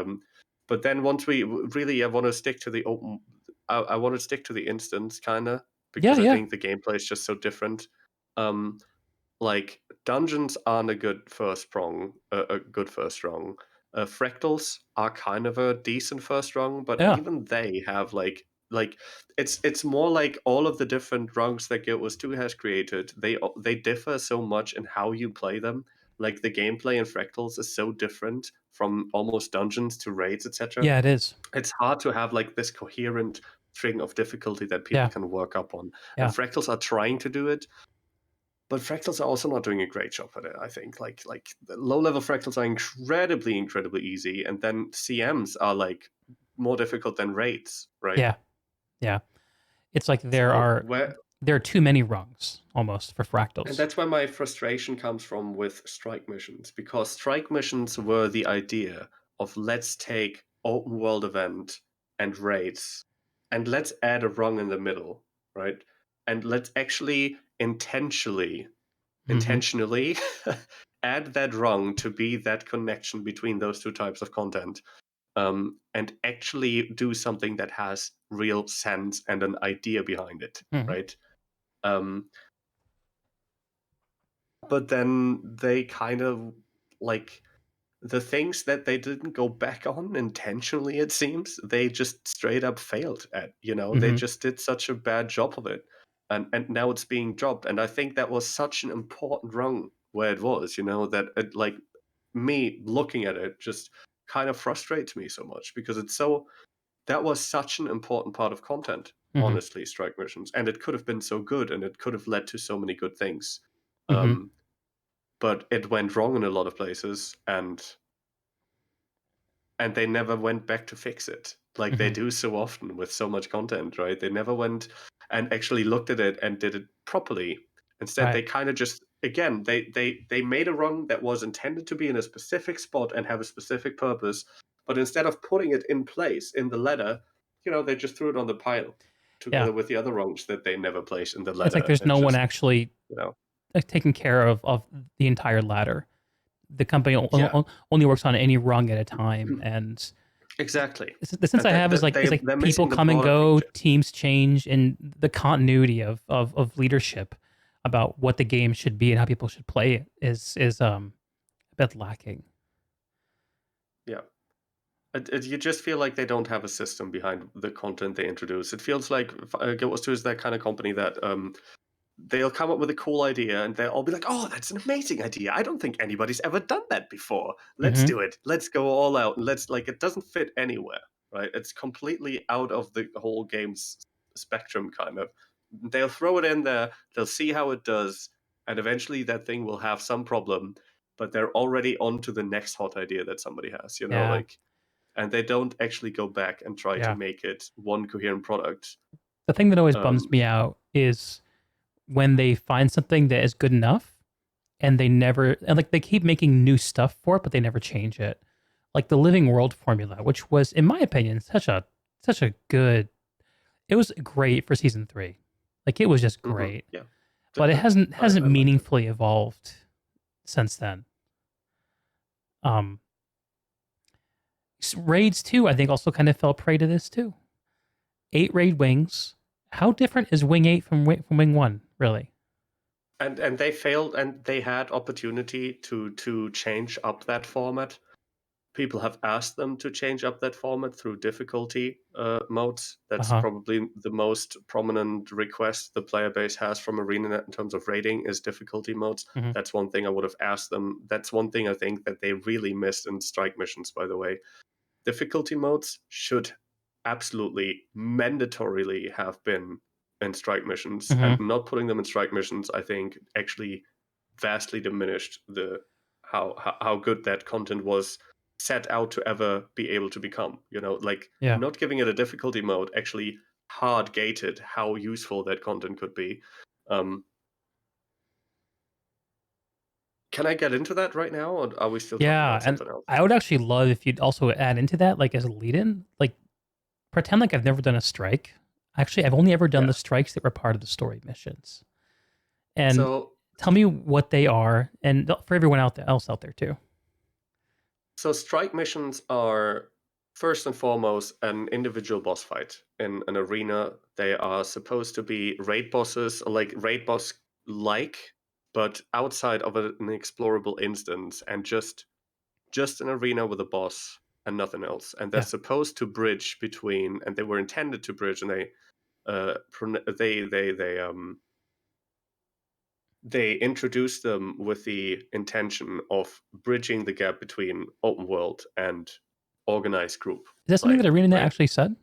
B: but then once we really, I want to stick to the open. I want to stick to the instance kind of because I think the gameplay is just so different. Like dungeons aren't a good first prong, a good first rung. Fractals are kind of a decent first rung, but even they have like it's more like all of the different rungs that Guild Wars 2 has created. They differ so much in how you play them. Like the gameplay in Fractals is so different from almost dungeons to raids, etc.
A: Yeah, it is.
B: It's hard to have like this coherent string of difficulty that people can work up on. And Fractals are trying to do it. But fractals are also not doing a great job at it, I think. Like the low-level fractals are incredibly, incredibly easy, and then CMs are like more difficult than raids, right?
A: Yeah. It's like there are too many rungs almost for fractals.
B: And that's where my frustration comes from with strike missions, because strike missions were the idea of let's take open world event and raids, and let's add a rung in the middle, right? And let's actually intentionally add that rung to be that connection between those two types of content, and actually do something that has real sense and an idea behind it, right? But then they kind of like the things that they didn't go back on intentionally, it seems, they just straight up failed at, they just did such a bad job of it. And now it's being dropped. And I think that was such an important rung where it was, that it, like me looking at it just kind of frustrates me so much because that was such an important part of content, honestly, strike missions. And it could have been so good and it could have led to so many good things. But it went wrong in a lot of places and they never went back to fix it. Like they do so often with so much content, right? They never went and actually looked at it and did it properly. Instead, they kind of just, again, they made a rung that was intended to be in a specific spot and have a specific purpose. But instead of putting it in place in the ladder, they just threw it on the pile together with the other rungs that they never placed in the ladder.
A: It's like there's no one actually like taking care of the entire ladder. The company only works on any rung at a time, and
B: exactly
A: the sense I have is like people come and go, teams change, and the continuity of leadership about what the game should be and how people should play it is a bit lacking.
B: Yeah, you just feel like they don't have a system behind the content they introduce. It feels like Guild Wars 2 is that kind of company that they'll come up with a cool idea and they'll all be like, oh, that's an amazing idea. I don't think anybody's ever done that before. Let's do it. Let's go all out. And it doesn't fit anywhere, right? It's completely out of the whole game's spectrum, kind of. they'll throw it in there, they'll see how it does, and eventually that thing will have some problem, but they're already on to the next hot idea that somebody has,
A: Yeah.
B: like, and they don't actually go back and try to make it one coherent product.
A: The thing that always bums me out is when they find something that is good enough and they keep making new stuff for it, but they never change it. Like the Living World formula, which was, in my opinion, such a good, it was great for season 3. Like it was just great.
B: Yeah.
A: But it hasn't meaningfully evolved since then. Raids 2, I think, also kind of fell prey to this too. 8 raid wings. How different is Wing 8 from Wing 1, really?
B: And they failed, and they had opportunity to change up that format. People have asked them to change up that format through difficulty modes. That's probably the most prominent request the player base has from ArenaNet in terms of raiding is difficulty modes. That's one thing I would have asked them. That's one thing I think that they really missed in strike missions, by the way. Difficulty modes should absolutely mandatorily have been in strike missions, and not putting them in strike missions, I think, actually vastly diminished the how good that content was set out to ever be able to become. Not giving it a difficulty mode actually hard gated how useful that content could be. Can I get into that right now, or are we still talking about something else?
A: I would actually love if you'd also add into that, like as a lead-in, like pretend like I've never done a strike. Actually, I've only ever done the strikes that were part of the story missions. And tell me what they are, and for everyone else out there too.
B: So strike missions are first and foremost an individual boss fight in an arena. They are supposed to be raid bosses, like raid boss-like, but outside of an explorable instance, and just an arena with a boss and nothing else. And they're supposed to bridge between, and they were intended to bridge, and they introduced them with the intention of bridging the gap between open world and organized group.
A: Is that something that ArenaNet actually said?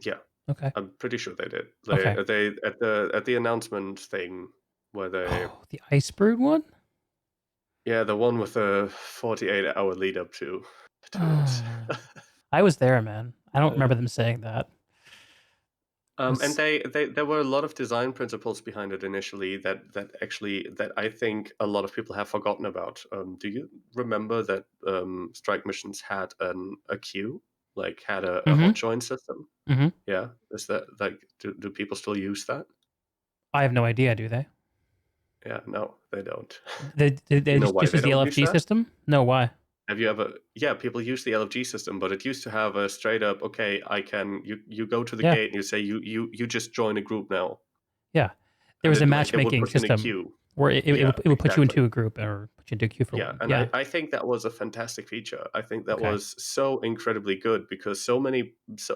B: Yeah.
A: Okay.
B: I'm pretty sure they did. They at the announcement thing where they
A: the Iceberg one?
B: Yeah, the one with the 48-hour lead up to it.
A: I was there, man. I don't remember them saying that.
B: And there were a lot of design principles behind it initially that I think a lot of people have forgotten about. Do you remember that strike missions had a queue, like had a hot join system? Yeah, is that like do people still use that?
A: I have no idea. Do they?
B: Yeah, no, they don't.
A: They just use the LFG system? No, why?
B: Have you ever? Yeah, people use the LFG system, but it used to have a straight up. Okay, you go to the gate and you say you just join a group now.
A: Yeah, there was a matchmaking system where it would put you into a group or put you into a queue for one.
B: And I think that was a fantastic feature. I think that was so incredibly good because so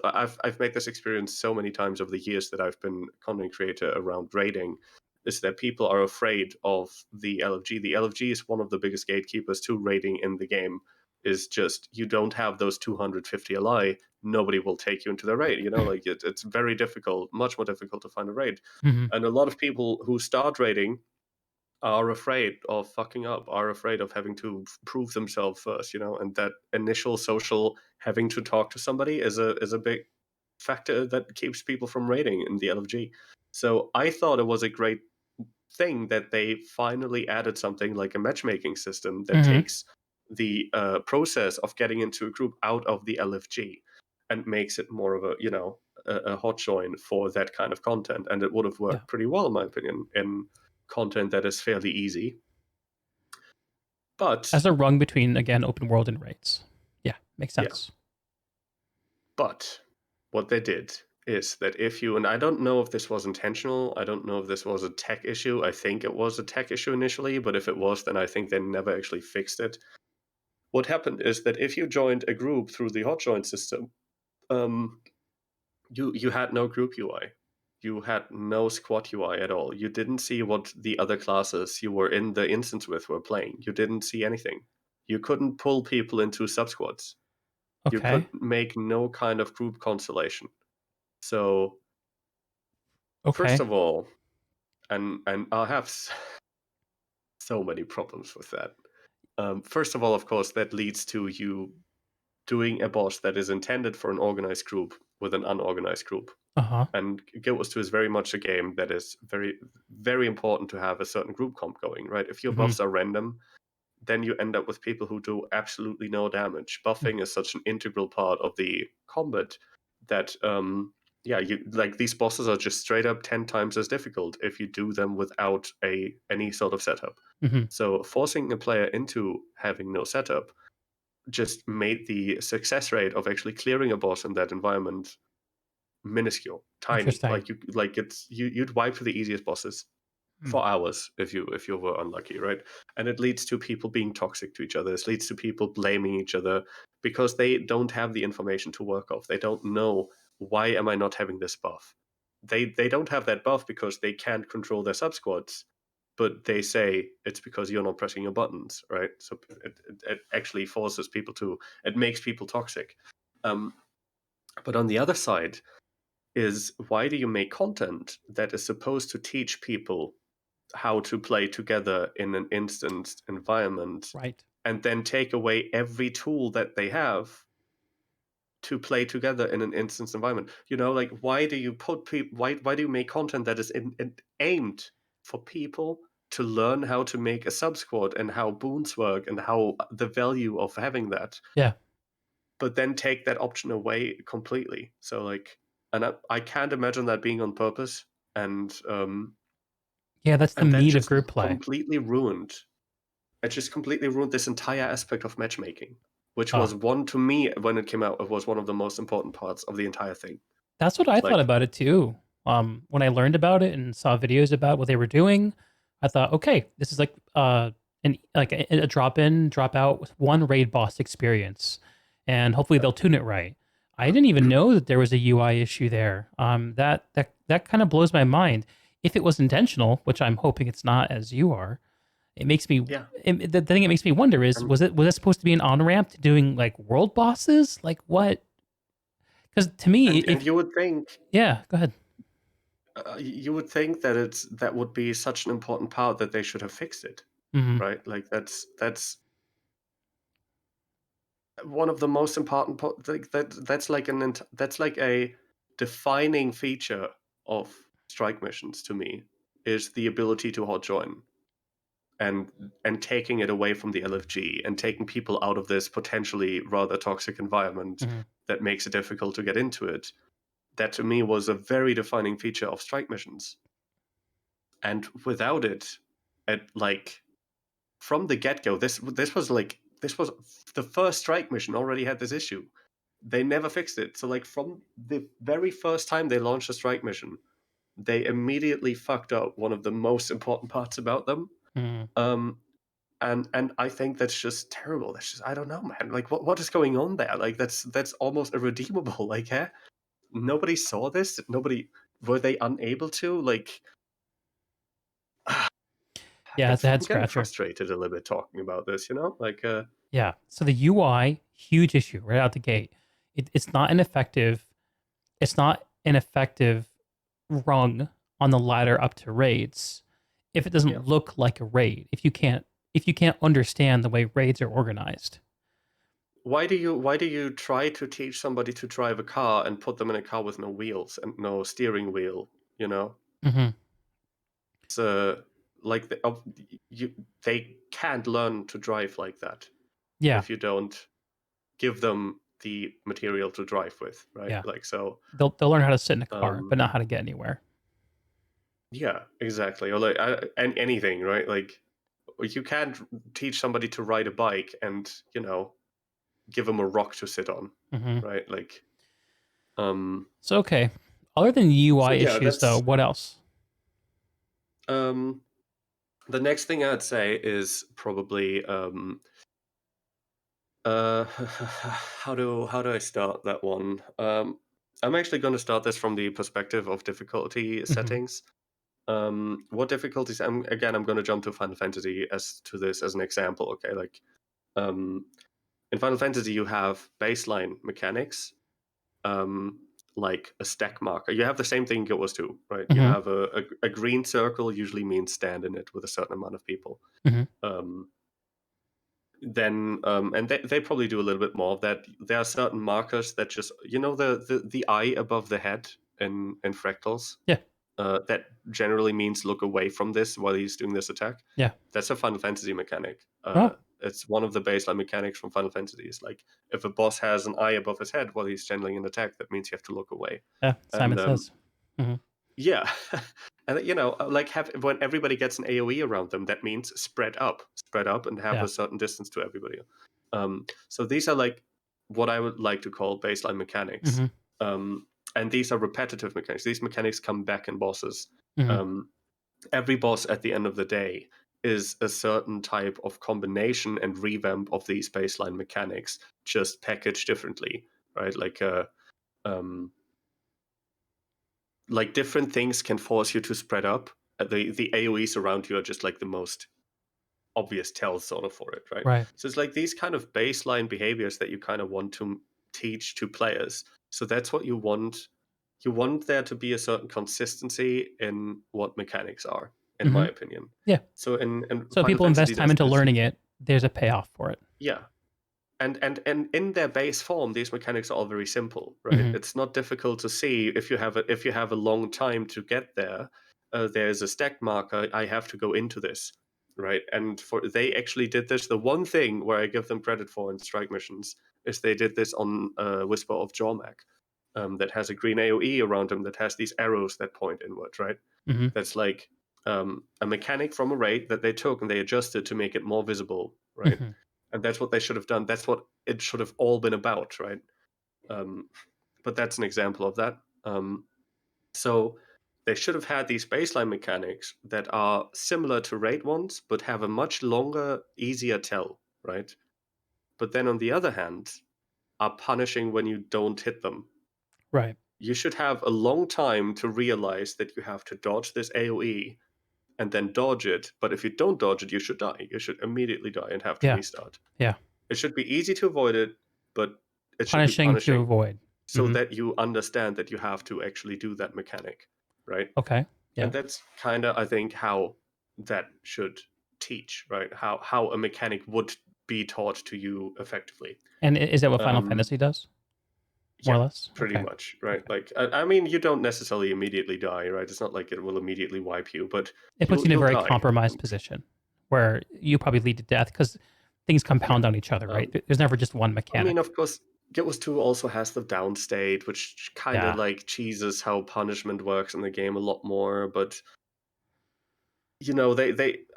B: I've made this experience so many times over the years that I've been content creator around raiding. Is that people are afraid of the LFG. The LFG is one of the biggest gatekeepers to raiding in the game. Is just you don't have those 250 ally, nobody will take you into the raid. Like it's very difficult, much more difficult to find a raid. And a lot of people who start raiding are afraid of fucking up, are afraid of having to prove themselves first, and that initial social having to talk to somebody is a big factor that keeps people from raiding in the LFG. So I thought it was a great thing that they finally added something like a matchmaking system that takes the process of getting into a group out of the LFG and makes it more of a hot join for that kind of content. And it would have worked pretty well, in my opinion, in content that is fairly easy. But
A: as a rung between, again, open world and raids. Yeah, makes sense.
B: Yeah. But what they did is that and I don't know if this was intentional, I don't know if this was a tech issue, I think it was a tech issue initially, but if it was, then I think they never actually fixed it. What happened is that if you joined a group through the hot join system, you had no group UI. You had no squad UI at all. You didn't see what the other classes you were in the instance with were playing. You didn't see anything. You couldn't pull people into sub-squads. You could make no kind of group constellation. So First
A: Okay.
B: of all, and I have so many problems with that. First of all, of course, that leads to you doing a boss that is intended for an organized group with an unorganized group.
A: Uh-huh.
B: And Guild Wars 2 is very much a game that is very, very important to have a certain group comp going, right? If your
A: Mhm.
B: buffs are random, then you end up with people who do absolutely no damage. Buffing is such an integral part of the combat that, you like these bosses are just straight up 10 times as difficult if you do them without any sort of setup.
A: Mm-hmm.
B: So forcing a player into having no setup just made the success rate of actually clearing a boss in that environment minuscule, tiny.
A: Interesting.
B: You'd wipe for the easiest bosses for hours if you were unlucky, right? And it leads to people being toxic to each other. It leads to people blaming each other because they don't have the information to work off. They don't know, why am I not having this buff? They don't have that buff because they can't control their sub squads, but they say it's because you're not pressing your buttons, right? So it actually forces people to, it makes people toxic. But on the other side is, why do you make content that is supposed to teach people how to play together in an instanced environment,
A: Right.
B: and then take away every tool that they have to play together in an instanced environment? Like, why do you put people? Why do you make content that is aimed for people to learn how to make a sub squad and how boons work and how the value of having that?
A: Yeah.
B: But then take that option away completely. So like, and I can't imagine that being on purpose. And
A: Yeah, that's the
B: and that
A: meat of
B: just
A: group play.
B: completely ruined. It just completely ruined this entire aspect of matchmaking, which
A: Oh.
B: was one, to me, when it came out, it was one of the most important parts of the entire thing.
A: That's what I thought
B: Like,
A: about it too. When I learned about it and saw videos about what they were doing, I thought, okay, this is like a drop in, drop out with one raid boss experience, and hopefully they'll tune it right. I didn't even know that there was a UI issue there. That kind of blows my mind. If it was intentional, which I'm hoping it's not, as you are, it makes me.
B: yeah,
A: The thing it makes me wonder is,
B: and
A: was it supposed to be an on ramp to doing like world bosses? Like what? Because to me,
B: and you would think,
A: yeah, go ahead.
B: that would be such an important part that they should have fixed it,
A: Hmm.
B: right? Like that's one of the most important like that's like a defining feature of strike missions to me, is the ability to hot join, and taking it away from the LFG and taking people out of this potentially rather toxic environment
A: Hmm.
B: that makes it difficult to get into it. That to me was a very defining feature of strike missions. And without it, like from the get-go, this was the first strike mission already had this issue. They never fixed it. So like from the very first time they launched a strike mission, they immediately fucked up one of the most important parts about them.
A: Mm.
B: And I think that's just terrible. That's just, I don't know, man. Like what is going on there? Like that's almost irredeemable. Like, nobody saw this. Were they unable to? Like,
A: Yeah, it's a head
B: I'm getting
A: scratcher.
B: frustrated a little bit talking about this. Like,
A: Yeah. So the UI, huge issue right out the gate. It's not an effective. It's not an effective rung on the ladder up to raids if it doesn't
B: Yeah.
A: look like a raid. If you can't understand the way raids are organized.
B: why do you try to teach somebody to drive a car and put them in a car with no wheels and no steering wheel?
A: Hmm.
B: It's like they can't learn to drive like that
A: Yeah.
B: if you don't give them the material to drive with, right?
A: Yeah.
B: Like, so
A: They'll learn how to sit in a car,
B: um
A: but not how to get anywhere.
B: yeah, exactly. Or like, and anything, right? Like, you can't teach somebody to ride a bike and give them a rock to sit on,
A: Hmm.
B: right? Like, um
A: So okay. Other than
B: so
A: UI
B: yeah,
A: issues, though,
B: that's
A: what else?
B: the next thing I'd say is probably how do I start that one? I'm actually going to start this from the perspective of difficulty
A: Hmm.
B: settings. What difficulties? I'm going to jump to Final Fantasy as an example. Okay, like, in Final Fantasy you have baseline mechanics, like a stack marker. You have the same thing in Guild Wars 2, right? You
A: Mhm.
B: have a green circle, usually means stand in it with a certain amount of people.
A: Mhm.
B: And they probably do a little bit more of that. There are certain markers that just, the eye above the head in fractals.
A: Yeah.
B: That generally means look away from this while he's doing this attack.
A: Yeah.
B: That's a Final Fantasy mechanic.
A: Oh.
B: It's one of the baseline mechanics from Final Fantasy. It's like if a boss has an eye above his head while he's channeling an attack, that means you have to look away.
A: Yeah. Simon
B: And,
A: says. Mhm.
B: Yeah. And like when everybody gets an AoE around them, that means spread up and have
A: Yeah.
B: a certain distance to everybody. So these are like what I would like to call baseline mechanics.
A: Mhm.
B: And these are repetitive mechanics. These mechanics come back in bosses.
A: Mhm.
B: Every boss at the end of the day is a certain type of combination and revamp of these baseline mechanics, just packaged differently, right? Like different things can force you to spread up. The AoEs around you are just like the most obvious tell sort of for it, right?
A: Right.
B: So it's like these kind of baseline behaviors that you kind of want to teach to players. So that's what you want. You want there to be a certain consistency in what mechanics are, in my opinion.
A: Yeah.
B: So in
A: So
B: Final
A: people
B: Fantasy
A: invest time
B: does
A: into
B: this.
A: learning it. There's a payoff for it.
B: Yeah. And in their base form, these mechanics are all very simple, right?
A: Mhm.
B: It's not difficult to see if you have a long time to get there. There's a stack marker. I have to go into this, right? And they actually did this. The one thing where I give them credit for in strike missions is they did this on Whisper of Jormak, that has a green AOE around him that has these arrows that point inward, right?
A: Mhm.
B: That's like a mechanic from a raid that they took and they adjusted to make it more visible, right?
A: Mhm.
B: And that's what they should have done. That's what it should have all been about, right? But that's an example of that. So they should have had these baseline mechanics that are similar to raid ones, but have a much longer, easier tell, right? But then on the other hand, are punishing when you don't hit them.
A: Right.
B: You should have a long time to realize that you have to dodge this AoE and then dodge it. But if you don't dodge it, you should die. You should immediately die and have to
A: Yeah.
B: restart.
A: Yeah.
B: It should be easy to avoid it, but it should be
A: Punishing to
B: punishing
A: avoid.
B: so
A: Mhm.
B: that you understand that you have to actually do that mechanic, right?
A: Okay. Yeah.
B: And that's kind of, I think, how that should teach, right? How a mechanic would be taught to you effectively.
A: And is that what Final
B: Um,
A: Fantasy does? More or less?
B: Pretty
A: Okay.
B: much, right?
A: Okay.
B: Like, I mean, you don't necessarily immediately die, right? It's not like it will immediately wipe you, but
A: It puts you in a
B: you'll
A: very
B: die.
A: compromised position where you probably lead to death because things compound on each other, right? There's never just one
B: I
A: mechanic.
B: mean, of course, Guild Wars 2 also has the downstate, which kind of
A: Yeah.
B: like cheeses how punishment works in the game a lot more. But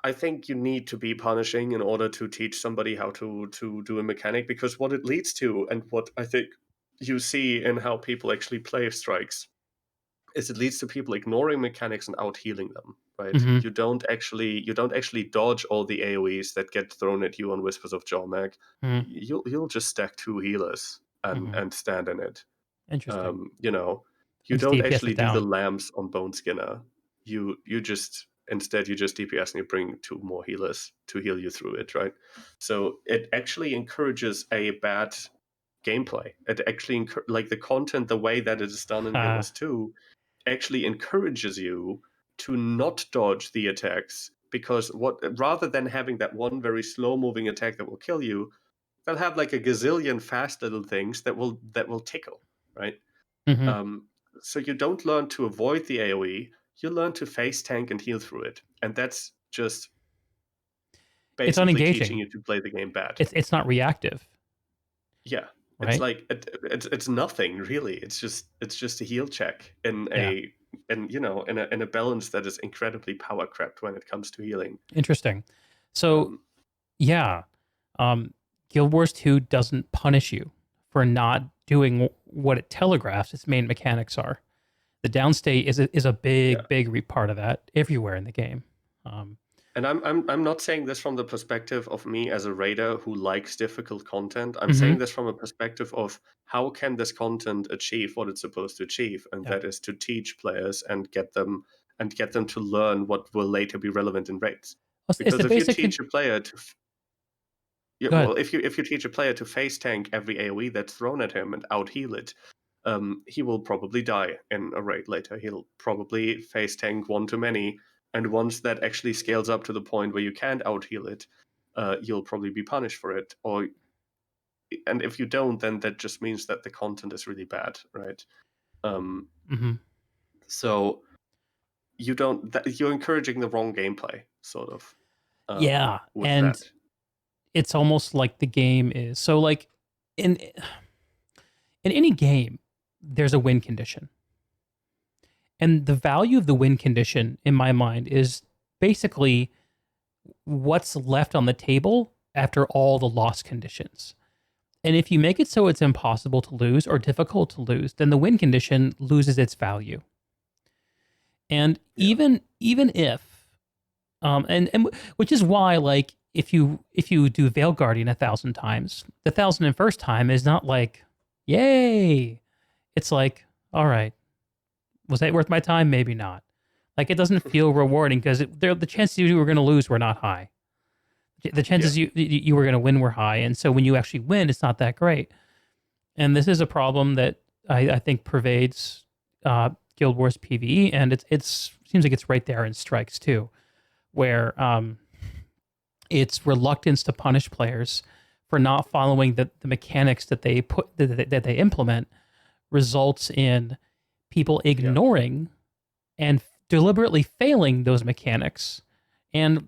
B: I think you need to be punishing in order to teach somebody how to do a mechanic, because what it leads to, and what I think you see in how people actually play strikes, is it leads to people ignoring mechanics and out healing them. Right?
A: Mhm.
B: You don't actually dodge all the AoEs that get thrown at you on Whispers of Jormak.
A: Mhm.
B: You'll just stack 2 healers and stand in it.
A: Interesting.
B: You
A: And just
B: don't
A: DPS
B: actually
A: it
B: do the
A: down.
B: lamps on Bone Skinner. You just instead you just DPS and you bring 2 more healers to heal you through it, right? So it actually encourages a bad gameplay. It actually like the content, the way that it is done in Guild Wars 2, actually encourages you to not dodge the attacks, because rather than having that one very slow moving attack that will kill you, they'll have like a gazillion fast little things that will tickle, right?
A: Mhm.
B: So you don't learn to avoid the AoE, you learn to face tank and heal through it, and that's just
A: It's
B: basically teaching
A: unengaging.
B: you to play the game bad.
A: It's not reactive,
B: Yeah, it's
A: right?
B: like it's nothing really. It's just a heal check in
A: Yeah.
B: a balance that is incredibly power crept when it comes to healing.
A: Interesting. So,
B: Um,
A: yeah, Guild Wars 2 doesn't punish you for not doing what it telegraphs its main mechanics are. The downstate is a
B: Yeah.
A: big part of that everywhere in the game.
B: And I'm not saying this from the perspective of me as a raider who likes difficult content. I'm saying this from a perspective of how can this content achieve what it's supposed to achieve, and
A: Yeah.
B: that is to teach players and get them to learn what will later be relevant in raids.
A: It's
B: Because
A: the
B: if you
A: basic.
B: teach a player to
A: Go ahead.
B: if you teach a player to face tank every AoE that's thrown at him and out heal it, he will probably die in a raid later. He'll probably face tank one too many, and once that actually scales up to the point where you can't out-heal it, you'll probably be punished for it. And if you don't, then that just means that the content is really bad, right? So you're encouraging the wrong gameplay, sort of. With
A: and
B: that.
A: it's almost like the game is so like in any game, there's a win condition. And the value of the win condition, in my mind, is basically what's left on the table after all the loss conditions. And if you make it so it's impossible to lose or difficult to lose, then the win condition loses its value. And even if, and which is why, like, if you do Veil Guardian 1,000 times, the 1,001st time is not like, yay. It's like, all right, was that worth my time? Maybe not. Like, it doesn't feel rewarding because the chances you were going to lose were not high. The chances you were going to win were high, and so when you actually win, it's not that great. And this is a problem that I think pervades Guild Wars PvE, and it seems like it's right there in Strikes too, where it's reluctance to punish players for not following the mechanics that they that they implement results in people ignoring and deliberately failing those mechanics, and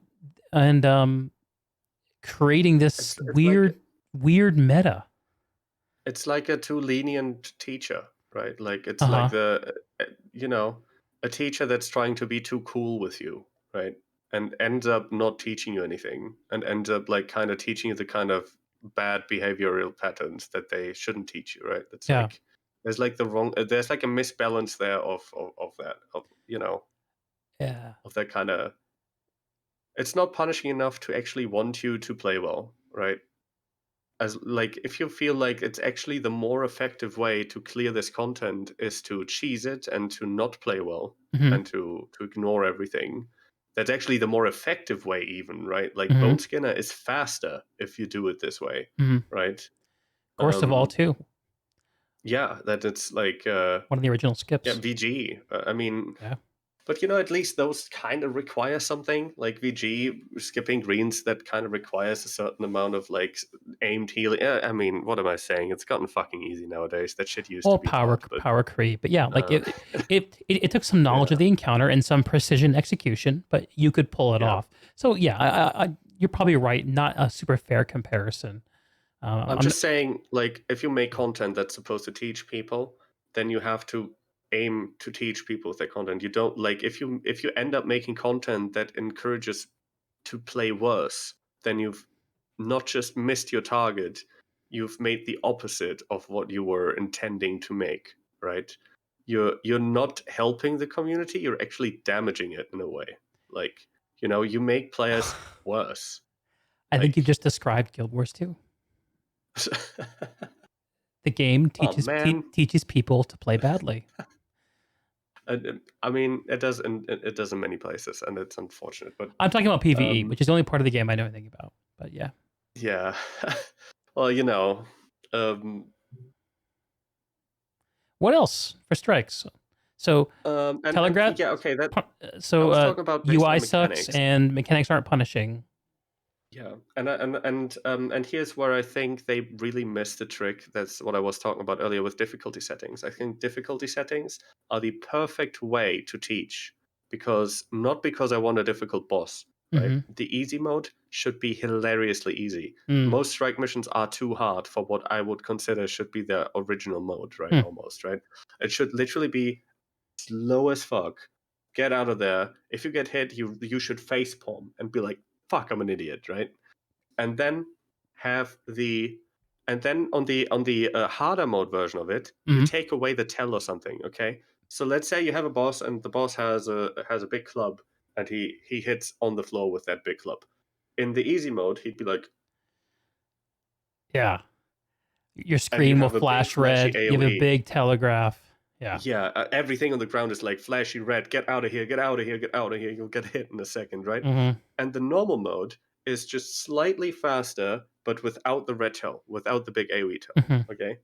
A: creating this weird meta.
B: It's like a too lenient teacher, right? Like it's like a teacher that's trying to be too cool with you, right? And ends up not teaching you anything, and ends up like kind of teaching you the kind of bad behavioral patterns that they shouldn't teach you, right? It's like there's like there's like a misbalance there of that, of that kind of. It's not punishing enough to actually want you to play well, right? As like if you feel like it's actually the more effective way to clear this content is to cheese it and to not play well and to ignore everything. That's actually the more effective way, even, right? Like Bone Skinner is faster if you do it this way, right?
A: Gorst of all too.
B: Yeah, that it's like
A: one of the original skips.
B: Yeah, VG. I mean, but at least those kind of require something. Like VG skipping greens, that kind of requires a certain amount of like aimed healing. I mean, what am I saying? It's gotten fucking easy nowadays. That shit used to be
A: power creep, but yeah, like it took some knowledge of the encounter and some precision execution, but you could pull it off. So yeah, you're probably right. Not a super fair comparison.
B: I'm just saying, like, if you make content that's supposed to teach people, then you have to aim to teach people with that content. You don't like if you end up making content that encourages to play worse, then you've not just missed your target, you've made the opposite of what you were intending to make, right? You're not helping the community, you're actually damaging it in a way. Like, you make players worse.
A: I think you just described Guild Wars 2. The game teaches people to play badly.
B: I mean, it does in many places, and it's unfortunate. But
A: I'm talking about PvE, which is the only part of the game I know anything about. But yeah.
B: Yeah. Well,
A: what else for Strikes? So Telegraph.
B: Okay.
A: So
B: talking about
A: UI
B: sucks
A: and mechanics aren't punishing.
B: Yeah, and here's where I think they really missed the trick. That's what I was talking about earlier with difficulty settings. I think difficulty settings are the perfect way to teach, because I want a difficult boss, right? The easy mode should be hilariously easy. Most strike missions are too hard for what I would consider should be the original mode, right? Almost, right? It should literally be slow as fuck. Get out of there. If you get hit, you should facepalm and be like, fuck, I'm an idiot, right? And then on the harder mode version of it, you take away the tell or something. Okay, so let's say you have a boss and the boss has a big club and he hits on the floor with that big club. In the easy mode, he'd be like,
A: yeah, your screen will flash red. You have a big telegraph.
B: Yeah, everything on the ground is like flashy red. Get out of here, get out of here, get out of here. You'll get hit in a second, right? And the normal mode is just slightly faster, but without the red tail, without the big AoE tail, okay?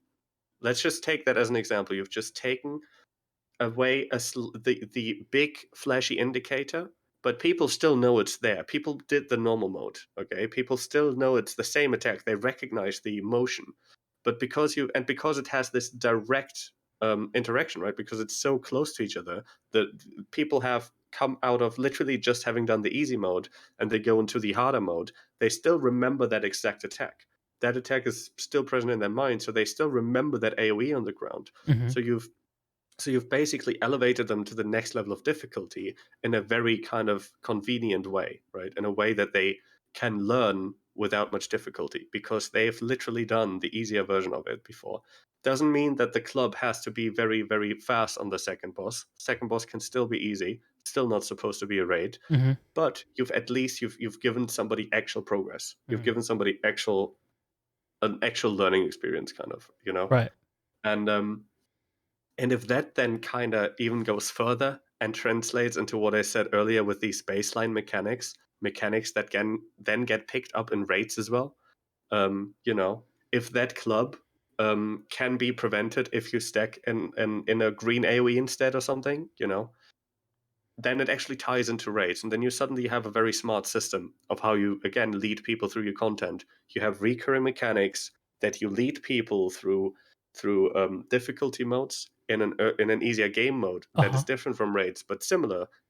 B: let's just take that as an example. You've just taken away the big flashy indicator, but people still know it's there. People did the normal mode, okay? People still know it's the same attack. They recognize the motion, but because it has this direct interaction, right? Because it's so close to each other, that people have come out of literally just having done the easy mode and they go into the harder mode. They still remember that exact attack. That attack is still present in their mind, so they still remember that AOE on the ground.
A: Mhm.
B: So you've basically elevated them to the next level of difficulty in a very kind of convenient way, right? In a way that they can learn without much difficulty because they've literally done the easier version of it before. Doesn't mean that the club has to be very, very fast on the second boss. Second boss can still be easy, still not supposed to be a raid,
A: Mhm.
B: but you've given somebody actual progress. You've
A: Mhm.
B: given somebody an actual learning experience, kind of, you know?
A: Right.
B: And if that then kind of even goes further and translates into what I said earlier with these baseline mechanics that can then get picked up in raids as well, you know, if that club can be prevented if you stack in a green AoE instead or something, you know, then it actually ties into raids, and then you suddenly have a very smart system of how you again lead people through your content. You have recurring mechanics that you lead people through difficulty modes in an easier game mode that is
A: Uh-huh.
B: different from raids, but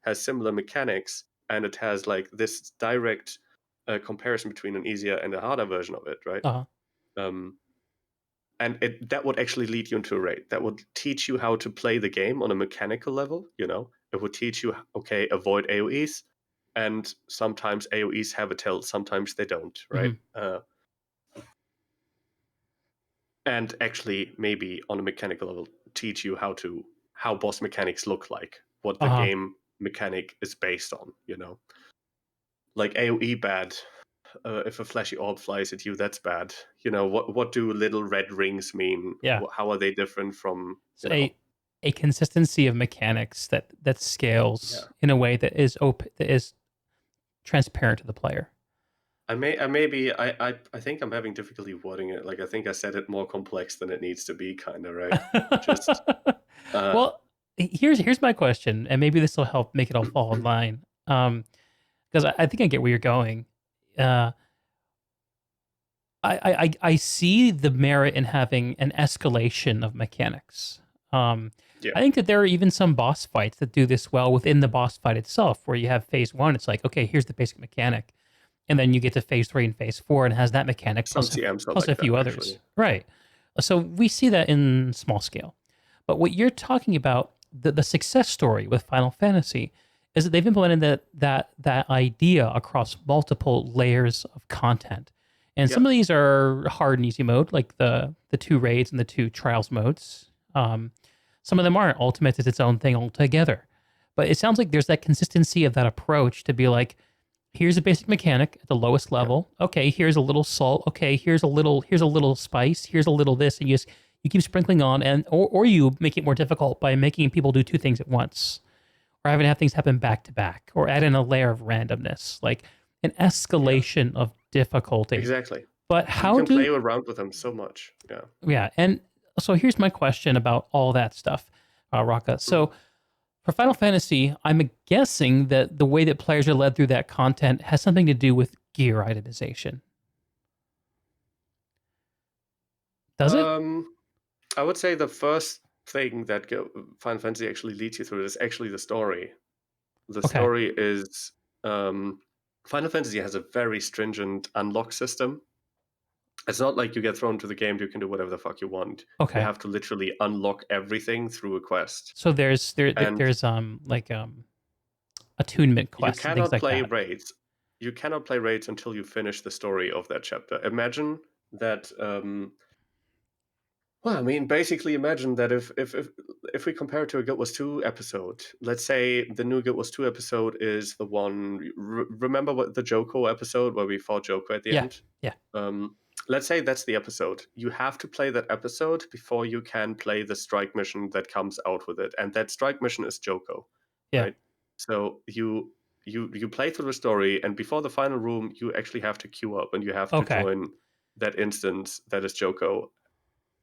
B: has similar mechanics, and it has like this direct comparison between an easier and a harder version of it, right?
A: Uh-huh.
B: Um, and that would actually lead you into a raid. That would teach you how to play the game on a mechanical level. You know, it would teach you, okay, avoid AOEs, and sometimes AOEs have a tilt, sometimes they don't, right?
A: Mhm.
B: And actually, maybe on a mechanical level, teach you how boss mechanics look like, what the
A: Uh-huh.
B: game mechanic is based on. You know, like AOE bad. If a flashy orb flies at you, that's bad. You know, what do little red rings mean?
A: Yeah.
B: How are they different from,
A: So a consistency of mechanics that scales
B: Yeah.
A: in a way that is that is transparent to the player.
B: I think I'm having difficulty wording it. Like, I think I said it more complex than it needs to be, kind of, right? Just
A: Well, here's my question, and maybe this will help make it all fall in line. Because I think I get where you're going. Uh, I see the merit in having an escalation of mechanics.
B: Yeah.
A: I think that there are even some boss fights that do this well within the boss fight itself, where you have phase one, it's like, okay, here's the basic mechanic. And then you get to phase 3 and phase 4 and it has that mechanic
B: Some
A: plus,
B: CMs are
A: plus
B: like
A: a few
B: that,
A: others.
B: actually.
A: Right. So we see that in small scale. But what you're talking about, the success story with Final Fantasy, is that they've implemented that idea across multiple layers of content. And some of these are hard and easy mode, like the 2 raids and the 2 trials modes. Some of them aren't. Ultimate is its own thing altogether. But it sounds like there's that consistency of that approach to be like, here's a basic mechanic at the lowest level. Okay, here's a little salt. Okay, here's a little spice. Here's a little this, and you keep sprinkling on, and or you make it more difficult by making people do 2 things at once, or having to have things happen back to back, or add in a layer of randomness, like an escalation of difficulty.
B: Exactly.
A: But how
B: you can play around with them so much. Yeah.
A: Yeah, and so here's my question about all that stuff, Raka. So for Final Fantasy, I'm guessing that the way that players are led through that content has something to do with gear itemization. Does it?
B: I would say the first thing that Final Fantasy actually leads you through is actually the story. The story is Final Fantasy has a very stringent unlock system. It's not like you get thrown to the game, you can do whatever the fuck you want.
A: Okay.
B: You have to literally unlock everything through a quest.
A: So there's attunement quests and things like that.
B: Raids. You cannot play raids until you finish the story of that chapter. Imagine that. Well, I mean, basically, imagine that if we compare it to a Guild Wars 2 episode, let's say the new Guild Wars 2 episode is the one. Remember what the Joko episode where we fought Joko at the end?
A: Yeah.
B: Let's say that's the episode. You have to play that episode before you can play the strike mission that comes out with it, and that strike mission is Joko.
A: Yeah.
B: Right? So you play through the story, and before the final room, you actually have to queue up, and you have to join that instance that is Joko.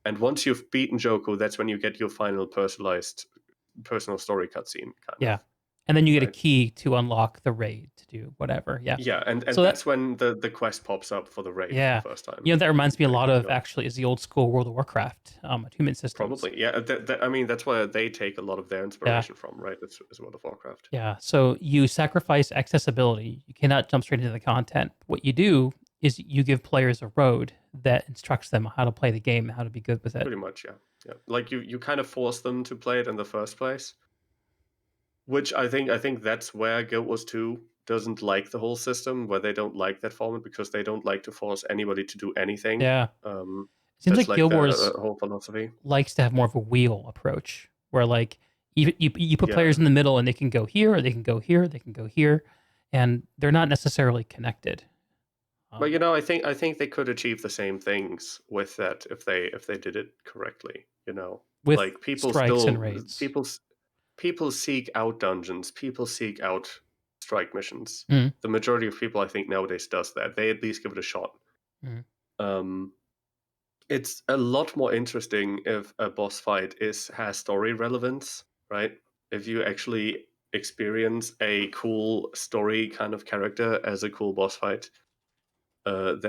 B: And once you've beaten Joku, that's when you get your final personal story cutscene, kind
A: Yeah.
B: of.
A: And then you get a
B: Right.
A: key to unlock the raid to do whatever. Yeah.
B: Yeah, and
A: So
B: that's when the quest pops up for the raid
A: Yeah.
B: for the first time.
A: You know, that reminds me a lot
B: Like,
A: of actually is the old school World of Warcraft attunement systems.
B: Probably, yeah. I mean, that's where they take a lot of their inspiration from, right? It's World of Warcraft.
A: Yeah. So you sacrifice accessibility. You cannot jump straight into the content. What you do is you give players a road that instructs them how to play the game, how to be good with it.
B: Pretty much, yeah. Yeah. Like you kind of force them to play it in the first place. Which I think that's where Guild Wars 2 doesn't like the whole system, where they don't like that format because they don't like to force anybody to do anything.
A: Yeah. Seems
B: That's
A: like Guild Wars
B: the whole philosophy.
A: likes to have more of a wheel approach, where like you put players in the middle and they can go here, or they can go here, they can go here, and they're not necessarily connected.
B: But you know, I think they could achieve the same things with that if they did it correctly. You know,
A: with
B: like people
A: strikes
B: still
A: and raids.
B: people seek out dungeons, people seek out strike missions.
A: Mm.
B: The majority of people, I think, nowadays does that. They at least give it a shot.
A: Mm.
B: It's a lot more interesting if a boss fight has story relevance, right? If you actually experience a cool story kind of character as a cool boss fight, that's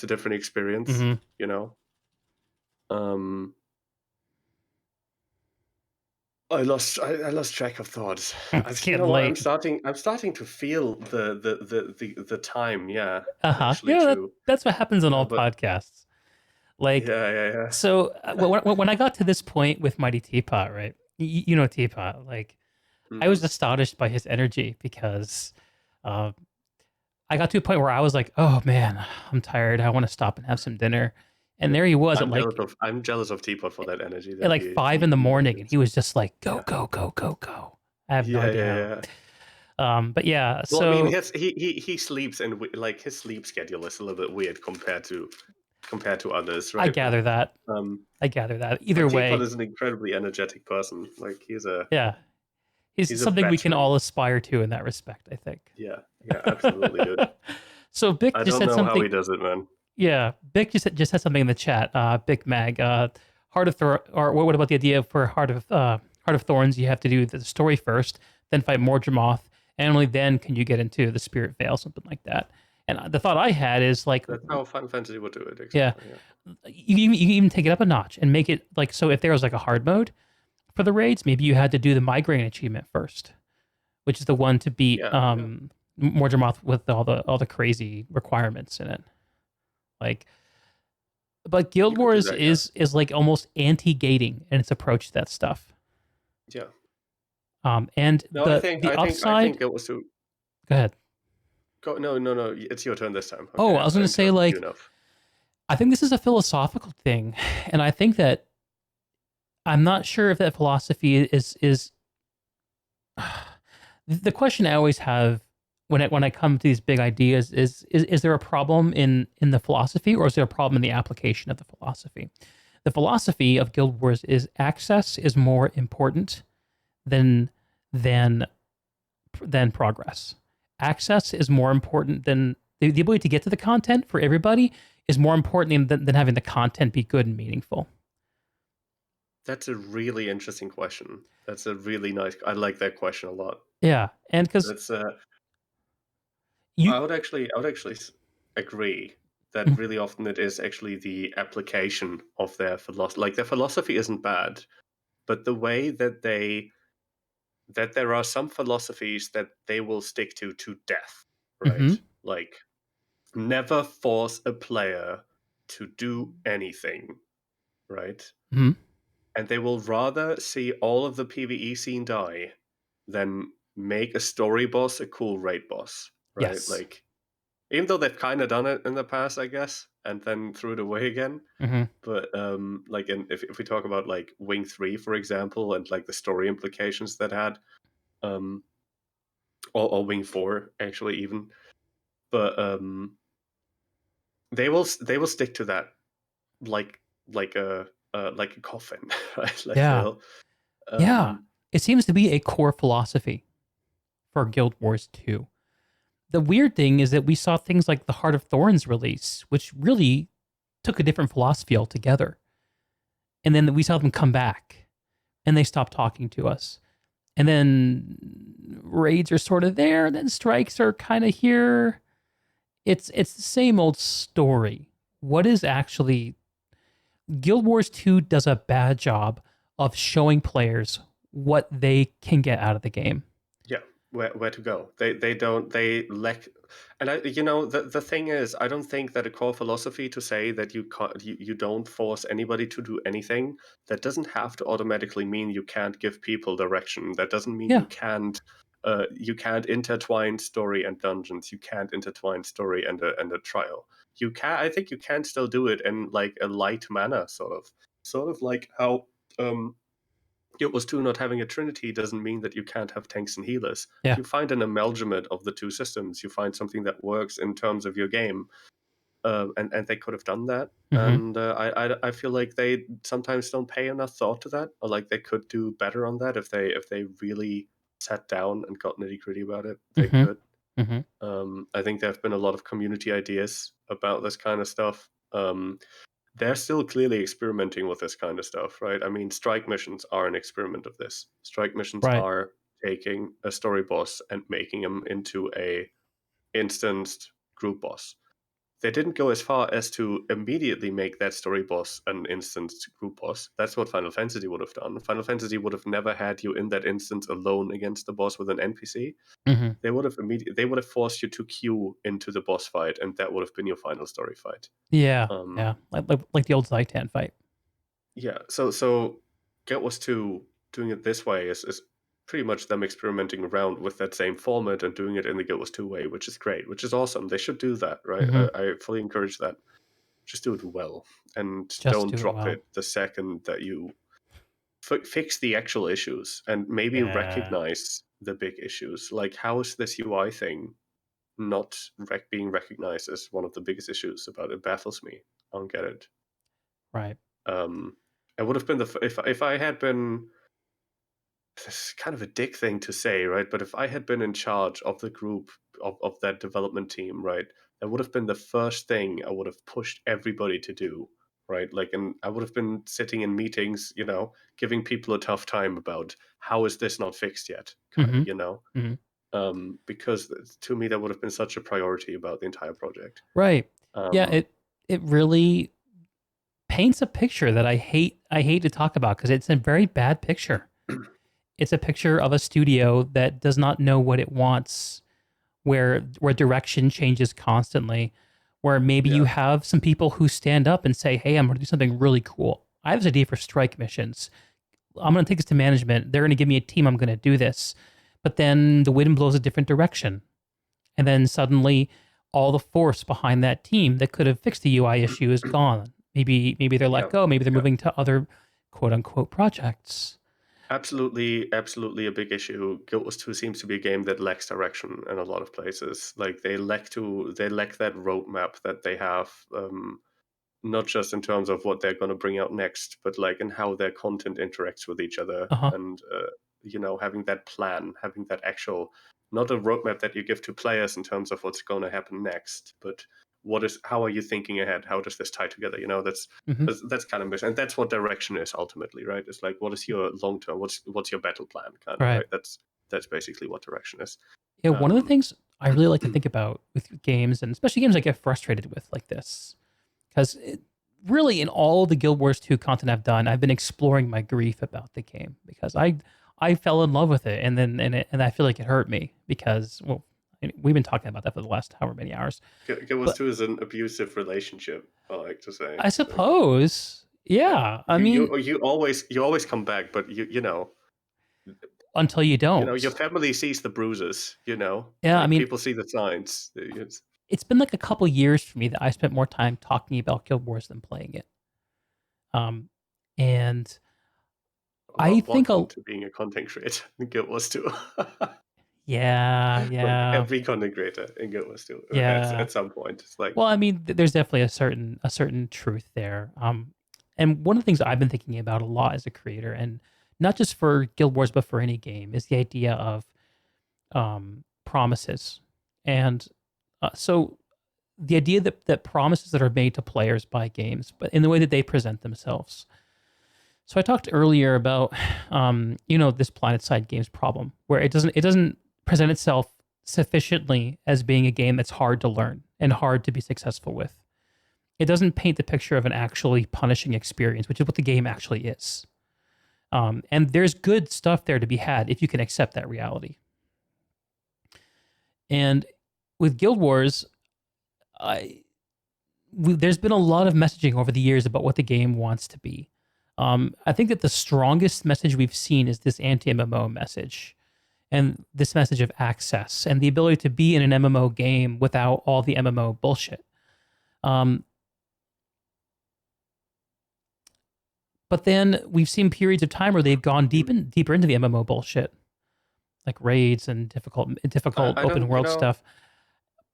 B: a different experience,
A: Mm-hmm.
B: you know. I lost track of thoughts.
A: It's getting late.
B: I'm starting to feel the time. Yeah.
A: Yeah, that's what happens on all podcasts. Like,
B: yeah.
A: So when I got to this point with Mighty Teapot, right? You know Teapot, like I was astonished by his energy because I got to a point where I was like, oh man, I'm tired. I want to stop and have some dinner. And there he was
B: I'm jealous of Teapot for that energy.
A: At like 5 in the morning, and he was just like, go. I have no idea. But yeah,
B: well,
A: so
B: I mean, he sleeps, and like his sleep schedule is a little bit weird compared to others, right?
A: I gather that. Either way,
B: Teapot is an incredibly energetic person. Like he's
A: something we can all aspire to in that respect, I think.
B: Yeah, absolutely, dude.
A: So Bick just said something. I don't know
B: how he does it, man.
A: Yeah, Bick just had something in the chat. Bick Mag, Heart of or what about the idea for Heart of Thorns? You have to do the story first, then fight Mordramoth, and only then can you get into the Spirit Veil, something like that. And the thought I had is like,
B: that's how Final Fantasy would do it. Exactly.
A: Yeah, you even take it up a notch and make it like, so if there was like a hard mode for the raids, maybe you had to do the Migraine achievement first, which is the one to beat Mordramoth with all the crazy requirements in it. Like, but Guild Wars is like almost anti-gating in its approach to that stuff.
B: Yeah.
A: And the upside.
B: I think it was to.
A: Go ahead.
B: No. It's your turn this time.
A: Okay, I was going to say, like, I think this is a philosophical thing, and I think that I'm not sure if that philosophy is. The question I always have when I come to these big ideas is there a problem in the philosophy, or is there a problem in the application of the philosophy? The philosophy of Guild Wars is access is more important than progress. Access is more important than the ability to get to the content for everybody is more important than having the content be good and meaningful.
B: That's a really interesting question. That's a really nice. I like that question a lot.
A: Yeah, and because
B: that's I would actually agree that really often it is actually the application of their philosophy. Like their philosophy isn't bad, but the way that there are some philosophies that they will stick to death, right? Like never force a player to do anything, right? And they will rather see all of the PvE scene die than make a story boss a cool raid boss. Right,
A: yes.
B: Like, even though they've kind of done it in the past, I guess, and then threw it away again. But like, if we talk about like Wing 3, for example, and like the story implications that had, or Wing 4 actually even, but they will stick to that like a coffin, right? Like
A: it seems to be a core philosophy for Guild Wars 2. The weird thing is that we saw things like the Heart of Thorns release, which really took a different philosophy altogether. And then we saw them come back, and they stopped talking to us. And then raids are sort of there, and then strikes are kind of here. It's the same old story. What is actually... Guild Wars 2 does a bad job of showing players what they can get out of the game.
B: Yeah, where to go. They lack, and the thing is, I don't think that a core philosophy to say that you don't force anybody to do anything, that doesn't have to automatically mean you can't give people direction. That doesn't mean you can't intertwine story and dungeons. You can't intertwine story and a trial. You can. I think you can still do it in like a light manner, sort of like how Guild Wars 2 not having a trinity doesn't mean that you can't have tanks and healers.
A: Yeah.
B: You find an amalgamate of the two systems. You find something that works in terms of your game, and they could have done that.
A: Mm-hmm.
B: And I feel like they sometimes don't pay enough thought to that, or like they could do better on that if they really sat down and got nitty gritty about it. They
A: Mm-hmm.
B: could.
A: Mm-hmm.
B: I think there have been a lot of community ideas about this kind of stuff. They're still clearly experimenting with this kind of stuff, right? I mean, strike missions are an experiment of this. Strike missions
A: Right.
B: are taking a story boss and making him into a instanced group boss. They didn't go as far as to immediately make that story boss an instanced group boss. That's what Final Fantasy would have done. Final Fantasy would have never had you in that instance alone against the boss with an NPC.
A: Mm-hmm.
B: They would have forced you to queue into the boss fight, and that would have been your final story fight.
A: Yeah, like the old Zaitan fight.
B: Yeah, so Guild Wars 2 doing it this way is pretty much them experimenting around with that same format and doing it in the Guild Wars 2 way, which is great, which is awesome. They should do that, right?
A: Mm-hmm.
B: I fully encourage that. Just do it well, and
A: Just
B: don't
A: do it
B: drop
A: well.
B: it the second that you fix the actual issues and maybe
A: Yeah.
B: recognize the big issues. Like, how is this UI thing not being recognized as one of the biggest issues about it? Baffles me. I don't get it.
A: Right.
B: It would have been if I had been, this is kind of a dick thing to say, right? But if I had been in charge of the group of that development team, right, that would have been the first thing I would have pushed everybody to do, right? Like, and I would have been sitting in meetings, giving people a tough time about how is this not fixed yet, kind
A: Mm-hmm.
B: of,
A: Mm-hmm.
B: because to me that would have been such a priority about the entire project.
A: Right. Yeah. It really paints a picture that I hate to talk about because it's a very bad picture. It's a picture of a studio that does not know what it wants, where direction changes constantly, where maybe you have some people who stand up and say, hey, I'm going to do something really cool. I have this idea for strike missions. I'm going to take this to management. They're going to give me a team. I'm going to do this. But then the wind blows a different direction. And then suddenly all the force behind that team that could have fixed the UI issue is gone. Maybe they're let go. Maybe they're moving to other quote unquote projects.
B: Absolutely a big issue. Guild Wars 2 seems to be a game that lacks direction in a lot of places. Like they lack that roadmap that they have, not just in terms of what they're going to bring out next, but like in how their content interacts with each other, and having that plan, having that actual, not a roadmap that you give to players in terms of what's going to happen next, but how are you thinking ahead? How does this tie together? That's kind of mission, and that's what direction is ultimately, right? It's like, what is your long term? What's your battle plan? Kind of, right? That's basically what direction is.
A: Yeah, one of the things I really like to think about with games, and especially games I get frustrated with like this, because really in all the Guild Wars 2 content I've done, I've been exploring my grief about the game because I fell in love with it, and I feel like it hurt me because, well, we've been talking about that for the last however many hours.
B: Guild Wars 2 is an abusive relationship, I like to say.
A: I suppose. Yeah. I mean,
B: you always come back, but you know
A: until you don't.
B: Your family sees the bruises,
A: Yeah,
B: like,
A: I mean,
B: people see the signs.
A: It's been like a couple years for me that I spent more time talking about Guild Wars than playing it. And I think
B: to being a content creator in Guild Wars 2.
A: Yeah.
B: Like every content creator in Guild Wars 2.
A: Yeah.
B: At some point, it's like.
A: Well, I mean, there's definitely a certain truth there. And one of the things I've been thinking about a lot as a creator, and not just for Guild Wars but for any game, is the idea of promises. And so the idea that promises that are made to players by games, but in the way that they present themselves. So I talked earlier about, this Planetside games problem, where it doesn't present itself sufficiently as being a game that's hard to learn and hard to be successful with. It doesn't paint the picture of an actually punishing experience, which is what the game actually is. And there's good stuff there to be had if you can accept that reality. And with Guild Wars, there's been a lot of messaging over the years about what the game wants to be. I think that the strongest message we've seen is this anti-MMO message, and this message of access and the ability to be in an MMO game without all the MMO bullshit. But then we've seen periods of time where they've gone deeper into the MMO bullshit, like raids and difficult open world stuff.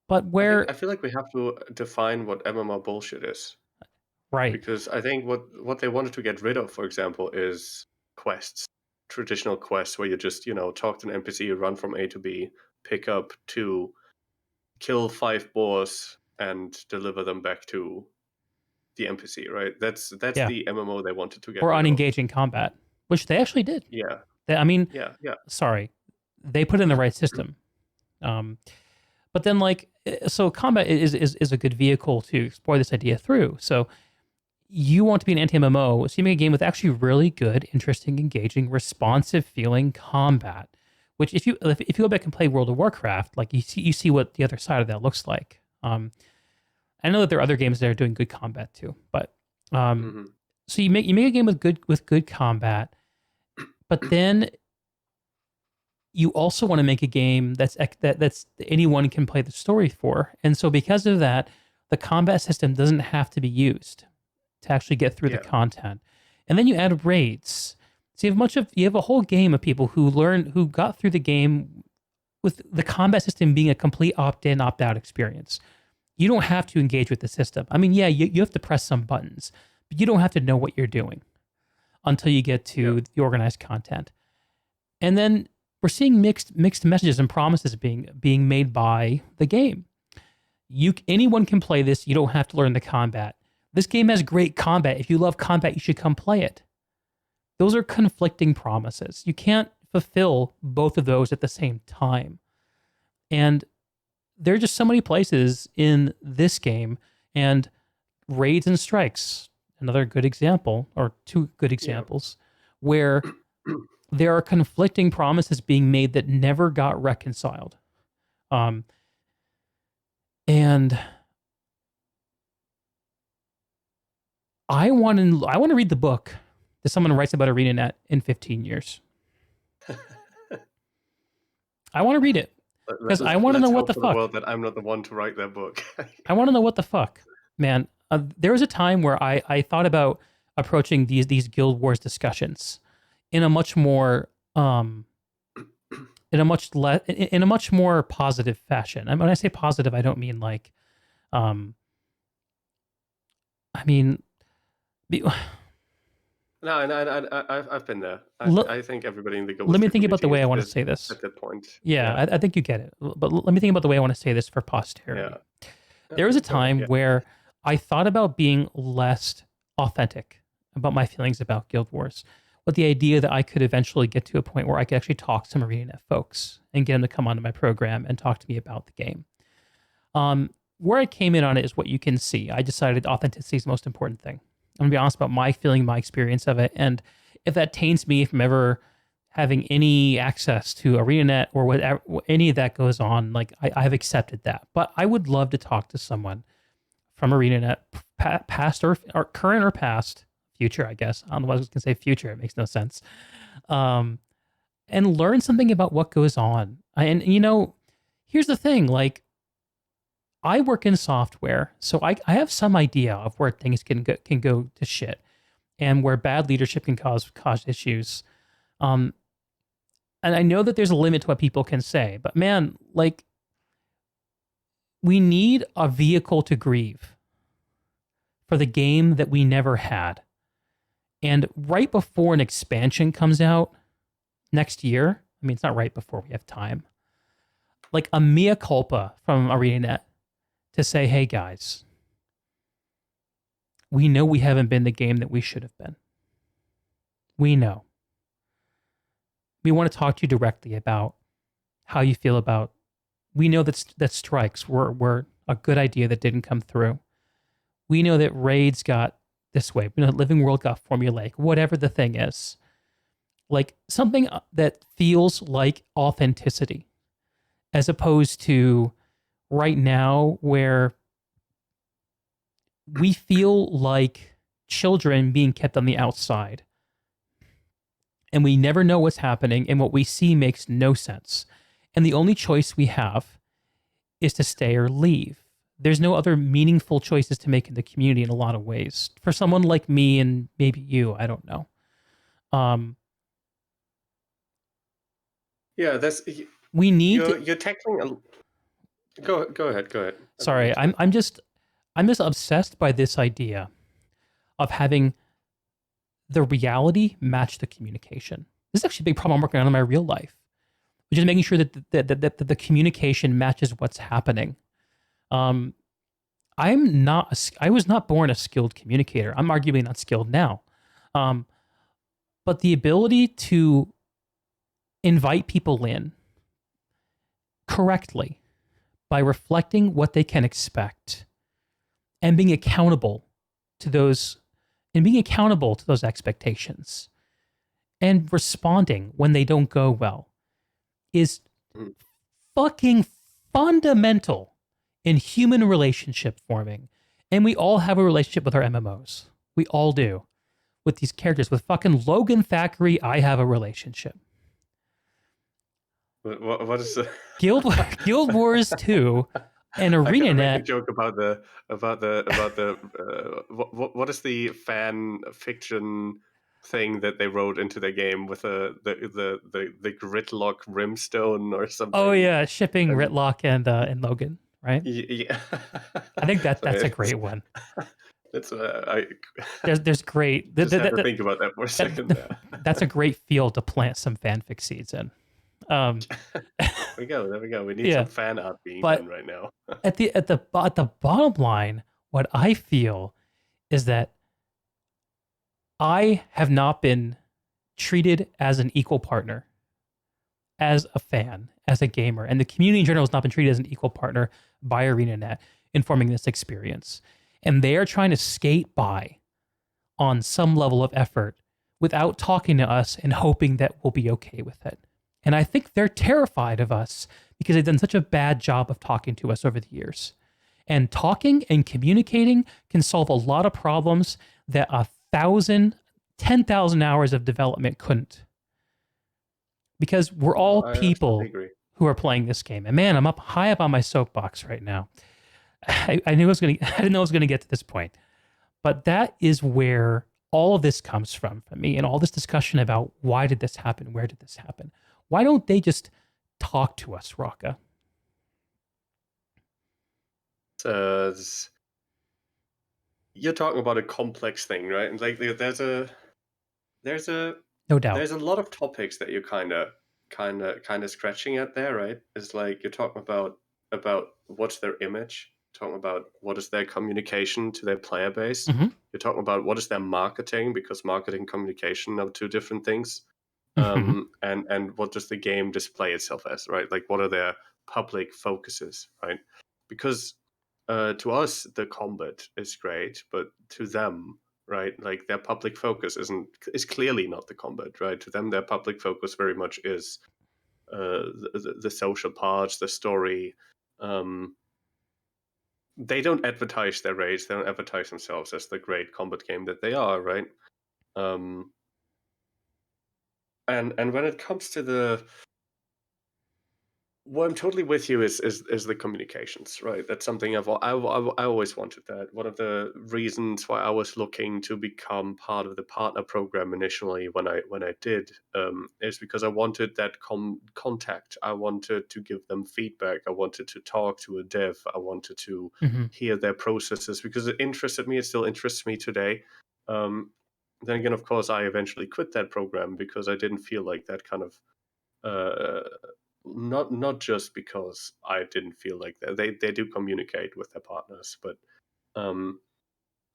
A: But where
B: I feel like we have to define what MMO bullshit is.
A: Right.
B: Because I think what they wanted to get rid of, for example, is quests. Traditional quests where you just, talk to an NPC, run from A to B, pick up 2, kill 5 boars, and deliver them back to the NPC, right? That's the MMO they wanted to get
A: or
B: rid
A: unengaging combat, which they actually did.
B: Yeah.
A: Yeah. Sorry. They put in the right system. But then so combat is a good vehicle to explore this idea through. So you want to be an anti-MMO, so you make a game with actually really good, interesting, engaging, responsive feeling combat. Which if you go back and play World of Warcraft, you see what the other side of that looks like. I know that there are other games that are doing good combat too, but so you make a game with good combat, but then you also want to make a game that's anyone can play the story for. And so because of that, the combat system doesn't have to be used to actually get through the content. And then you add raids. So you have a whole game of people who got through the game with the combat system being a complete opt-in, opt-out experience. You don't have to engage with the system. I mean, you have to press some buttons, but you don't have to know what you're doing until you get to the organized content. And then we're seeing mixed messages and promises being made by the game. Anyone can play this. You don't have to learn the combat. This game has great combat. If you love combat, you should come play it. Those are conflicting promises. You can't fulfill both of those at the same time. And there are just so many places in this game, and raids and strikes, another good example, or 2 good examples, where there are conflicting promises being made that never got reconciled. And I want to read the book that someone writes about ArenaNet in 15 years. I want to read it. Because I want to know what the fuck.
B: World that I'm not the one to write that book.
A: I want to know what the fuck, man. There was a time where I thought about approaching these Guild Wars discussions in a much more in a much more positive fashion. And when I say positive, I don't mean
B: No, and I've been there. I think everybody in the Guild Wars
A: let me think about the way I want to
B: is
A: say this.
B: at that point.
A: Yeah. I think you get it. But let me think about the way I want to say this for posterity.
B: Yeah.
A: There was a time where I thought about being less authentic about my feelings about Guild Wars, with the idea that I could eventually get to a point where I could actually talk to some ArenaNet folks and get them to come onto my program and talk to me about the game. Where I came in on it is what you can see. I decided authenticity is the most important thing. I'm going to be honest about my feeling, my experience of it. And if that taints me from ever having any access to ArenaNet or whatever, any of that goes on, I have accepted that. But I would love to talk to someone from ArenaNet, past or current or past, future, I guess. I don't know why I was going to say future. It makes no sense. And learn something about what goes on. And here's the thing, I work in software, so I have some idea of where things can go to shit, and where bad leadership can cause issues. And I know that there's a limit to what people can say, but man, we need a vehicle to grieve for the game that we never had. And right before an expansion comes out next year, I mean, it's not right before, we have time, a mea culpa from ArenaNet to say, hey guys, we know we haven't been the game that we should have been. We know. We want to talk to you directly about how you feel about. We know that strikes were a good idea that didn't come through. We know that raids got this way. We know that Living World got formulaic. Whatever the thing is, like something that feels like authenticity, as opposed to right now where we feel like children being kept on the outside. And we never know what's happening, and what we see makes no sense. And the only choice we have is to stay or leave. There's no other meaningful choices to make in the community in a lot of ways. For someone like me and maybe you, I don't know.
B: Yeah, that's
A: we need.
B: You're tackling a. Go ahead.
A: Sorry, I'm just obsessed by this idea of having the reality match the communication. This is actually a big problem I'm working on in my real life, which is making sure that the communication matches what's happening. I was not born a skilled communicator. I'm arguably not skilled now. But the ability to invite people in correctly by reflecting what they can expect and being accountable to those expectations and responding when they don't go well is fucking fundamental in human relationship forming. And we all have a relationship with our MMOs. We all do. With these characters. With fucking Logan Thackeray, I have a relationship.
B: What is the
A: Guild Wars 2 and ArenaNet.
B: Make a joke about the what is the fan fiction thing that they wrote into their game with the Gridlock Rimstone or something?
A: Oh yeah, shipping Gridlock and Logan, right?
B: Yeah,
A: I think that's a great one.
B: It's
A: there's great.
B: Just had to think about that for a second.
A: That's a great field to plant some fanfic seeds in.
B: There we go. We need some fan art being done right now.
A: at the bottom line, what I feel is that I have not been treated as an equal partner, as a fan, as a gamer, and the community in general has not been treated as an equal partner by ArenaNet in forming this experience. And they are trying to skate by on some level of effort without talking to us and hoping that we'll be okay with it. And I think they're terrified of us because they've done such a bad job of talking to us over the years. And talking and communicating can solve a lot of problems that 10,000 hours of development couldn't. Because we're all people who are playing this game. And man, I'm high up on my soapbox right now. I didn't know I was gonna get to this point. But that is where all of this comes from me, and all this discussion about why did this happen? Where did this happen? Why don't they just talk to us, Roca?
B: You're talking about a complex thing, right? And like there's a
A: no doubt.
B: There's a lot of topics that you're kind of scratching at there, right? It's like you're talking about what's their image, talking about what is their communication to their player base.
A: Mm-hmm.
B: You're talking about what is their marketing, because marketing and communication are two different things.
A: Mm-hmm.
B: And what does the game display itself as, right? Like what are their public focuses, right? Because to us the combat is great, but to them, right, like their public focus is clearly not the combat, right? To them, their public focus very much is the social parts, the story. They don't advertise their raids. They don't advertise themselves as the great combat game that they are, right? And when it comes to what I'm totally with you is the communications, right? That's something I always wanted. That one of the reasons why I was looking to become part of the partner program initially when I did is because I wanted that contact. I wanted to give them feedback. I wanted to talk to a dev. I wanted to hear their processes because it interested me. It still interests me today. Then again, of course, I eventually quit that program because I didn't feel like that kind of not just because I didn't feel like that. They do communicate with their partners, but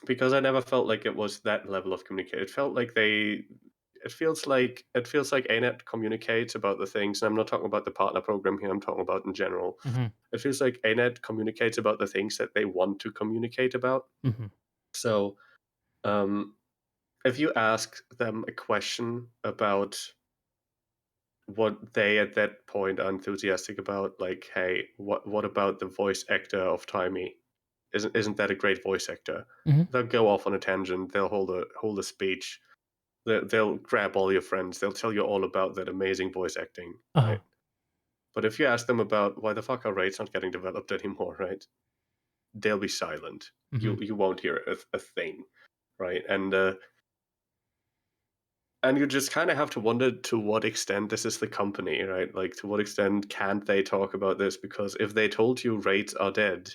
B: because I never felt like it was that level of communication. It felt like it feels like ANET communicates about the things, and I'm not talking about the partner program here, I'm talking about in general.
A: Mhm.
B: It feels like ANET communicates about the things that they want to communicate about.
A: Mhm.
B: So if you ask them a question about what they at that point are enthusiastic about, like, hey, what about the voice actor of Timey? Isn't that a great voice actor?
A: Mhm.
B: They'll go off on a tangent. They'll hold a speech. They'll grab all your friends. They'll tell you all about that amazing voice acting,
A: Uh-huh.
B: right? But if you ask them about why the fuck are raids not getting developed anymore, right? They'll be silent.
A: Mhm.
B: You won't hear a thing, right? And you just kind of have to wonder to what extent this is the company, right? Like, to what extent can't they talk about this? Because if they told you raids are dead,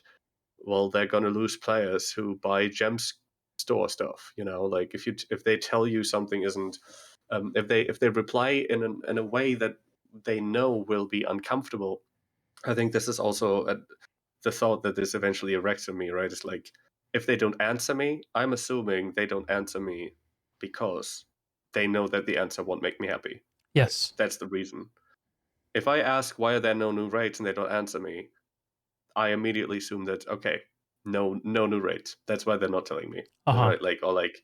B: well, they're gonna lose players who buy gems store stuff. Like, if they tell you something isn't, if they reply in a way that they know will be uncomfortable. I think this is also the thought that this eventually erects in me, right? It's like, if they don't answer me, I'm assuming they don't answer me because they know that the answer won't make me happy. Right?
A: Yes.
B: That's the reason. If I ask why are there no new raids and they don't answer me, I immediately assume that, okay, no new raids. That's why they're not telling me.
A: Uh-huh.
B: Right?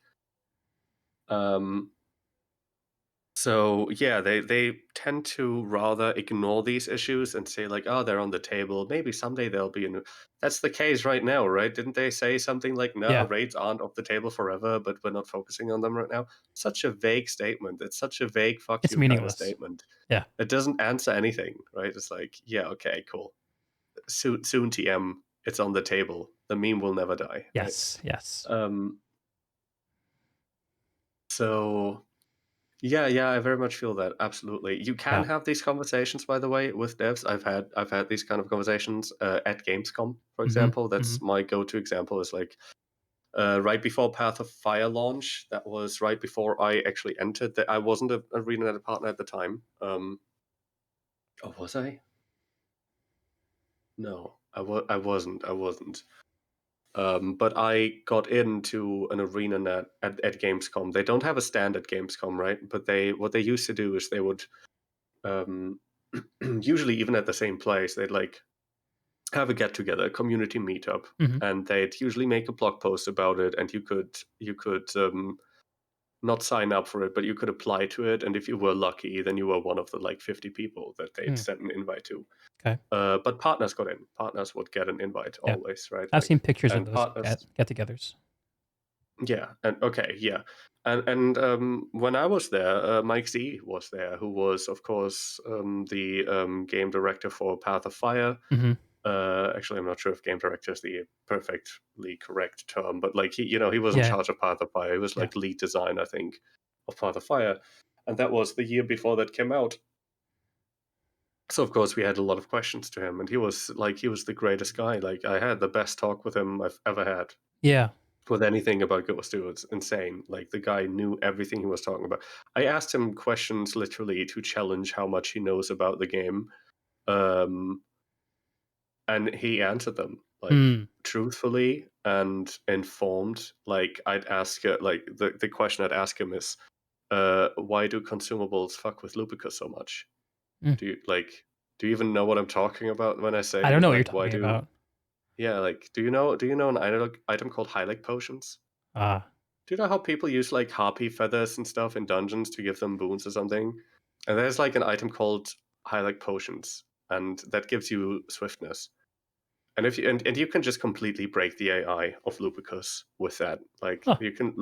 B: So yeah, they tend to rather ignore these issues and say, like, oh, they're on the table. Maybe someday they'll be in. That's the case right now, right? Didn't they say something like, no,
A: Yeah.
B: raids aren't off the table forever, but we're not focusing on them right now? Such a vague statement. It's such a vague fuck
A: It's
B: you kind of
A: meaningless.
B: statement.
A: Yeah.
B: It doesn't answer anything, right? It's like, yeah, okay, cool. Soon TM, it's on the table. The meme will never die.
A: Yes.
B: Right?
A: Yes.
B: So yeah, I very much feel that. Absolutely. You can
A: Yeah.
B: have these conversations, by the way, with devs. I've had these kind of conversations at Gamescom, for example. That's my go-to example. Is like right before Path of Fire launch. That was right before I actually entered. That I wasn't a arena partner at the time. Oh, was I? No, I wasn't. But I got into an arena net at Gamescom. They don't have a stand at Gamescom, right? But what they used to do is they would usually even at the same place, they'd like have a get together, a community meetup, and they'd usually make a blog post about it, and you could not sign up for it, but you could apply to it, and if you were lucky, then you were one of the like 50 people that they'd sent an invite to.
A: Okay.
B: But partners got in. Partners would get an invite
A: Yeah.
B: always, right?
A: I've seen pictures of
B: and
A: those
B: partners,
A: get-togethers.
B: yeah, and okay, yeah. And when I was there, Mike Z was there, who was, of course, the game director for Path of Fire. Actually, I'm not sure if game director is the perfectly correct term, but like he was in charge of Path of Fire. He was like lead design, I think, of Path of Fire, and that was the year before that came out. So of course we had a lot of questions to him, and he was the greatest guy. Like, I had the best talk with him I've ever had.
A: Yeah.
B: With anything about Ghost 2. It's insane. Like, the guy knew everything he was talking about. I asked him questions literally to challenge how much he knows about the game. And he answered them truthfully and informed. Like, I'd ask like the question I'd ask him is, why do consumables fuck with Lupica so much? Do you even know what I'm talking about when I say
A: I don't know what
B: like,
A: you're talking about.
B: Yeah, like, do you know an item called Hylic potions? Do you know how people use like harpy feathers and stuff in dungeons to give them boons or something? And there's like an item called Hylic potions, and that gives you swiftness. And if you and you can just completely break the AI of Lupicus with that. Like, you can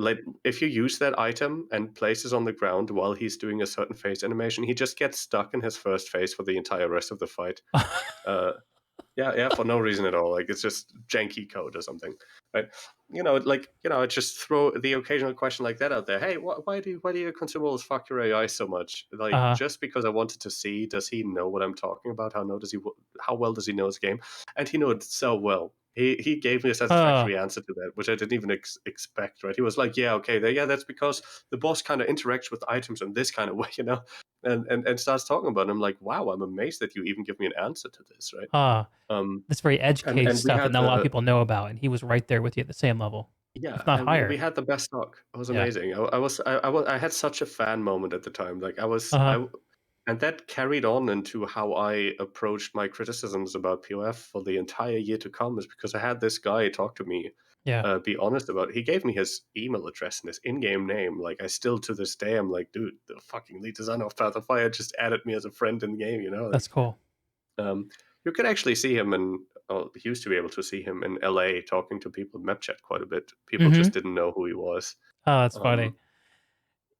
B: if you use that item and place it on the ground while he's doing a certain phase animation, he just gets stuck in his first phase for the entire rest of the fight. Yeah, for no reason at all. Like, it's just janky code or something, right? Just throw the occasional question like that out there. Hey, why do your consumables fuck your AI so much? Like, just because I wanted to see, does he know what I'm talking about? How well does he know his game? And he knew it so well. He gave me a satisfactory answer to that, which I didn't even expect. Right? He was like, "Yeah, okay, that's because the boss kind of interacts with items in this kind of way, and starts talking about it. I'm like, wow, I'm amazed that you even give me an answer to this, right?
A: This very edge
B: And
A: case
B: we
A: stuff that
B: had
A: not a lot of
B: the
A: people know about, and he was right there with you at the same level,
B: yeah,
A: if not
B: and we
A: higher.
B: had the best talk. It was
A: Yeah.
B: amazing. I had such a fan moment at the time. Like and that carried on into how I approached my criticisms about POF for the entire year to come, is because I had this guy talk to me,
A: Yeah.
B: be honest about it. He gave me his email address and his in-game name. Like, I still, to this day, I'm like, dude, the fucking lead designer of Path of Fire just added me as a friend in the game, you know? Like,
A: That's cool.
B: you could actually see him he used to be able to see him in LA talking to people in map chat quite a bit. People just didn't know who he was.
A: Oh, that's funny.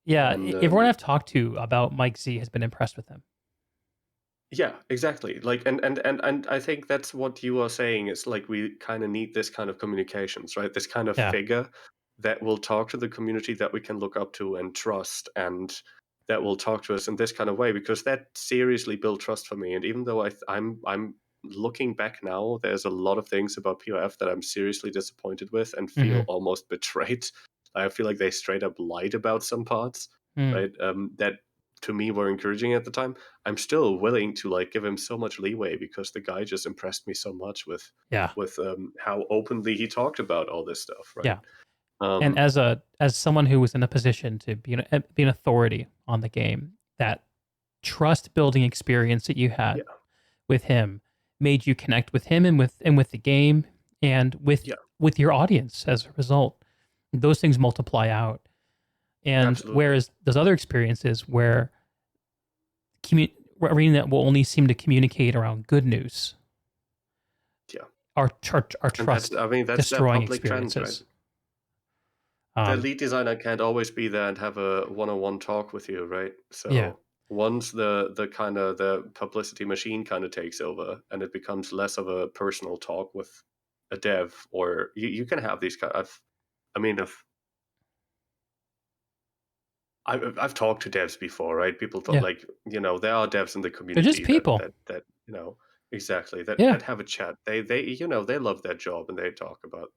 A: Yeah, everyone I've talked to about Mike Z has been impressed with him.
B: Yeah, exactly. Like, and I think that's what you are saying, is like, we kind of need this kind of communications, right? This kind of figure that will talk to the community that we can look up to and trust, and that will talk to us in this kind of way, because that seriously built trust for me. And even though I'm looking back now, there's a lot of things about POF that I'm seriously disappointed with and feel almost betrayed. I feel like they straight up lied about some parts, right? That to me were encouraging at the time. I'm still willing to like give him so much leeway, because the guy just impressed me so much with how openly he talked about all this stuff, right?
A: Yeah. And as someone who was in a position to be an authority on the game, that trust building experience that you had with him made you connect with him and with the game and with your audience as a result. Those things multiply out. And
B: Absolutely.
A: whereas those other experiences where Arena will only seem to communicate around good news, are trust
B: that's
A: destroying
B: public
A: experiences.
B: Trend, right? The lead designer can't always be there and have a one-on-one talk with you, right? So once the kind of the publicity machine kind of takes over, and it becomes less of a personal talk with a dev, or you can have these kind of, I've talked to devs before, right? People thought like, you know, there are devs in the community.
A: They're just people
B: that you know, exactly, that have a chat. They you know, they love their job, and they talk about.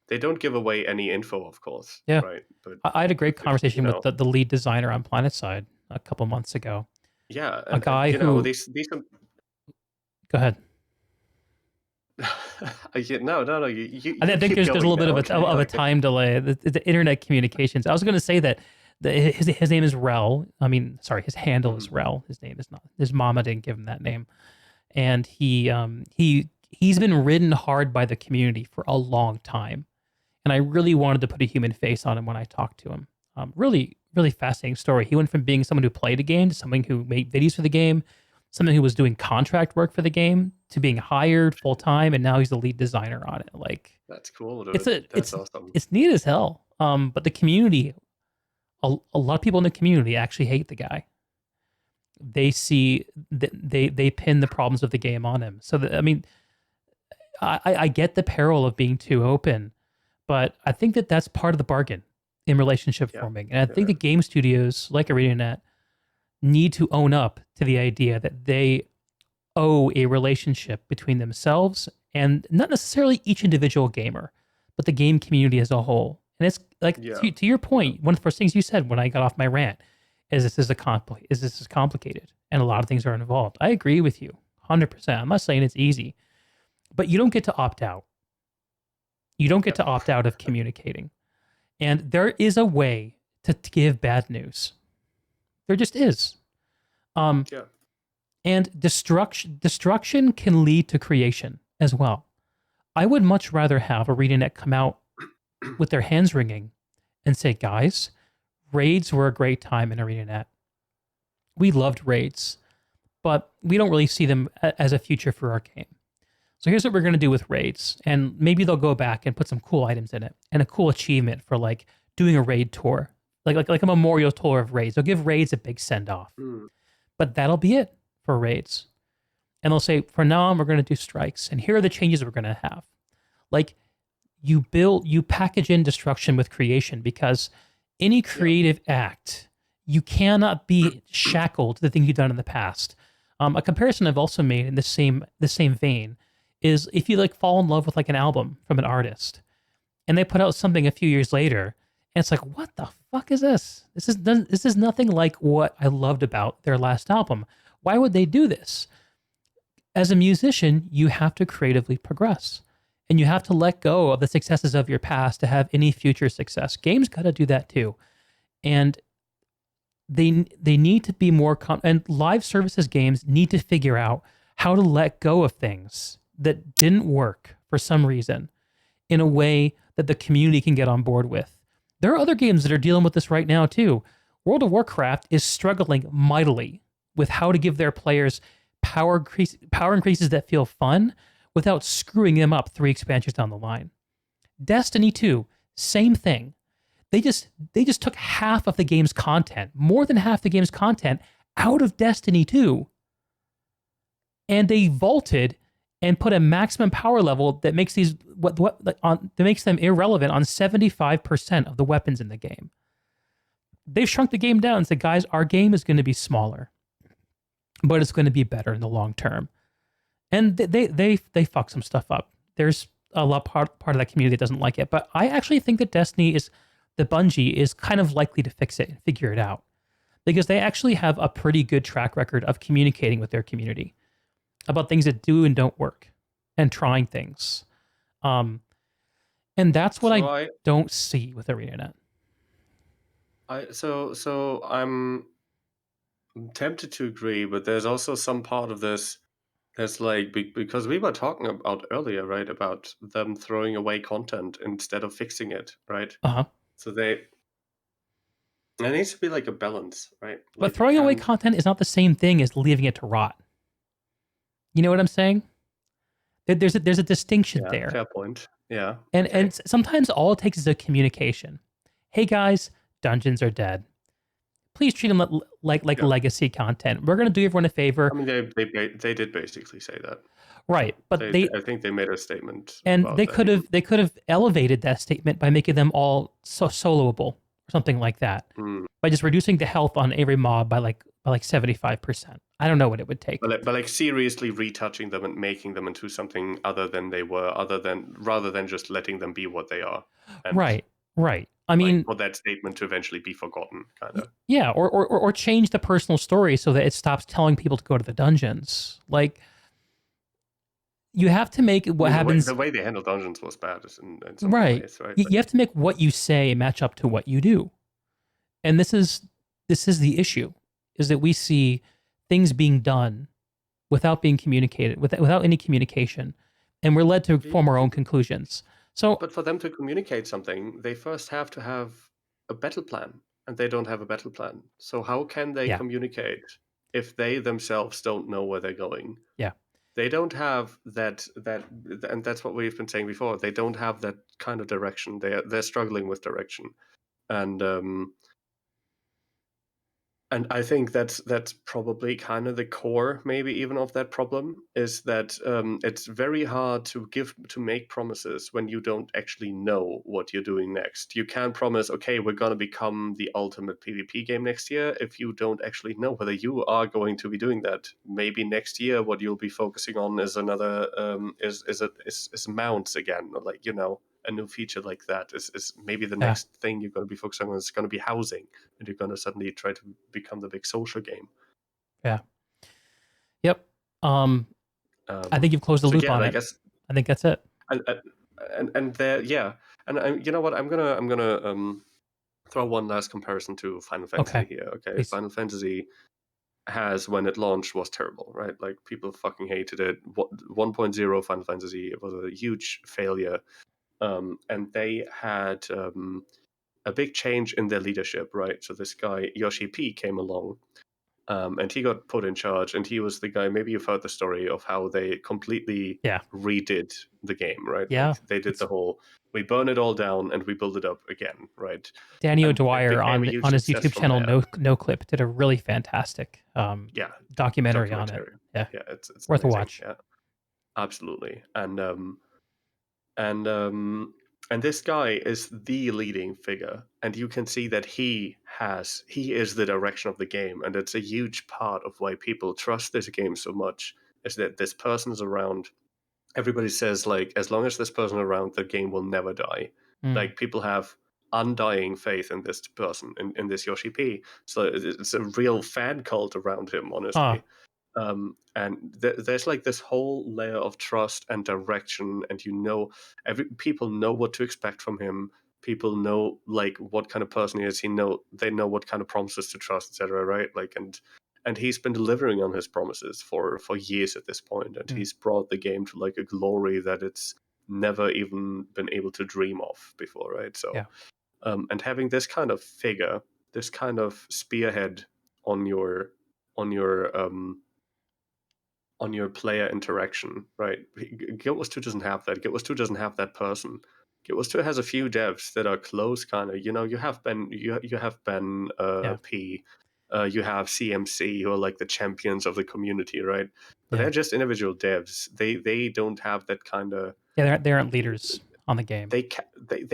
B: They don't give away any info, of course.
A: Yeah.
B: Right. But
A: I had a great conversation with the lead designer on Planetside a couple months ago.
B: Yeah.
A: A guy who.
B: Know, these
A: Go ahead.
B: No.
A: I think there's a little bit of a time delay. The internet communications. I was going to say that his name is Rel. His handle is Rel. His name is not. His mama didn't give him that name, and he's been ridden hard by the community for a long time, and I really wanted to put a human face on him when I talked to him. Really, really fascinating story. He went from being someone who played a game to someone who made videos for the game, someone who was doing contract work for the game, to being hired full time, and now he's the lead designer on it. Like,
B: that's cool. Dude.
A: It's
B: awesome.
A: It's neat as hell. But the community, a lot of people in the community actually hate the guy. They see that they pin the problems of the game on him. So I get the peril of being too open, but I think that's part of the bargain in relationship forming. And I think the game studios like ArenaNet need to own up to the idea that they owe a relationship between themselves and not necessarily each individual gamer, but the game community as a whole. And it's like, to your point, one of the first things you said when I got off my rant is this is complicated, and a lot of things are involved. I agree with you 100%. I'm not saying it's easy, but you don't get to opt out. You don't get to opt out of communicating. And there is a way to give bad news. There just is. And destruction can lead to creation as well. I would much rather have ArenaNet come out with their hands wringing and say, guys, raids were a great time in ArenaNet. We loved raids, but we don't really see them as a future for our game. So here's what we're going to do with raids. And maybe they'll go back and put some cool items in it and a cool achievement for like doing a raid tour, like a memorial tour of raids. They'll give raids a big send off, but that'll be it for raids. And they'll say, for now on, we're going to do strikes. And here are the changes we're going to have. Like, you package in destruction with creation, because any creative act, you cannot be shackled to the thing you've done in the past. A comparison I've also made in the same vein is if you like fall in love with like an album from an artist and they put out something a few years later and it's like, what the fuck is this? This is nothing like what I loved about their last album. Why would they do this? As a musician, you have to creatively progress, and you have to let go of the successes of your past to have any future success. Games got to do that too, and they need to be more and live services games need to figure out how to let go of things that didn't work for some reason in a way that the community can get on board with. There are other games that are dealing with this right now too. World of Warcraft is struggling mightily with how to give their players power increases that feel fun without screwing them up 3 expansions down the line. Destiny 2, same thing. They just took half of the game's content, more than half the game's content, out of Destiny 2. And they vaulted and put a maximum power level that makes these that makes them irrelevant on 75% of the weapons in the game. They've shrunk the game down and said, guys, our game is going to be smaller, but it's going to be better in the long term. And they fuck some stuff up. There's a lot part of that community that doesn't like it, but I actually think that Bungie is kind of likely to fix it and figure it out, because they actually have a pretty good track record of communicating with their community about things that do and don't work and trying things. And that's what I don't see with ArenaNet.
B: So I'm tempted to agree, but there's also some part of this that's like, because we were talking about earlier, right, about them throwing away content instead of fixing it, right? So there needs to be like a balance, right?
A: But
B: like
A: throwing away content is not the same thing as leaving it to rot. You know what I'm saying? There's a distinction there.
B: Fair point. Yeah.
A: And sometimes all it takes is a communication. Hey guys, dungeons are dead. Please treat them like legacy content. We're going to do everyone a favor.
B: I mean, they did basically say that.
A: Right, but
B: I think they made a statement.
A: And they could have elevated that statement by making them all soloable or something like that. By just reducing the health on every mob by like 75%. I don't know what it would take.
B: But like seriously retouching them and making them into something other than they were, rather than just letting them be what they are. And
A: right. I mean,
B: for that statement to eventually be forgotten, kind of.
A: Yeah, or change the personal story so that it stops telling people to go to the dungeons. Like, you have to make what happens.
B: The way they handle dungeons was bad in some ways, right?
A: You have to make what you say match up to what you do, and this is the issue: is that we see things being done without being communicated, without any communication, and we're led to form our own conclusions. So,
B: but for them to communicate something, they first have to have a battle plan, and they don't have a battle plan. So how can they communicate if they themselves don't know where they're going?
A: Yeah.
B: They don't have that, and that's what we've been saying before. They don't have that kind of direction. They're struggling with direction, and I think that's probably kind of the core, maybe even of that problem, is that it's very hard to make promises when you don't actually know what you're doing next. You can't promise, okay, we're going to become the ultimate PvP game next year if you don't actually know whether you are going to be doing that. Maybe next year what you'll be focusing on is another is mounts again, or like, a new feature like that is maybe the next thing you're going to be focusing on is going to be housing, and you're going to suddenly try to become the big social game.
A: Yeah. Yep. I think you've closed the loop on it. I think that's it.
B: And there, and you know what? I'm gonna throw one last comparison to Final Fantasy here. Okay,
A: Please.
B: Final Fantasy has, when it launched, was terrible, right? Like, people fucking hated it. 1.0 Final Fantasy, it was a huge failure. And they had a big change in their leadership, right? So this guy, Yoshi P, came along, and he got put in charge, and he was the guy, maybe you've heard the story of how they completely redid the game, right?
A: Yeah.
B: Like, they did the whole, we burn it all down and we build it up again, right?
A: Danny O'Dwyer on his YouTube channel, No Clip, did a really fantastic documentary on it. Yeah,
B: it's
A: worth
B: amazing.
A: a watch.
B: Yeah, absolutely. And this guy is the leading figure, and you can see that he is the direction of the game, and it's a huge part of why people trust this game so much, is that this person is around. Everybody says, like, as long as this person is around, the game will never die. Like, people have undying faith in this person, in this Yoshi P. So it's a real fan cult around him, honestly. And there's like this whole layer of trust and direction, and people know what to expect from him. People know like what kind of person he is. They know what kind of promises to trust, etc. Right? Like, and he's been delivering on his promises for years at this point, and he's brought the game to like a glory that it's never even been able to dream of before, right? So, and having this kind of figure, this kind of spearhead on your player interaction, right? Guild Wars 2 doesn't have that. Guild Wars 2 doesn't have that person. Guild Wars 2 has a few devs that are close, kind of. You have Ben, you have Ben P, you have CMC, who are like the champions of the community, right? But they're just individual devs. They don't have that kind of.
A: Yeah, they aren't leaders on the game.
B: They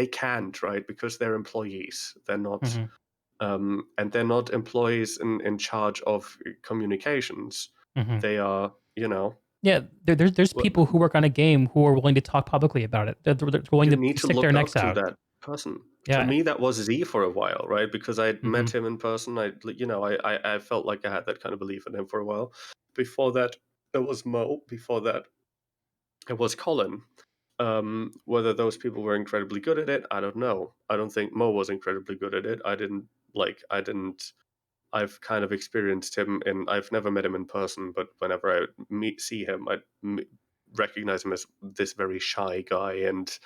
B: can't, right? Because they're employees. They're not. And they're not employees in charge of communications. They are,
A: Yeah, there's people who work on a game who are willing to talk publicly about it. They're willing to stick their necks out.
B: That person.
A: Yeah.
B: To me, that was Z for a while, right? Because I met him in person. I felt like I had that kind of belief in him for a while. Before that, it was Mo. Before that, it was Colin. Whether those people were incredibly good at it, I don't know. I don't think Mo was incredibly good at it. I've kind of experienced him, and I've never met him in person, but whenever I see him, I recognize him as this very shy guy, and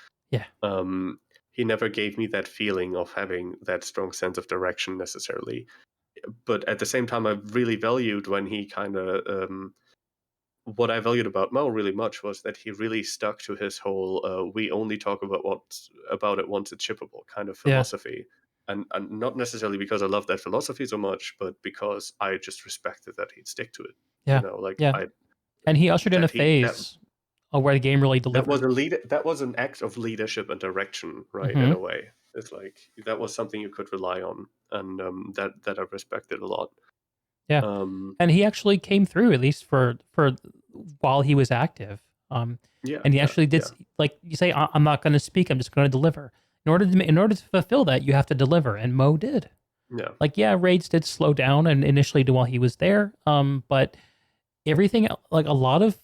B: he never gave me that feeling of having that strong sense of direction necessarily. But at the same time, I really valued when he kind of what I valued about Mo really much was that he really stuck to his whole we only talk about it once it's shippable kind of philosophy. And not necessarily because I love that philosophy so much, but because I just respected that he'd stick to it.
A: Yeah. And he ushered in a phase where the game really delivered.
B: That was an act of leadership and direction, right? In a way, it's like that was something you could rely on, and that I respected a lot.
A: Yeah, and he actually came through, at least for while he was active. And he actually did, like you say, I'm not going to speak, I'm just going to deliver. In order to fulfill that, you have to deliver, and Mo did.
B: Yeah.
A: Raids did slow down, and initially while he was there, but everything, like a lot of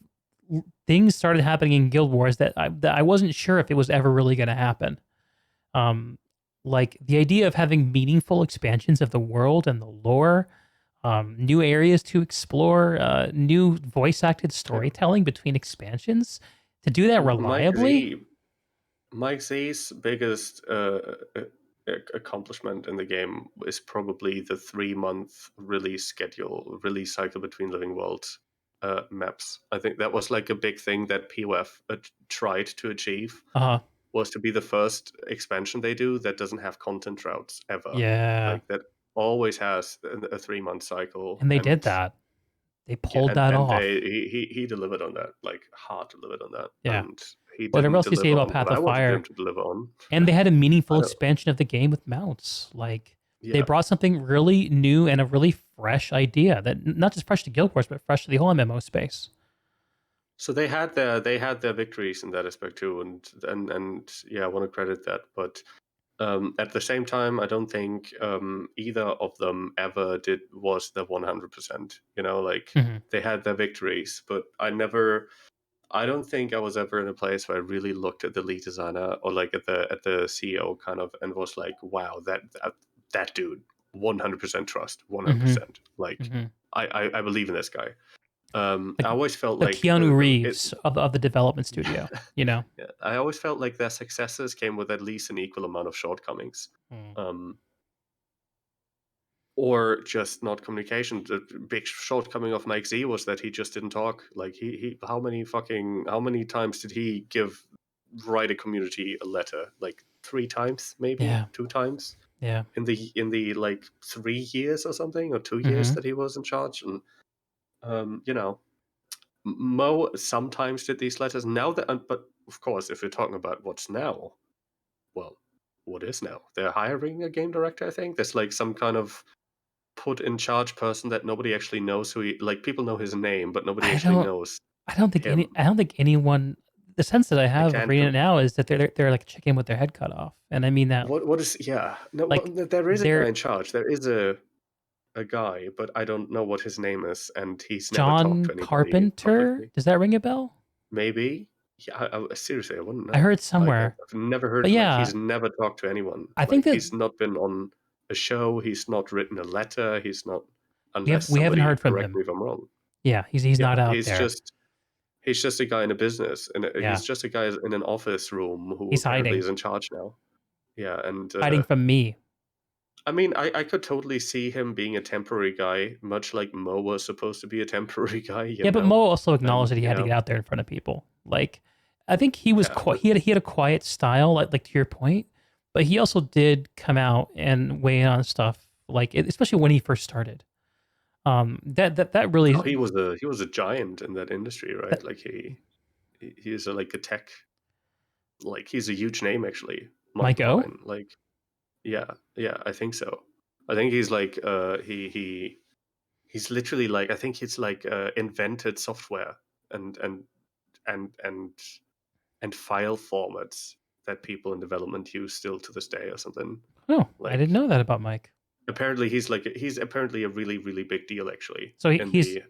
A: things started happening in Guild Wars that I wasn't sure if it was ever really going to happen. Like the idea of having meaningful expansions of the world and the lore, new areas to explore, new voice-acted storytelling between expansions. To do that reliably.
B: Mike Z's biggest accomplishment in the game is probably the 3-month release cycle between Living Worlds maps. I think that was like a big thing that POF tried to achieve. Was to be the first expansion they do that doesn't have content routes ever.
A: Yeah,
B: that always has a 3-month cycle.
A: And they did that. They pulled that off.
B: He delivered on that, like hard delivered on that.
A: Yeah.
B: And he
A: Whatever else you say about Path of Fire,
B: to deliver on.
A: And they had a meaningful expansion of the game with mounts. Like they brought something really new and a really fresh idea that not just fresh to Guild Wars, but fresh to the whole MMO space.
B: So they had their victories in that aspect too, and yeah, I want to credit that. But at the same time, I don't think either of them ever was the 100%. They had their victories, but I don't think I was ever in a place where I really looked at the lead designer or like at the CEO kind of and was like, wow, that dude, 100% trust, 100%. I believe in this guy. I always felt like
A: Keanu Reeves of the development studio,
B: Yeah, I always felt like their successes came with at least an equal amount of shortcomings. Or just not communication. The big shortcoming of Mike Z was that he just didn't talk. Like how many times did he write a community a letter? Like 3 times, maybe 2 times.
A: Yeah.
B: In the like 3 years or something, or 2 years that he was in charge, and Mo sometimes did these letters. But of course, if you're talking about what's now, well, what is now? They're hiring a game director. I think there's like some kind of put in charge person that nobody actually knows who people know his name, but nobody actually knows.
A: I don't think anyone the sense that I have of
B: can't
A: reading it now is that they're like a chicken with their head cut off, and I mean that
B: what is no
A: like
B: there is a guy
A: they're
B: in charge. There is a guy, but I don't know what his name is, and he's never talked
A: John
B: to anybody
A: Carpenter.
B: publicly.
A: Does that ring a bell?
B: Maybe. Yeah, seriously, I wouldn't
A: I
B: know.
A: heard
B: Like,
A: somewhere,
B: I've never heard.
A: but
B: Like,
A: yeah,
B: he's never talked to anyone.
A: I think
B: Like,
A: that
B: he's not been on a show. He's not written a letter. He's not, unless
A: we haven't
B: somebody
A: heard from
B: correct
A: him.
B: me if I'm wrong.
A: Yeah, he's
B: Yeah,
A: not out there.
B: he's just a guy in a business, and
A: Yeah.
B: he's just a guy in an office room who
A: He's
B: apparently
A: hiding.
B: is in charge now. Yeah, and
A: Hiding from me.
B: I mean, I could totally see him being a temporary guy, much like Mo was supposed to be a temporary guy. You
A: Yeah, but
B: know?
A: Mo also acknowledged that he
B: you
A: had to
B: know,
A: get out there in front of people. Like, I think he was
B: Yeah,
A: he had a quiet style, like to your point, but he also did come out and weigh in on stuff, like especially when he first started. That really
B: oh, he was a giant in that industry, right?
A: that,
B: Like he is like a tech, like he's a huge name actually. Mike
A: Mike O.
B: Owen, like yeah, I think so. I think he's like he's literally like, I think he's like invented software and and and and and file formats that people in development use still to this day or something.
A: Oh,
B: Like,
A: I didn't know that about Mike.
B: apparently he's apparently a really, really big deal actually.
A: So
B: in
A: he's
B: the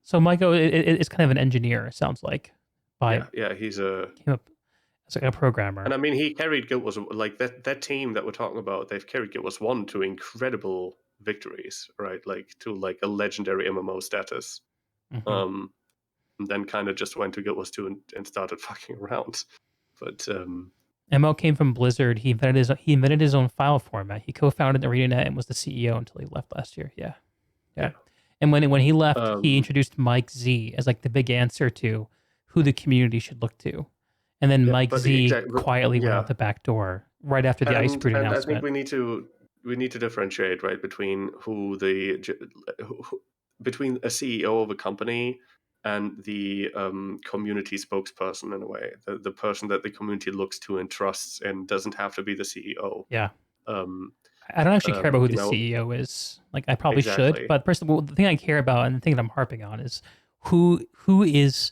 A: so Mike O is kind of an engineer. It sounds like
B: he's a
A: came up as like a programmer.
B: and I mean he carried Guild Wars, like that team that we're talking about. They've carried Guild Wars 1 to incredible victories, right? Like to like a legendary MMO status.
A: Mhm.
B: And then kind of just went to Guild Wars 2 and started fucking around. But
A: MO came from Blizzard. He invented his own file format. He co-founded ArenaNet and was the CEO until he left last year. Yeah. And when he left, he introduced Mike Z as like the big answer to who the community should look to. And then Mike Z quietly went out the back door right after the Ice Brood announcement.
B: I think we need to differentiate, right, between between a CEO of a company and the community spokesperson in a way, the person that the community looks to and trusts, and doesn't have to be the CEO.
A: Yeah. I don't actually care about who the CEO is. Like I probably should, but the thing I care about and the thing that I'm harping on is who is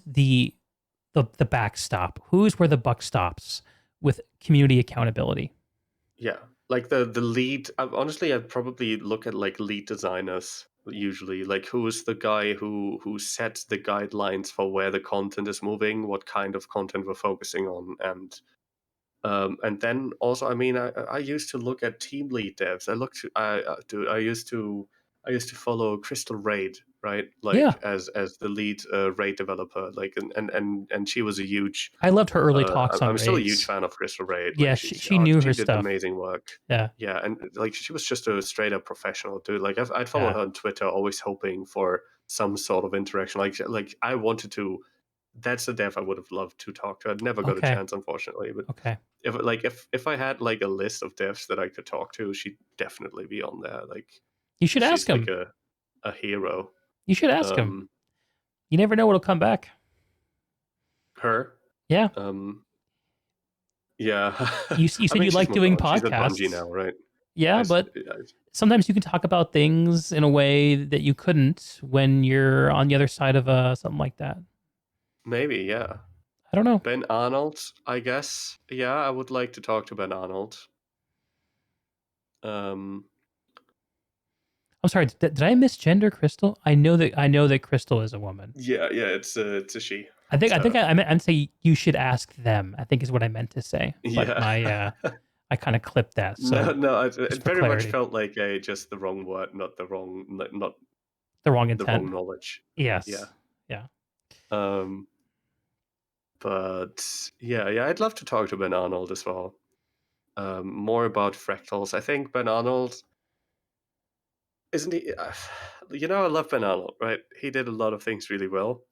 A: the backstop? Who's where the buck stops with community accountability?
B: Yeah, like the lead. Honestly, I'd probably look at like lead designers usually. Like who is the guy who sets the guidelines for where the content is moving, what kind of content we're focusing on, and then also, I mean, I used to look at team lead devs. I used to follow Crystal Raid, right? Like as the lead raid developer, like and she was a huge.
A: I loved her early talks on
B: I'm
A: raids.
B: still a huge fan of Crystal Raid.
A: Yeah,
B: like,
A: she knew her
B: did
A: stuff.
B: Amazing work.
A: Yeah,
B: and like she was just a straight up professional dude. Like I'd follow her on Twitter, always hoping for some sort of interaction. Like I wanted to. That's the dev I would have loved to talk to. I'd never got a chance, unfortunately. But if I had like a list of devs that I could talk to, she'd definitely be on there. Like
A: you should ask him.
B: Like a hero.
A: You should ask him. You never know what'll come back.
B: Her?
A: Yeah.
B: Yeah.
A: You said you like doing podcasts.
B: She's at Bungie now, right?
A: Yeah, but sometimes you can talk about things in a way that you couldn't when you're on the other side of something like that.
B: Maybe, yeah.
A: I don't know.
B: Ben Arnold, I guess. Yeah, I would like to talk to Ben Arnold.
A: I'm sorry. Did I misgender Crystal? I know that Crystal is a woman.
B: Yeah, it's a she.
A: I meant to say you should ask them. I think is what I meant to say. But I kind of clipped that. So
B: no, it very much felt like just the wrong word, not the wrong intent, the wrong knowledge.
A: Yes.
B: Yeah. But yeah, I'd love to talk to Ben Arnold as well. More about fractals. I think Ben Arnold, isn't he? I love Ben Arnold, right? He did a lot of things really well.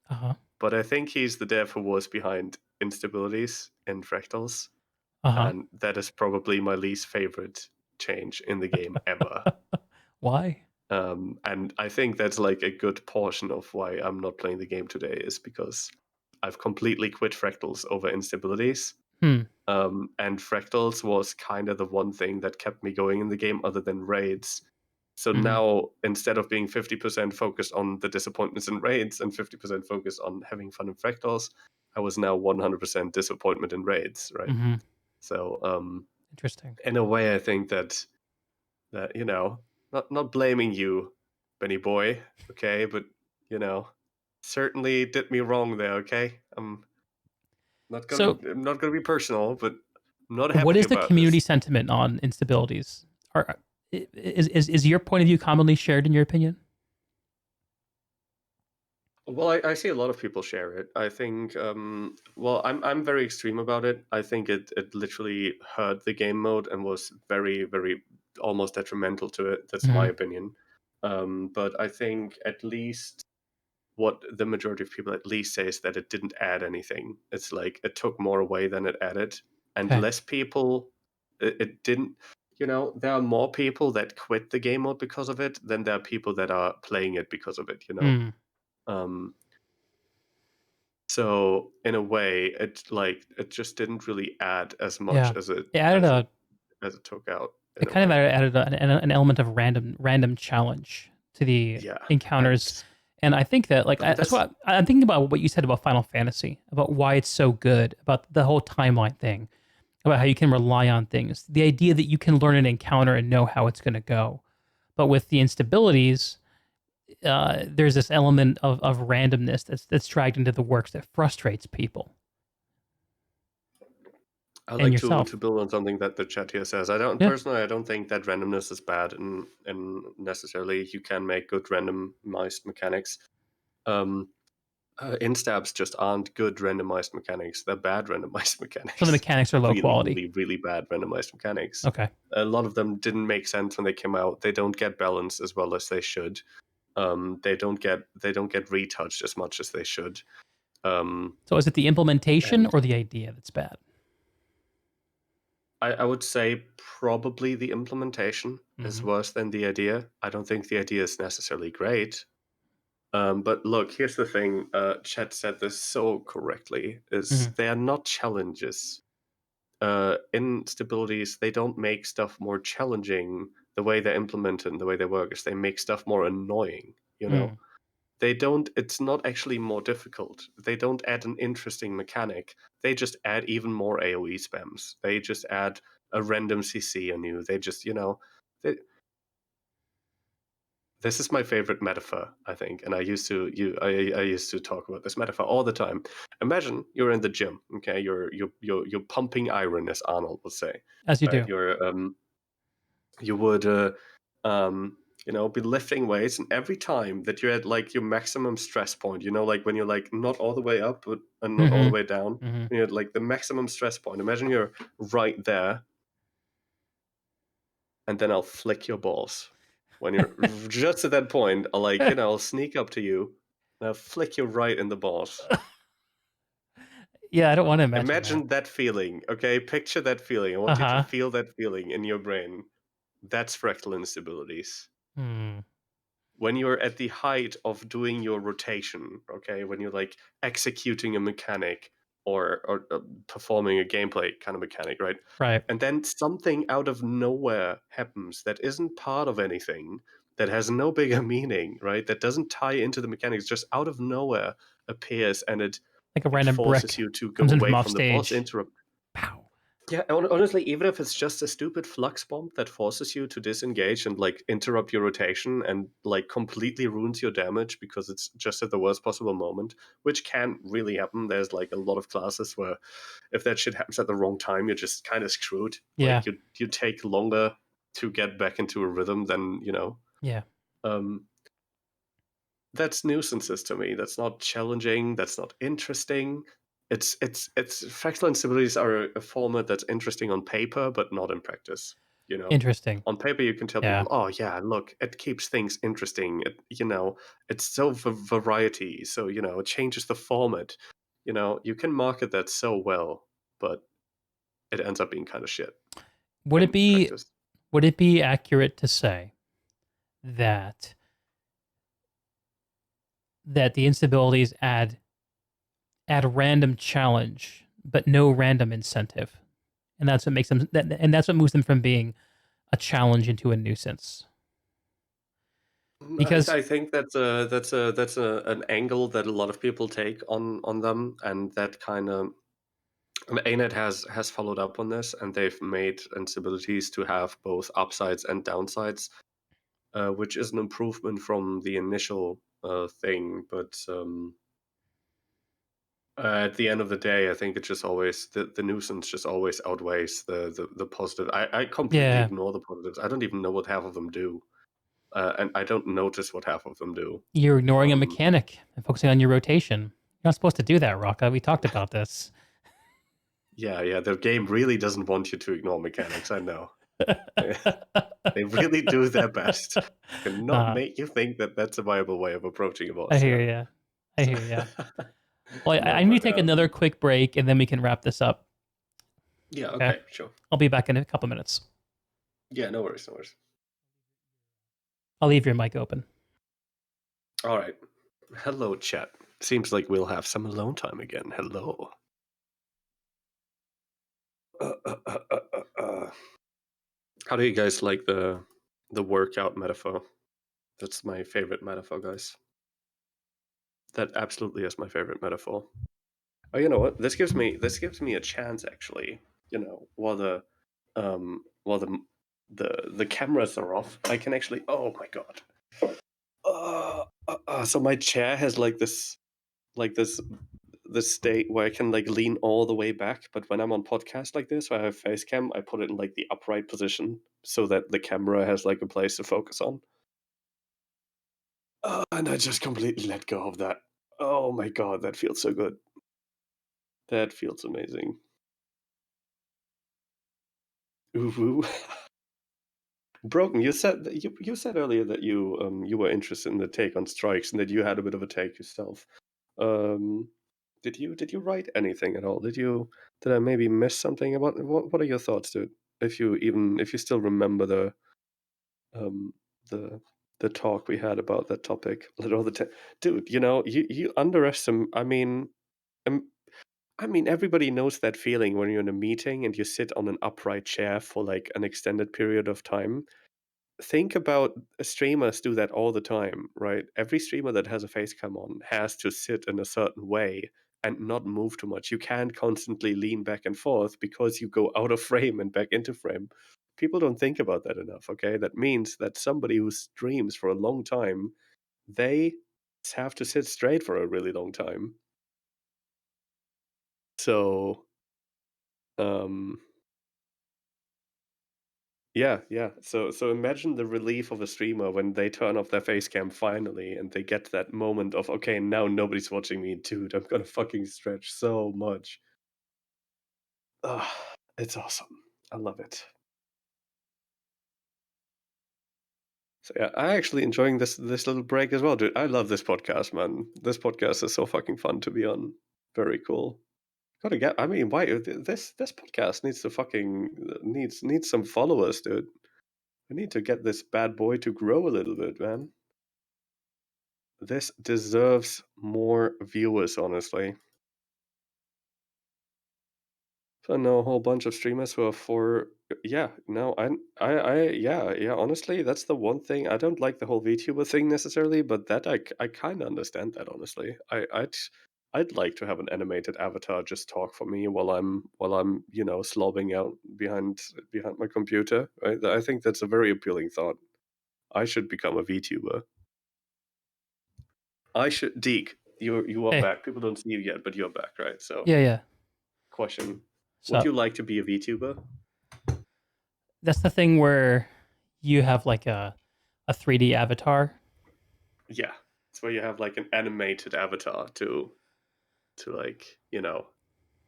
B: But I think he's the dev who was behind instabilities in fractals. And that is probably my least favorite change in the game ever.
A: Why?
B: And I think that's like a good portion of why I'm not playing the game today, is because I've completely quit fractals over instabilities. And fractals was kind of the one thing that kept me going in the game, other than raids. So
A: Mhm.
B: now, instead of being 50% focused on the disappointments in raids and 50% focused on having fun in fractals, I was now 100% disappointment in raids, right?
A: Mhm.
B: So
A: Interesting.
B: in a way, I think that not blaming you, Benny boy, okay, but certainly did me wrong there, okay.
A: So,
B: I'm not gonna be personal, but I'm not
A: what
B: happy
A: is the
B: about
A: community
B: this.
A: sentiment on instabilities? Is your point of view commonly shared in your opinion?
B: Well, I see a lot of people share it. I think, well, I'm very extreme about it. I think it literally hurt the game mode and was very, very almost detrimental to it. That's my
A: Mhm.
B: opinion. But I think at least what the majority of people at least say is that it didn't add anything. It's like it took more away than it added, and
A: Okay.
B: less people. It didn't. There are more people that quit the game mode because of it than there are people that are playing it because of it.
A: Mm.
B: Um, so in a way, it just didn't really add as much
A: Yeah.
B: as it
A: It added
B: as it
A: a
B: as it took out
A: it
B: in a
A: kind of
B: way.
A: added an element of random challenge to the
B: Yeah,
A: encounters. And I think that that's
B: that's
A: what I'm thinking about what you said about Final Fantasy, about why it's so good, about the whole timeline thing, about how you can rely on things. The idea that you can learn an encounter and know how it's going to go. But with the instabilities, there's this element of randomness that's dragged into the works that frustrates people
B: I
A: and
B: like
A: yourself.
B: to build on something that the chat here says.
A: Yeah.
B: I don't think that randomness is bad, and necessarily you can make good randomized mechanics. Um, instabs just aren't good randomized mechanics. They're bad randomized
A: So the
B: mechanics.
A: mechanics are low
B: Really,
A: quality.
B: really, really bad randomized mechanics.
A: Okay.
B: A lot of them didn't make sense when they came out. They don't get balanced as well as they should. They don't get retouched as much as they should.
A: So is it the implementation
B: And
A: or the idea that's bad?
B: I would say probably the implementation is
A: Hmm.
B: worse than the idea. I don't think the idea is necessarily great. But look, here's the thing. Chet said this so correctly: is
A: Hmm.
B: they are not challenges. Instabilities, they don't make stuff more challenging. The way they're implemented and the way they work is they make stuff more annoying.
A: Mm.
B: They don't. It's not actually more difficult. They don't add an interesting mechanic. They just add even more AoE spams. They just add a random CC on you. They just, they, this is my favorite metaphor, I think, and I used to talk about this metaphor all the time. Imagine you're in the gym, okay? You're pumping iron, as Arnold would say,
A: As you
B: right?
A: do.
B: You would be lifting weights, and every time that you're at like your maximum stress point, like when you're like not all the way up but and not all the
A: Hmm.
B: way down,
A: Hmm.
B: when you're at like the maximum stress point, imagine you're right there, and then I'll flick your balls. When you're just at that point, I'll sneak up to you and I'll flick you right in the balls.
A: Yeah, I don't want to imagine that.
B: Imagine that feeling, okay? Picture that feeling. I
A: Uh
B: want you to
A: huh.
B: feel that feeling in your brain. That's fractal instabilities.
A: Hmm.
B: When you're at the height of doing your rotation, okay, when you're like executing a mechanic or performing a gameplay kind of mechanic, right?
A: Right.
B: And then something out of nowhere happens that isn't part of anything, that has no bigger meaning, right? That doesn't tie into the mechanics, just out of nowhere appears, and
A: Like a
B: it
A: random
B: forces
A: brick
B: you to go
A: comes in from
B: away
A: off
B: from the boss,
A: stage.
B: interrupt.
A: Pow.
B: Yeah, honestly, even if it's just a stupid flux bomb that forces you to disengage and like interrupt your rotation and like completely ruins your damage because it's just at the worst possible moment, which can really happen. There's like a lot of classes where if that shit happens at the wrong time, you're just kind of screwed.
A: Yeah.
B: Like you take longer to get back into a rhythm than.
A: Yeah.
B: Um, that's nuisances to me. That's not challenging. That's not interesting. It's fractal instabilities are a format that's interesting on paper, but not in practice.
A: Interesting.
B: On paper you can tell
A: Yeah.
B: people, oh yeah, look, it keeps things interesting. It's so variety. So it changes the format. You can market that so well, but it ends up being kind of shit
A: Would it
B: in
A: be
B: practice.
A: would it be accurate to say that the instabilities add a random challenge but no random incentive, and that's what makes them and that's what moves them from being a challenge into a nuisance? Because
B: I think that's an angle that a lot of people take on them, and that kind of ANET has followed up on this, and they've made abilities to have both upsides and downsides, which is an improvement from the initial thing. But at the end of the day, I think it's just always the nuisance just always outweighs the positive. I completely
A: yeah,
B: ignore the positives. I don't even know what half of them do, and I don't notice what half of them do.
A: you're ignoring a
B: Um,
A: mechanic and focusing on your rotation. You're not supposed to do that, Rocca. We talked about this.
B: yeah, the game really doesn't want you to ignore mechanics. I know. They really do their best to not make you think that that's a viable way of approaching a boss.
A: I hear you. I hear you. Well,
B: No,
A: I need to
B: but,
A: take another quick break, and then we can wrap this up.
B: Yeah,
A: Okay.
B: okay, sure.
A: I'll be back in a couple minutes.
B: Yeah, no worries.
A: I'll leave your mic open.
B: All right. Hello, chat. Seems like we'll have some alone time again. Hello. How do you guys like the workout metaphor? That's my favorite metaphor, guys. That absolutely is my favorite metaphor. Oh, you know what? This gives me a chance, actually. You know, while the cameras are off, I can actually. Oh my god. So my chair has this state where I can lean all the way back, but when I'm on podcast like this, where I have face cam, I put it in the upright position so that the camera has a place to focus on. And I just completely let go of that. Oh my god, that feels so good. That feels amazing. Ooh. Broken, you said you said earlier that you were interested in the take on strikes and that you had a bit of a take yourself. Did you write anything at all? Did I maybe miss something? What are your thoughts, dude? If you still remember um the the talk we had about that topic, dude, you underestimate. Um, I mean, everybody knows that feeling when you're in a meeting and you sit on an upright chair for an extended period of time. Think about streamers do that all the time, right? Every streamer that has a face cam on has to sit in a certain way and not move too much. You can't constantly lean back and forth because you go out of frame and back into frame. People don't think about that enough, okay? That means that somebody who streams for a long time, they have to sit straight for a really long time. So, um, yeah. So imagine the relief of a streamer when they turn off their face cam finally and they get that moment of, okay, now nobody's watching me, dude. I'm gonna fucking stretch so much. It's awesome. I love it. So yeah, I actually enjoying this little break as well, dude. I love this podcast, man. This podcast is so fucking fun to be on. Very cool. Gotta get. I mean, why this podcast needs to needs some followers, dude. We need to get this bad boy to grow a little bit, man. This deserves more viewers, honestly. So I know a whole bunch of streamers who are for yeah, no, yeah, honestly, that's the one thing. I don't like the whole VTuber thing necessarily, but that I kind of understand that, honestly. I'd like to have an animated avatar just talk for me while I'm slobbing out behind my computer. Right? I think that's a very appealing thought. I should become a VTuber. I should. Deke, you are
A: Hey.
B: back. People don't see you yet, but you're back, right? So
A: Yeah.
B: question:
A: So
B: would you like to be a VTuber?
A: that's the thing where you have a 3D avatar.
B: Yeah, it's where you have an animated avatar to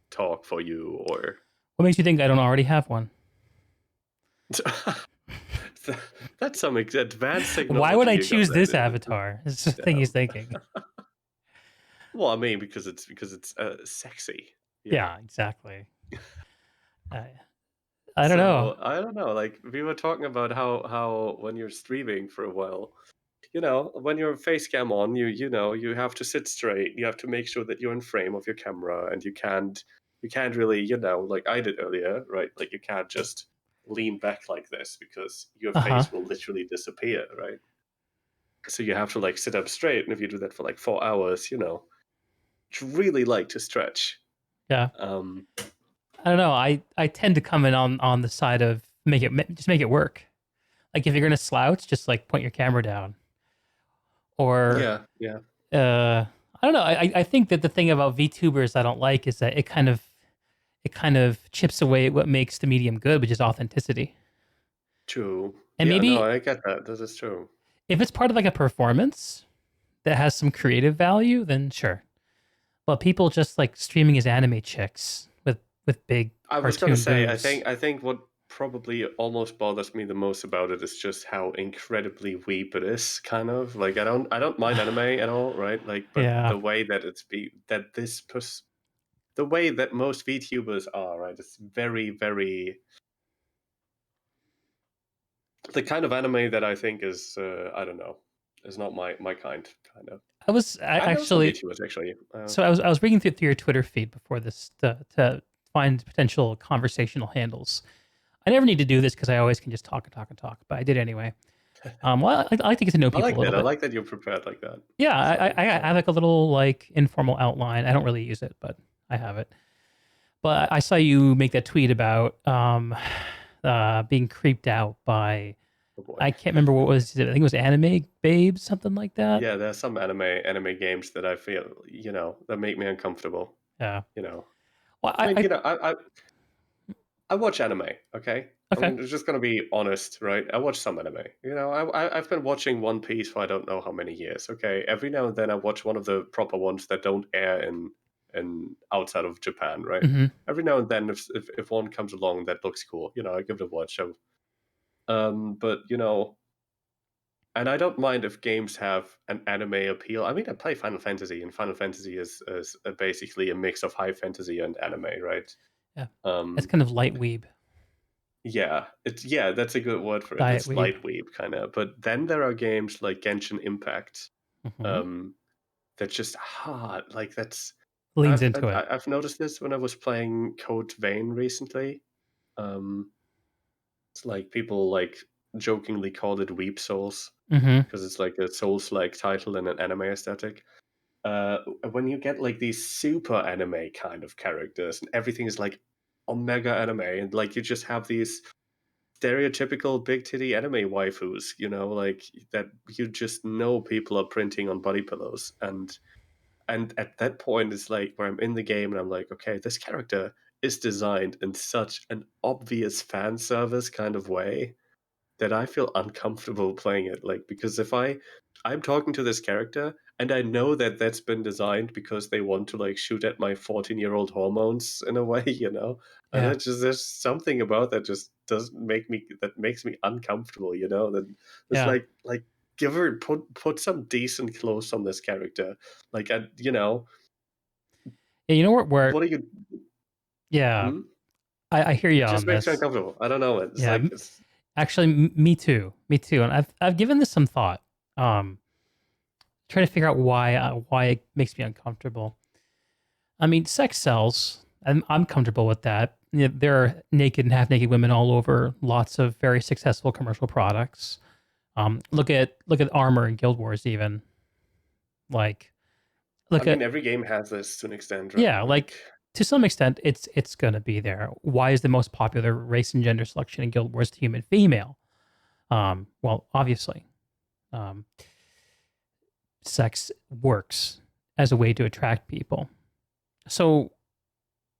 B: talk for you, or
A: What makes you think I don't already have one?
B: that's some advanced technology.
A: Why would I
B: you got
A: choose
B: there,
A: this
B: dude.
A: avatar? It's the thing he's thinking.
B: Well, I mean, because it's sexy.
A: Yeah, exactly. I don't know.
B: I don't know. We were talking about how when you're streaming for a while, when you're face cam on, you have to sit straight. You have to make sure that you're in frame of your camera, and you can't really, like I did earlier, right? You can't just lean back like this because your face will literally disappear, right? So you have to like sit up straight, and if you do that for like 4 hours, it's really like to stretch.
A: Yeah.
B: Um,
A: I don't know. I tend to come in on the side of make it work. Like if you're gonna slouch, just like point your camera down. Or
B: yeah.
A: I don't know. I think that the thing about VTubers I don't like is that it kind of chips away at what makes the medium good, which is authenticity.
B: True.
A: And
B: Yeah, no,
A: maybe
B: I get that. This is true.
A: if it's part of like a performance that has some creative value, then sure. But people just like streaming as anime chicks with big
B: I was gonna
A: cartoon
B: say,
A: boobs.
B: I think what probably almost bothers me the most about it is just how incredibly weep it is. Kind of like I don't mind anime at all, right? Like, but
A: Yeah.
B: the way that the way that most VTubers are, right? It's very, very the kind of anime that I think is I don't know, is not my kind of.
A: I was
B: I know some
A: actually
B: VTubers actually.
A: so I was reading through your Twitter feed before this to find potential conversational handles. I never need to do this because I always can just talk and talk and talk, but I did anyway. Well, I like to get to know
B: I
A: people
B: like
A: a little
B: that.
A: bit.
B: I like that you're prepared like that.
A: Yeah,
B: So,
A: I have like a little like informal outline. I don't really use it, but I have it. But I saw you make that tweet about being creeped out by
B: oh boy.
A: I can't remember what was it. I think it was anime babes, something like that.
B: Yeah, there's some anime games that I feel that make me uncomfortable.
A: Yeah. Well,
B: I mean, I watch anime. Okay,
A: okay.
B: I'm just gonna be honest, right? I watch some anime. I've been watching One Piece for I don't know how many years. Okay, every now and then I watch one of the proper ones that don't air in outside of Japan, right?
A: Mm-hmm.
B: Every now and then, if one comes along that looks cool, I give it a watch. But and I don't mind if games have an anime appeal. I mean, I play Final Fantasy, and Final Fantasy is basically a mix of high fantasy and anime, right?
A: Yeah.
B: Um,
A: It's kind of light weeb,
B: yeah, that's a good word for it.
A: diet
B: It's
A: weeb.
B: light weeb kind of. But then there are games like Genshin Impact,
A: Mm-hmm.
B: that's just hard. Like
A: Leans into it.
B: I've noticed this when I was playing Code Vein recently. It's like people like jokingly call it Weep Souls
A: Mm-hmm.
B: because it's like a Souls-like title and an anime aesthetic. When you get like these super anime kind of characters and everything is like omega anime, and like you just have these stereotypical big titty anime waifus, like that you just know people are printing on body pillows, and at that point it's like where I'm in the game and I'm like, okay, this character is designed in such an obvious fan service kind of way that I feel uncomfortable playing it. Like, because if I'm talking to this character and I know that that's been designed because they want to like shoot at my 14-year-old hormones in a way, and
A: Yeah.
B: there's something about that just doesn't makes me uncomfortable, that it's
A: Yeah.
B: like give her put some decent clothes on this character. Like,
A: Yeah. You know where
B: what are you?
A: yeah.
B: Hmm?
A: I hear you
B: It
A: on
B: just makes me
A: this.
B: uncomfortable. I don't know. It's
A: Yeah.
B: like
A: Actually, me too. Me too. And I've given this some thought. Trying to figure out why it makes me uncomfortable. I mean, sex sells. I'm comfortable with that. There are naked and half naked women all over lots of very successful commercial products. Look at Armor and Guild Wars even. Like
B: I mean, every game has this to an extent, right?
A: yeah, like to some extent it's gonna be there. Why is the most popular race and gender selection in Guild Wars human female? Well, obviously. Sex works as a way to attract people. So,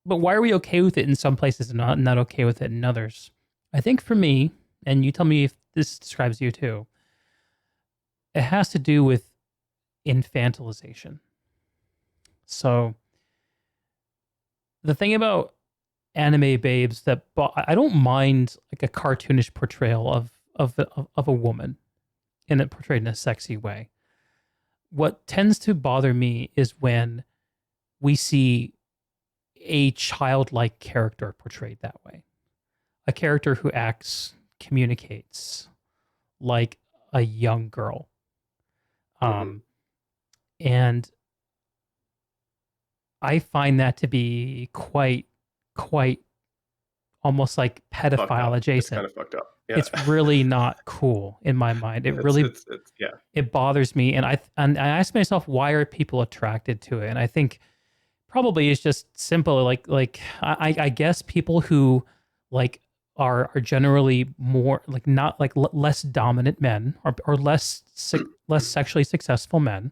A: but why are we okay with it in some places and not okay with it in others? I think for me, and you tell me if this describes you too, it has to do with infantilization. So, the thing about anime babes that I don't mind like a cartoonish portrayal of a woman in it portrayed in a sexy way. What tends to bother me is when we see a childlike character portrayed that way. A character who communicates like a young girl. And I find that to be quite almost like pedophile
B: It's
A: adjacent.
B: kind of fucked up. Yeah.
A: It's really not cool in my mind. It bothers me, and I ask myself, why are people attracted to it? And I think probably it's just simple. Like I guess people who like are generally more like not like less dominant men or less sexually successful men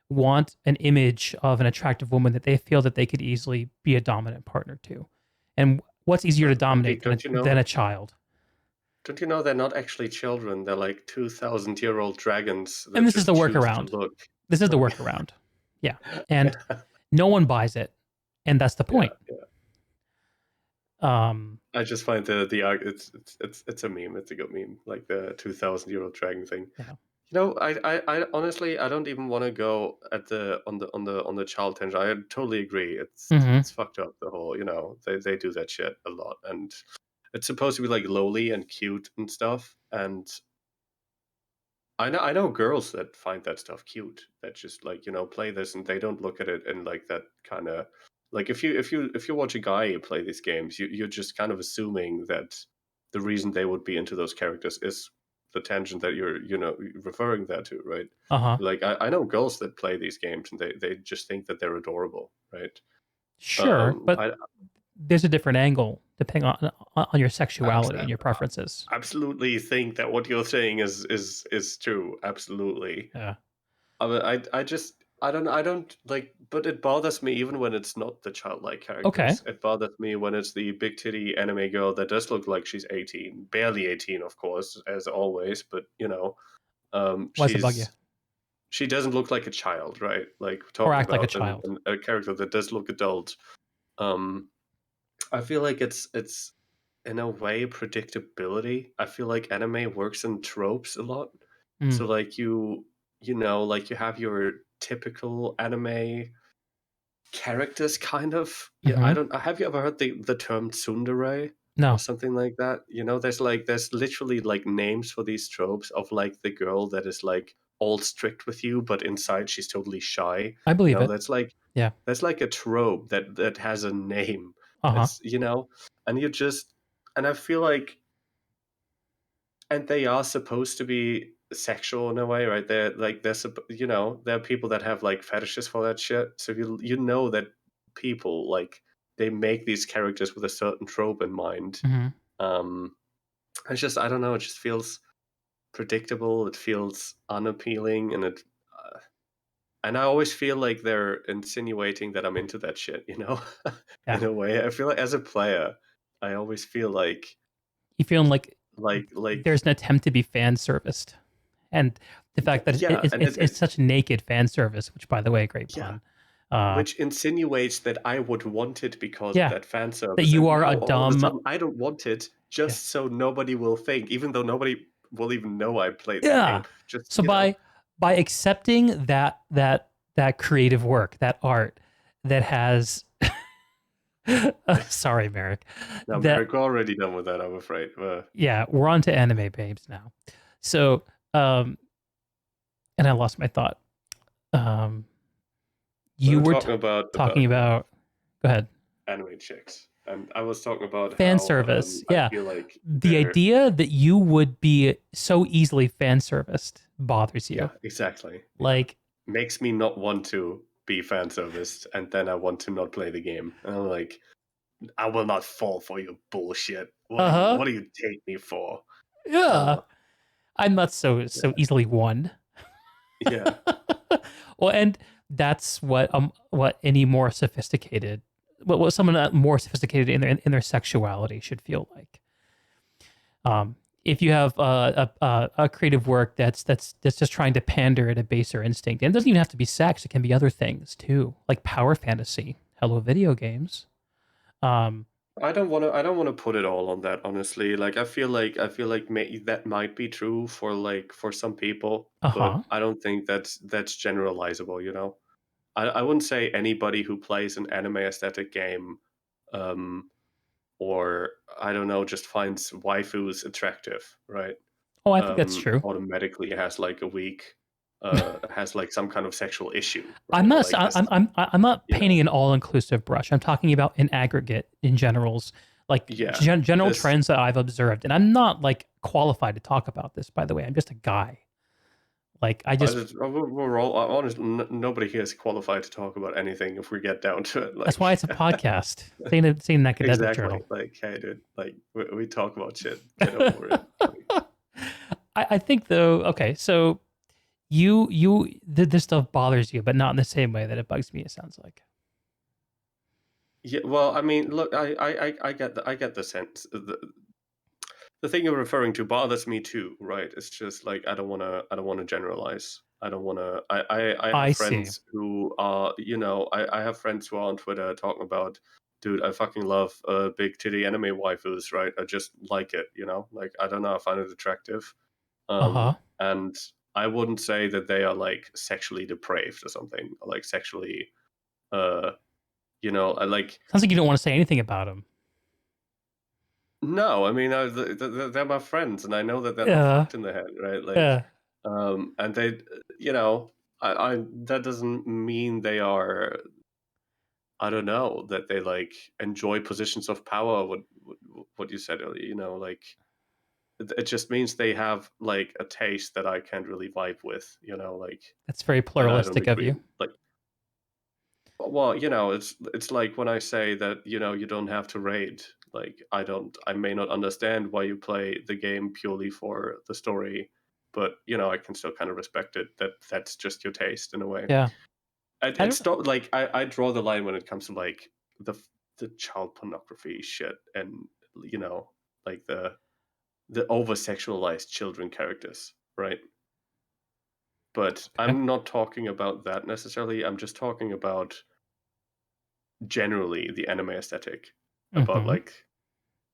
A: want an image of an attractive woman that they feel that they could easily be a dominant partner to. And what's easier to dominate than a child?
B: Don't you know they're not actually children? They're like 2,000-year-old dragons.
A: And this is the workaround. This is the workaround. Yeah. And no one buys it. And that's the point.
B: Yeah. I just find it's a meme. It's a good meme, like the 2,000-year-old dragon thing.
A: Yeah.
B: You know, I honestly I don't even want to go on the child tangent. I totally agree. It's fucked up, the whole, you know, they do that shit a lot, and it's supposed to be like lowly and cute and stuff. And I know girls that find that stuff cute, that just like, you know, play this, and they don't look at it in like that kind of like, if you watch a guy play these games, you're just kind of assuming that the reason they would be into those characters is the tangent that you're referring that to, right? Like I know girls that play these games, and they just think that they're adorable, right?
A: Sure, but there's a different angle depending on your sexuality and your preferences.
B: Absolutely think that what you're saying is true. Absolutely.
A: Yeah.
B: I don't like, but it bothers me even when it's not the childlike characters.
A: Okay.
B: It bothers me when it's the big titty anime girl that does look like she's 18, barely 18, of course, as always. But you know,
A: why does it bug you?
B: She doesn't look like a child, right? Like
A: or act like a child.
B: A character that does look adult. I feel like it's in a way predictability. I feel like anime works in tropes a lot. So like you know, like you have your typical anime characters, kind of. Yeah, I don't. Have you ever heard the term tsundere?
A: No.
B: Or something like that. You know, there's literally like names for these tropes of like the girl that is like all strict with you, but inside she's totally shy.
A: I believe it.
B: That's like,
A: yeah,
B: that's like a trope that has a name. You know, and I feel like, and they are supposed to be sexual in a way, right? You know, there are people that have like fetishes for that shit. So you know that people like, they make these characters with a certain trope in mind. It's just, I don't know, it just feels predictable. It feels unappealing, and I always feel like they're insinuating that I'm into that shit, you know?
A: Yeah.
B: In a way, I feel like as a player, I always feel like
A: you feeling like
B: there's
A: an attempt to be fan serviced, and the fact that it's such naked fan service, which, by the way, great pun.
B: Which insinuates that I would want it because of that fan service.
A: That you are a dumb.
B: I don't want it just so nobody will think, even though nobody will even know I played the game. Just
A: so by accepting that creative work, that art that has. Sorry, Merrick.
B: No, Merrick, we're already done with that, I'm afraid.
A: Yeah, we're on to anime babes now. So, and I lost my thought. You were talking about. Go ahead.
B: Anime chicks, and I was talking about
A: fan service. Yeah,
B: I feel like
A: the idea that you would be so easily fan serviced bothers you.
B: Yeah, exactly.
A: Like,
B: makes me not want to be fan serviced, and then I want to not play the game. And I'm like, I will not fall for your bullshit. What do you take me for?
A: Yeah, I'm not so easily won.
B: Yeah.
A: Well, and that's what any more sophisticated, what someone more sophisticated in their sexuality should feel like. If you have a creative work that's just trying to pander at a baser instinct, and it doesn't even have to be sex; it can be other things too, like power fantasy. Hello, video games.
B: I don't want to put it all on that, honestly. Like I feel like that might be true for some people, but I don't think that's generalizable. You know, I wouldn't say anybody who plays an anime aesthetic game, or I don't know, just finds waifus attractive, right?
A: Oh, I think that's true.
B: Automatically has like a weak, has like some kind of sexual issue.
A: Right? I'm not painting an all-inclusive brush. I'm talking about in aggregate, in generals. like
B: Yeah,
A: general
B: this-
A: trends that I've observed. And I'm not like qualified to talk about this, by the way. I'm just a guy. Like
B: we're all honest. Nobody here is qualified to talk about anything if we get down to it. Like,
A: that's why it's a podcast. Saying an academic
B: exactly.
A: journal.
B: Like, hey, dude, like we talk about shit. Get over it. Like,
A: I think though, okay, so this stuff bothers you, but not in the same way that it bugs me, it sounds like.
B: yeah, well, I mean, look, I get the sense. The thing you're referring to bothers me too, right? It's just like I don't wanna generalize. I don't wanna. I have friends who are, I have friends who are on Twitter talking about, dude, I fucking love big titty anime waifus, right? I just like it, like I don't know, I find it attractive, and I wouldn't say that they are like sexually depraved or something, or like sexually, I like.
A: Sounds like you don't want to say anything about them.
B: No, I mean, they're my friends, and I know that they're not fucked in the head, right? Like, and they, I that doesn't mean they are. I don't know that they like enjoy positions of power. What you said earlier, like it just means they have like a taste that I can't really vibe with, like
A: that's very pluralistic of you.
B: Like, well, it's like when I say that, you don't have to raid. Like, I may not understand why you play the game purely for the story, but, I can still kind of respect it, that's just your taste in a way.
A: Yeah.
B: It's not like I draw the line when it comes to like the child pornography shit and, like the over sexualized children characters, right? But
A: Okay.
B: I'm not talking about that necessarily. I'm just talking about generally the anime aesthetic. About like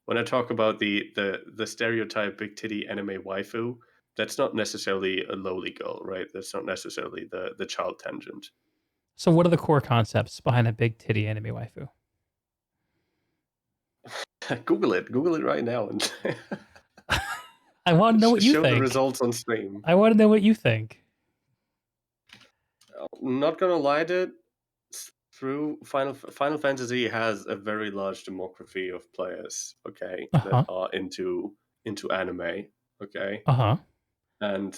B: when I talk about the stereotype big titty anime waifu, that's not necessarily a lowly girl, right? That's not necessarily the child tangent.
A: So what are the core concepts behind a big titty anime waifu?
B: Google it right now, and
A: I want to know what you
B: show
A: think.
B: the results on stream.
A: I want to know what you think.
B: I'm not gonna lie, dude. Through Final Fantasy has a very large demography of players, okay, that are into anime, okay, and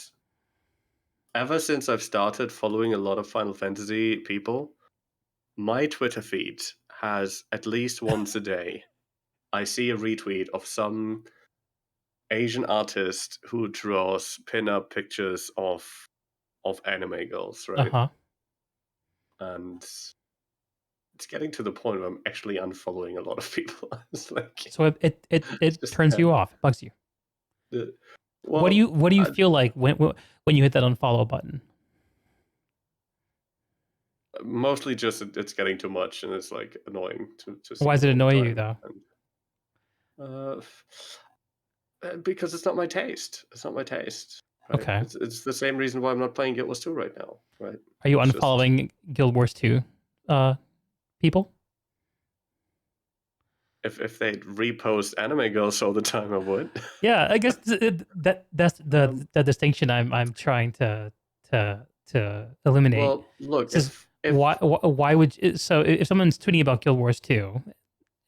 B: ever since I've started following a lot of Final Fantasy people, my Twitter feed has at least once a day, I see a retweet of some Asian artist who draws pin-up pictures of anime girls, right? And it's getting to the point where I'm actually unfollowing a lot of people. It's like,
A: so it turns you off, it bugs you.
B: Well,
A: what do you feel like when you hit that unfollow button?
B: Mostly just it's getting too much and it's like annoying to
A: Why does it annoy you though?
B: Because it's not my taste. It's not my taste. Right?
A: Okay.
B: It's the same reason why I'm not playing Guild Wars 2 right now. Right?
A: Are you unfollowing Guild Wars 2 people?
B: If they repost anime girls all the time, I would.
A: Yeah, I guess that's the distinction I'm trying to eliminate.
B: Well, look,
A: why would if someone's tweeting about Guild Wars 2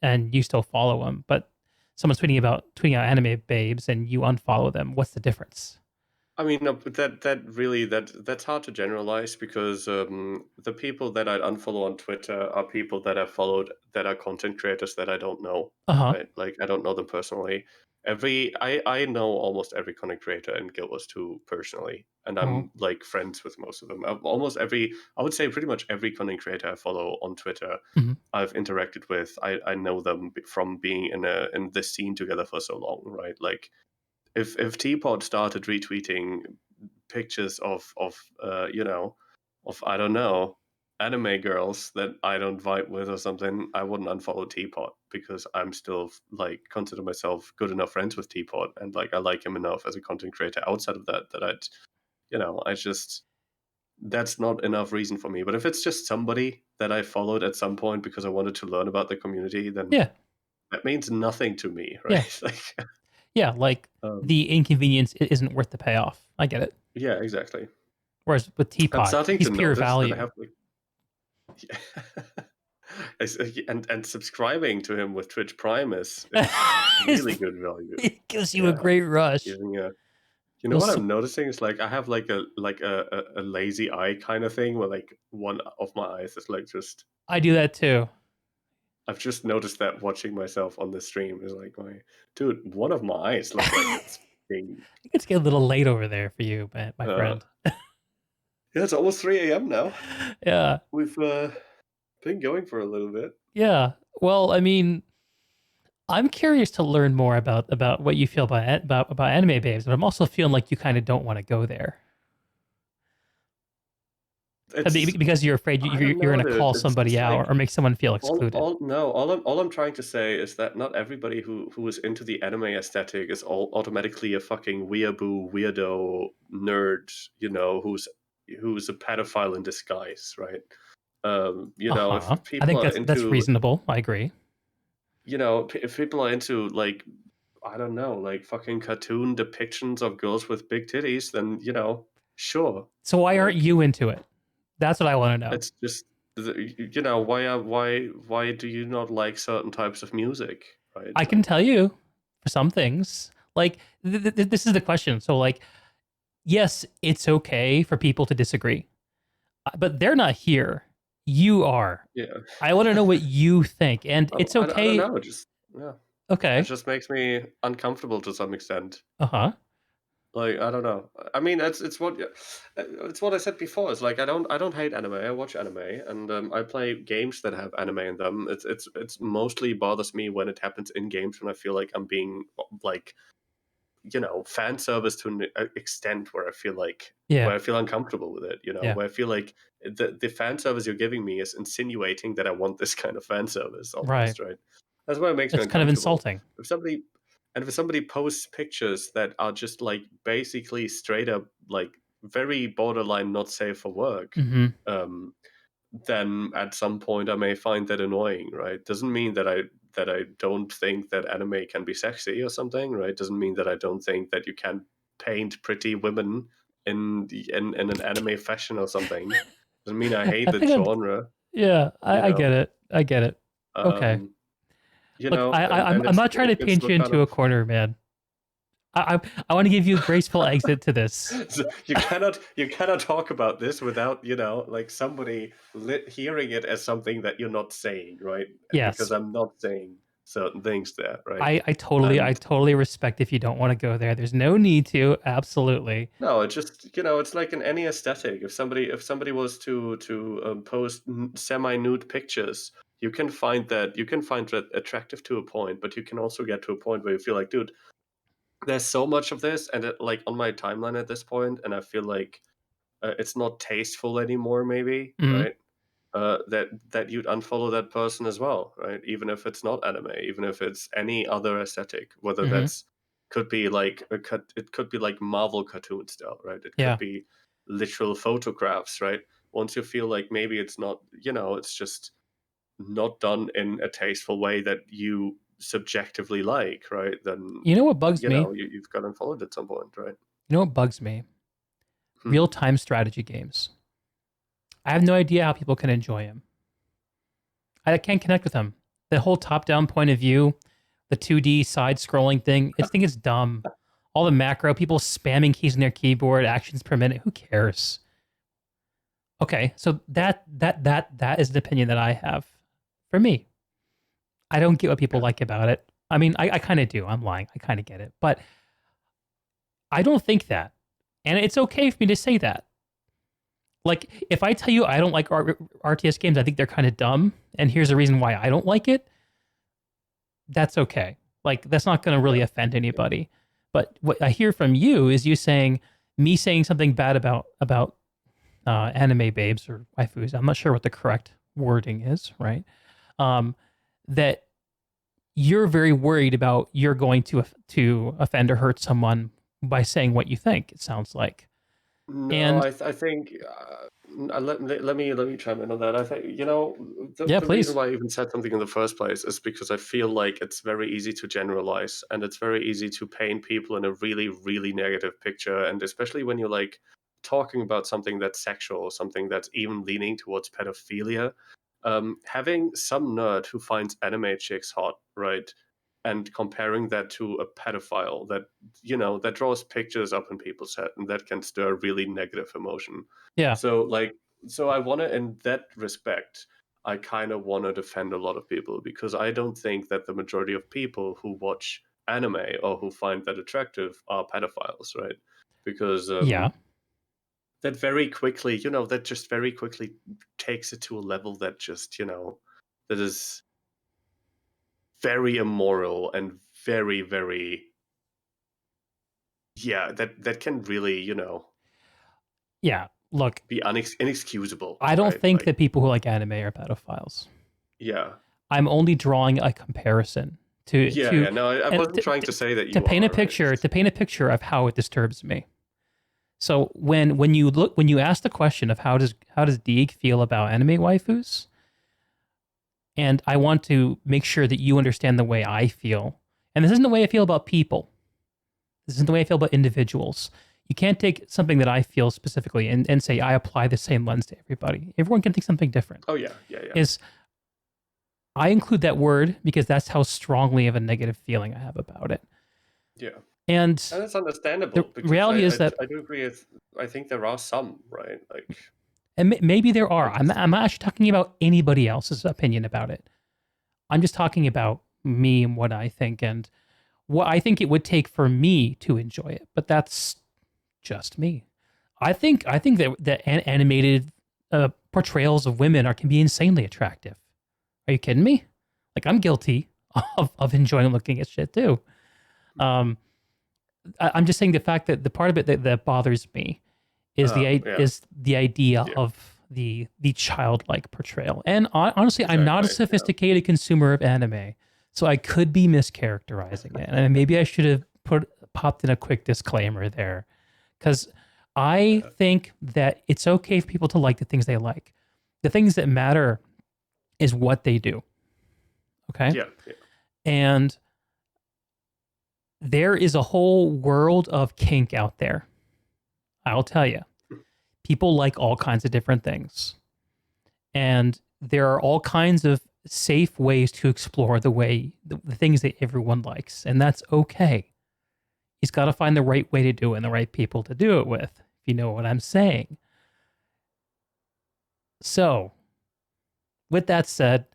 A: and you still follow them, but someone's tweeting out anime babes and you unfollow them, what's the difference?
B: I mean, no, but that's hard to generalize because the people that I'd unfollow on Twitter are people that I've followed that are content creators that I don't know. Right? Like I don't know them personally. I know almost every content creator in Guild Wars 2 personally, and I'm like friends with most of them. I would say pretty much every content creator I follow on Twitter, I've interacted with. I know them from being in this scene together for so long, right? Like. If Teapot started retweeting pictures of I don't know, anime girls that I don't vibe with or something, I wouldn't unfollow Teapot because I'm still like consider myself good enough friends with Teapot and like I like him enough as a content creator outside of that I just that's not enough reason for me. But if it's just somebody that I followed at some point because I wanted to learn about the community, then that means nothing to me, right?
A: Yeah, like the inconvenience isn't worth the payoff. I get it.
B: Yeah, exactly.
A: Whereas with Teapot, he's pure value.
B: And subscribing to him with Twitch Prime is really good value.
A: It gives you a
B: Yeah,
A: great rush.
B: giving a. You know
A: You'll
B: what
A: s-
B: I'm noticing is like I have like a lazy eye kind of thing where like one of my eyes is like just.
A: I do that too.
B: I've just noticed that watching myself on the stream is like dude, one of my eyes looks like it's being.
A: It's getting a little late over there for you, my friend.
B: Yeah, it's almost 3 a.m. now.
A: Yeah.
B: We've been going for a little bit.
A: Yeah. Well, I mean, I'm curious to learn more about what you feel about anime babes, but I'm also feeling like you kind of don't want to go there. Because you're afraid you're going to call somebody out
B: like,
A: or make someone feel excluded.
B: All I'm trying to say is that not everybody who is into the anime aesthetic is automatically a fucking weeaboo, weirdo, nerd, who's a pedophile in disguise, right? If people
A: I think
B: are
A: that's
B: into,
A: reasonable. I agree.
B: if people are into like, I don't know, like fucking cartoon depictions of girls with big titties, then sure.
A: So why aren't
B: Like,
A: you into it? That's what I want to know.
B: it's just why do you not like certain types of music, right?
A: I can tell you for some things. Like this is the question. So like, yes, it's okay for people to disagree, but they're not here. You are.
B: Yeah.
A: I want to know what you think, and it's okay.
B: I don't know. Just
A: Okay.
B: it just makes me uncomfortable to some extent.
A: Uh-huh.
B: Like, I don't know. I mean, it's what I said before. It's like I don't hate anime. I watch anime, and I play games that have anime in them. It's mostly bothers me when it happens in games when I feel like I'm being like, fan service to an extent where I feel like where I feel uncomfortable with it. Where I feel like the fan service you're giving me is insinuating that I want this kind of fan service almost, right? That's why it makes me
A: It's kind of
B: uncomfortable.
A: insulting.
B: If somebody posts pictures that are just like basically straight up like very borderline not safe for work,
A: Mm-hmm.
B: then at some point I may find that annoying, right? Doesn't mean that I don't think that anime can be sexy or something, right? Doesn't mean that I don't think that you can paint pretty women in an anime fashion or something. Doesn't mean I hate the genre.
A: I get it. I get it. Okay. Look, I'm not trying to paint you into a corner, man. I want to give you a graceful exit to this.
B: So you cannot talk about this without like somebody hearing it as something that you're not saying, right?
A: Yes.
B: Because I'm not saying certain things there, right?
A: I totally respect if you don't want to go there. There's no need to. Absolutely.
B: No, it's just it's like in any aesthetic. If somebody was to post semi-nude pictures, you can find that attractive to a point, but you can also get to a point where you feel like, dude, there's so much of this, and like on my timeline at this point, and I feel like it's not tasteful anymore. Maybe right. That you'd unfollow that person as well, right? Even if it's not anime, even if it's any other aesthetic, whether that's could be like it could be like Marvel cartoon style, right? It could be literal photographs, right? Once you feel like maybe it's not, it's just not done in a tasteful way that you subjectively like, right? Then
A: you know what bugs me?
B: You've got unfollowed at some point, right?
A: You know what bugs me? Real-time strategy games. I have no idea how people can enjoy them. I can't connect with them. The whole top-down point of view, the 2D side-scrolling thing, I think it's dumb. All the macro, people spamming keys in their keyboard, actions per minute. Who cares? Okay, so that is the opinion that I have. For me, I don't get what people like about it. I mean, I kind of do. I'm lying. I kind of get it, but I don't think that, and it's okay for me to say that. Like, if I tell you I don't like RTS games, I think they're kind of dumb, and here's the reason why I don't like it, that's okay. Like, that's not going to really offend anybody. But what I hear from you is me saying something bad about anime babes or waifus. I'm not sure what the correct wording is, right? That you're very worried about you're going to offend or hurt someone by saying what you think, it sounds like.
B: No, I think let me chime in on that. I think the reason why I even said something in the first place is because I feel like it's very easy to generalize, and it's very easy to paint people in a really, really negative picture, and especially when you're like talking about something that's sexual or something that's even leaning towards pedophilia, having some nerd who finds anime chicks hot, right, and comparing that to a pedophile that that draws pictures up in people's head and that can stir really negative emotion.
A: Yeah.
B: So I want to, in that respect, I kind of want to defend a lot of people, because I don't think that the majority of people who watch anime or who find that attractive are pedophiles, right? Because
A: Yeah.
B: that very quickly, that just very quickly takes it to a level that just, that is very immoral and very, very, that can really,
A: Yeah. Look,
B: be inexcusable.
A: I don't
B: right?
A: think
B: Like,
A: that people who like anime are pedophiles.
B: yeah.
A: I'm only drawing a comparison to
B: No, I wasn't trying to say that you
A: to paint
B: are,
A: a picture to paint a picture of how it disturbs me. So when you ask the question of how does Deeg feel about anime waifus, and I want to make sure that you understand the way I feel, and this isn't the way I feel about people. This isn't the way I feel about individuals. You can't take something that I feel specifically and say I apply the same lens to everybody. Everyone can think something different.
B: Oh yeah.
A: Is I include that word because that's how strongly of a negative feeling I have about it.
B: Yeah.
A: And
B: that's understandable.
A: The reality is that
B: I do agree with. I think there are some, right? Like,
A: and maybe there are. I'm not actually talking about anybody else's opinion about it. I'm just talking about me and what I think and what I think it would take for me to enjoy it. But that's just me. I think that animated portrayals of women can be insanely attractive. Are you kidding me? Like, I'm guilty of enjoying looking at shit too. I'm just saying the fact that the part of it that bothers me is the idea of the childlike portrayal. And honestly, I'm not a sophisticated consumer of anime, so I could be mischaracterizing it. And maybe I should have popped in a quick disclaimer there, because I think that it's okay for people to like the things they like. The things that matter is what they do. Okay?
B: Yeah.
A: And there is a whole world of kink out there. I'll tell you. People like all kinds of different things. And there are all kinds of safe ways to explore the things that everyone likes. And that's okay. He's got to find the right way to do it and the right people to do it with, if you know what I'm saying. So, with that said,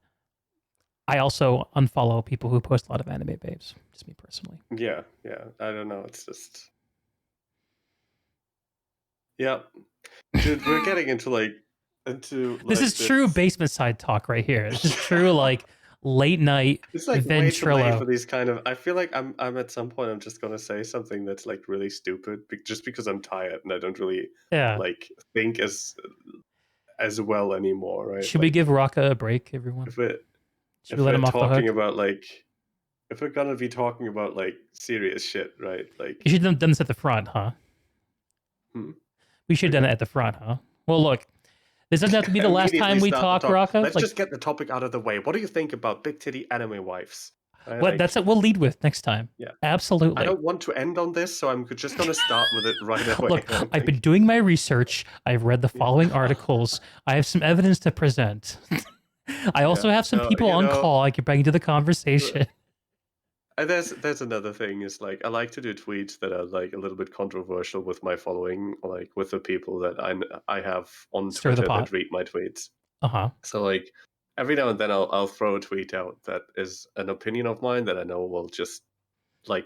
A: I also unfollow people who post a lot of anime babes. Just me personally.
B: Yeah. I don't know. It's just... Yeah. Dude, we're getting into
A: this is true Basementside talk right here. This is true late night
B: it's like
A: Ventrilo.
B: Way too late for these kind of... I feel like I'm at some point I'm just gonna say something that's like really stupid just because I'm tired and I don't really think as well anymore, right?
A: Should we give Rocca a break, everyone?
B: Should we let him off the hook? If we're gonna be talking about serious shit, right? Like,
A: you should have done this at the front, huh? We should have done it at the front, huh? Well, look, this doesn't have to be the last time we talk, Rocca.
B: Let's just get the topic out of the way. What do you think about big titty anime wives?
A: Right? That's what we'll lead with next time.
B: Yeah,
A: absolutely.
B: I don't want to end on this, so I'm just going to start with it right away.
A: Look, I've been doing my research. I've read the following articles. I have some evidence to present. I also have some people on call I can bring into the conversation.
B: There's another thing is I like to do tweets that are a little bit controversial with my following, with the people that I have on Twitter that read my tweets. So every now and then I'll throw a tweet out that is an opinion of mine that I know will just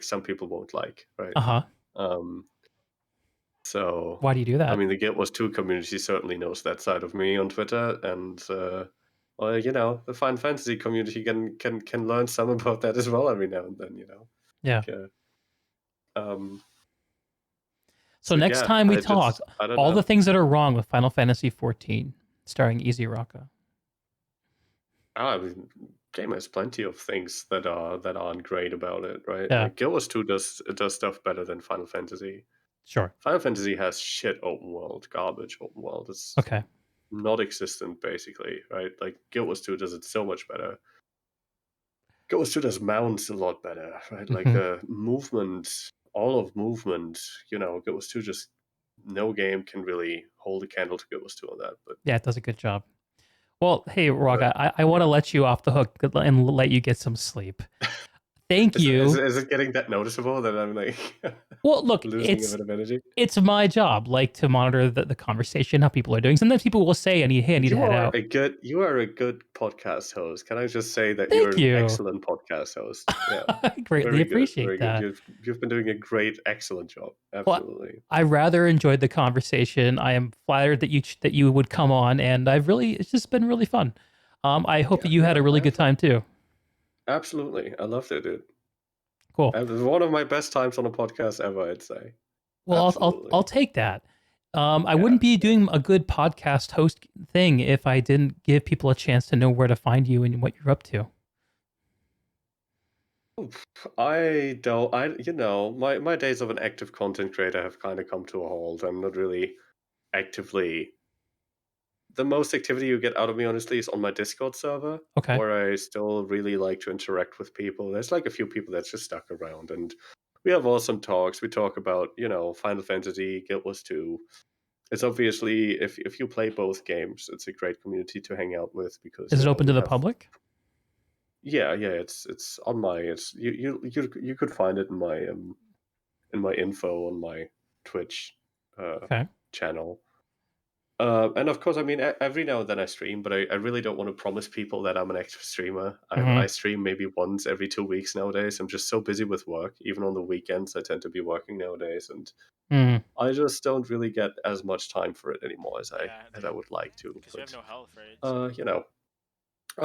B: some people won't like, right? So
A: why do you do that?
B: I mean, the Guild Wars 2 community certainly knows that side of me on Twitter, and well, the Final Fantasy community can learn some about that as well every now and then,
A: Yeah. So next time we talk, all the things that are wrong with Final Fantasy XIV, starring eaSyRoca.
B: I mean, game has plenty of things that aren't great about it, right?
A: Yeah.
B: Guild Wars 2 does stuff better than Final Fantasy.
A: Sure.
B: Final Fantasy has shit open world, garbage open world. It's not existent, basically, right? Guild Wars 2 does it so much better. Guild Wars 2 does mounts a lot better, right? Movement, all of movement, Guild Wars 2 just... No game can really hold a candle to Guild Wars 2 on that. But
A: yeah, it does a good job. Well, hey, Raga, I want to let you off the hook and let you get some sleep. Thank you.
B: Is it getting that noticeable that I'm like
A: Well, look,
B: losing a bit of energy?
A: It's my job, like, to monitor the conversation, how people are doing. Sometimes people will say, "Hey, I need to head out."
B: You are a good podcast host. Can I just say that
A: Thank
B: you're
A: you.
B: an excellent podcast host? Yeah,
A: I greatly appreciate that.
B: Good. You've been doing a great, excellent job. Absolutely.
A: Well, I rather enjoyed the conversation. I am flattered that you would come on, and it's just been really fun. I hope that you had a really good time too.
B: Absolutely, I loved it, dude.
A: Cool.
B: It was one of my best times on a podcast ever, I'd say.
A: Well, I'll take that. I wouldn't be doing a good podcast host thing if I didn't give people a chance to know where to find you and what you're up to.
B: My days of an active content creator have kind of come to a halt. I'm not really actively. The most activity you get out of me, honestly, is on my Discord server, where I still really like to interact with people. There's like a few people that's just stuck around, and we have awesome talks. We talk about, Final Fantasy, Guild Wars 2. It's obviously, if you play both games, it's a great community to hang out with because.
A: Is it open to the public?
B: Yeah, it's on my you could find it in my info on my Twitch channel. And of course, I mean, every now and then I stream, but I really don't want to promise people that I'm an active streamer. I stream maybe once every 2 weeks nowadays. I'm just so busy with work. Even on the weekends, I tend to be working nowadays, and I just don't really get as much time for it anymore as I would like to.
E: Because you have no health, right?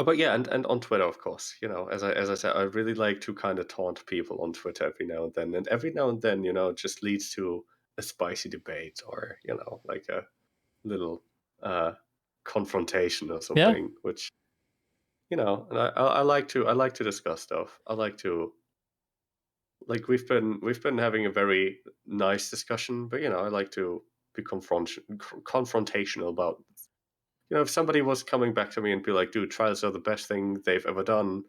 B: But yeah, and on Twitter, of course, as I said, I really like to kind of taunt people on Twitter every now and every now and then, it just leads to a spicy debate or like a little confrontation or something, which and I like to discuss stuff. I like to we've been having a very nice discussion, but I like to be confrontational about. If somebody was coming back to me and be like, dude, trials are the best thing they've ever done.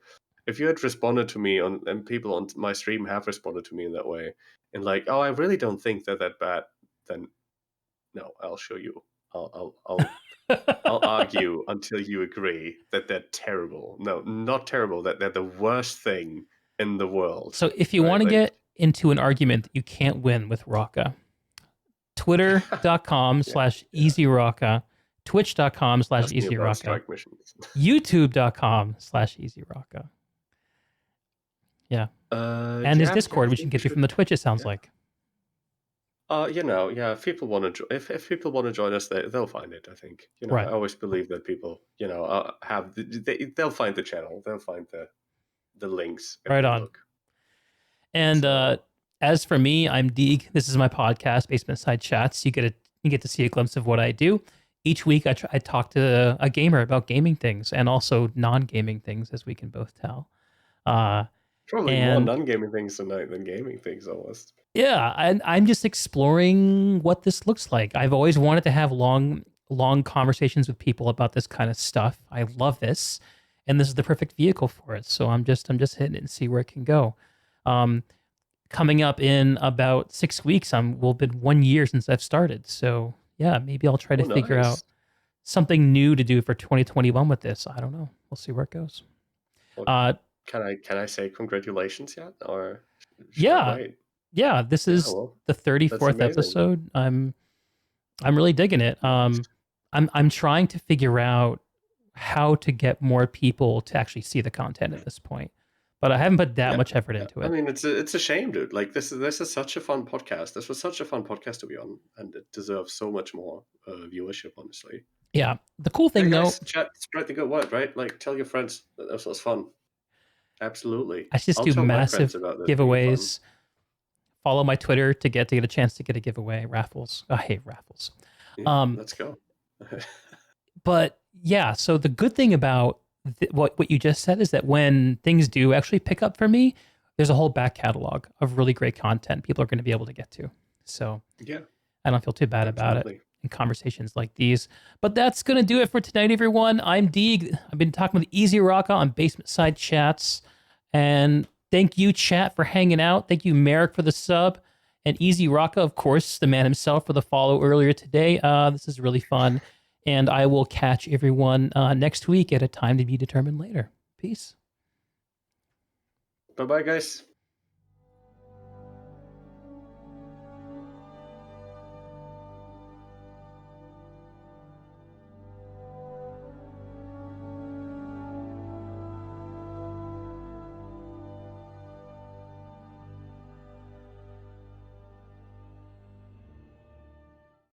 B: If you had responded to me and people on my stream have responded to me in that way, and like, oh, I really don't think they're that bad, then no, I'll show you. I'll argue until you agree that they're terrible. No, not terrible, that they're the worst thing in the world.
A: So if you want to get into an argument that you can't win with Raca, twitter.com/eaSyRoca. Twitch.com/eaSyRoca. YouTube.com/eaSyRoca. Yeah. And his Discord, which you can get to from the Twitch, it sounds like.
B: If people want to if people want to join us, they'll find it. I think. I always believe that people, have they'll find the channel, they'll find the links.
A: Right on. Look. And as for me, I'm Deeg. This is my podcast, Basementside Chats. You get to see a glimpse of what I do. Each week, I talk to a gamer about gaming things and also non-gaming things, as we can both tell.
B: Probably more non-gaming things tonight than gaming things, almost.
A: Yeah, and I'm just exploring what this looks like. I've always wanted to have long conversations with people about this kind of stuff. I love this, and this is the perfect vehicle for it. So I'm just hitting it and see where it can go. Coming up in about 6 weeks, will be 1 year since I've started. So yeah, maybe I'll try to figure out something new to do for 2021 with this. I don't know. We'll see where it goes.
B: Well, can I say congratulations yet? Or
A: yeah. This is the 34th episode. I'm really digging it. I'm trying to figure out how to get more people to actually see the content at this point, but I haven't put that much effort into it.
B: I mean, it's a shame, dude. Like this is such a fun podcast. This was such a fun podcast to be on, and it deserves so much more viewership, honestly.
A: Yeah. The cool thing, though,
B: chat, spread the good word, right? Like, tell your friends that this was fun. Absolutely.
A: I just do massive giveaways. Follow my Twitter to get a chance to get a giveaway. Raffles. I hate raffles.
B: Yeah, let's go.
A: But yeah, so the good thing about what you just said is that when things do actually pick up for me, there's a whole back catalog of really great content people are going to be able to get to. So
B: yeah,
A: I don't feel too bad about it in conversations like these. But that's going to do it for tonight, everyone. I'm Deeg. I've been talking with eaSyRoca on Basementside Chats. And thank you, chat, for hanging out. Thank you, Merrick, for the sub. And eaSyRoca, of course, the man himself, for the follow earlier today. This is really fun. And I will catch everyone next week at a time to be determined later. Peace.
B: Bye-bye, guys.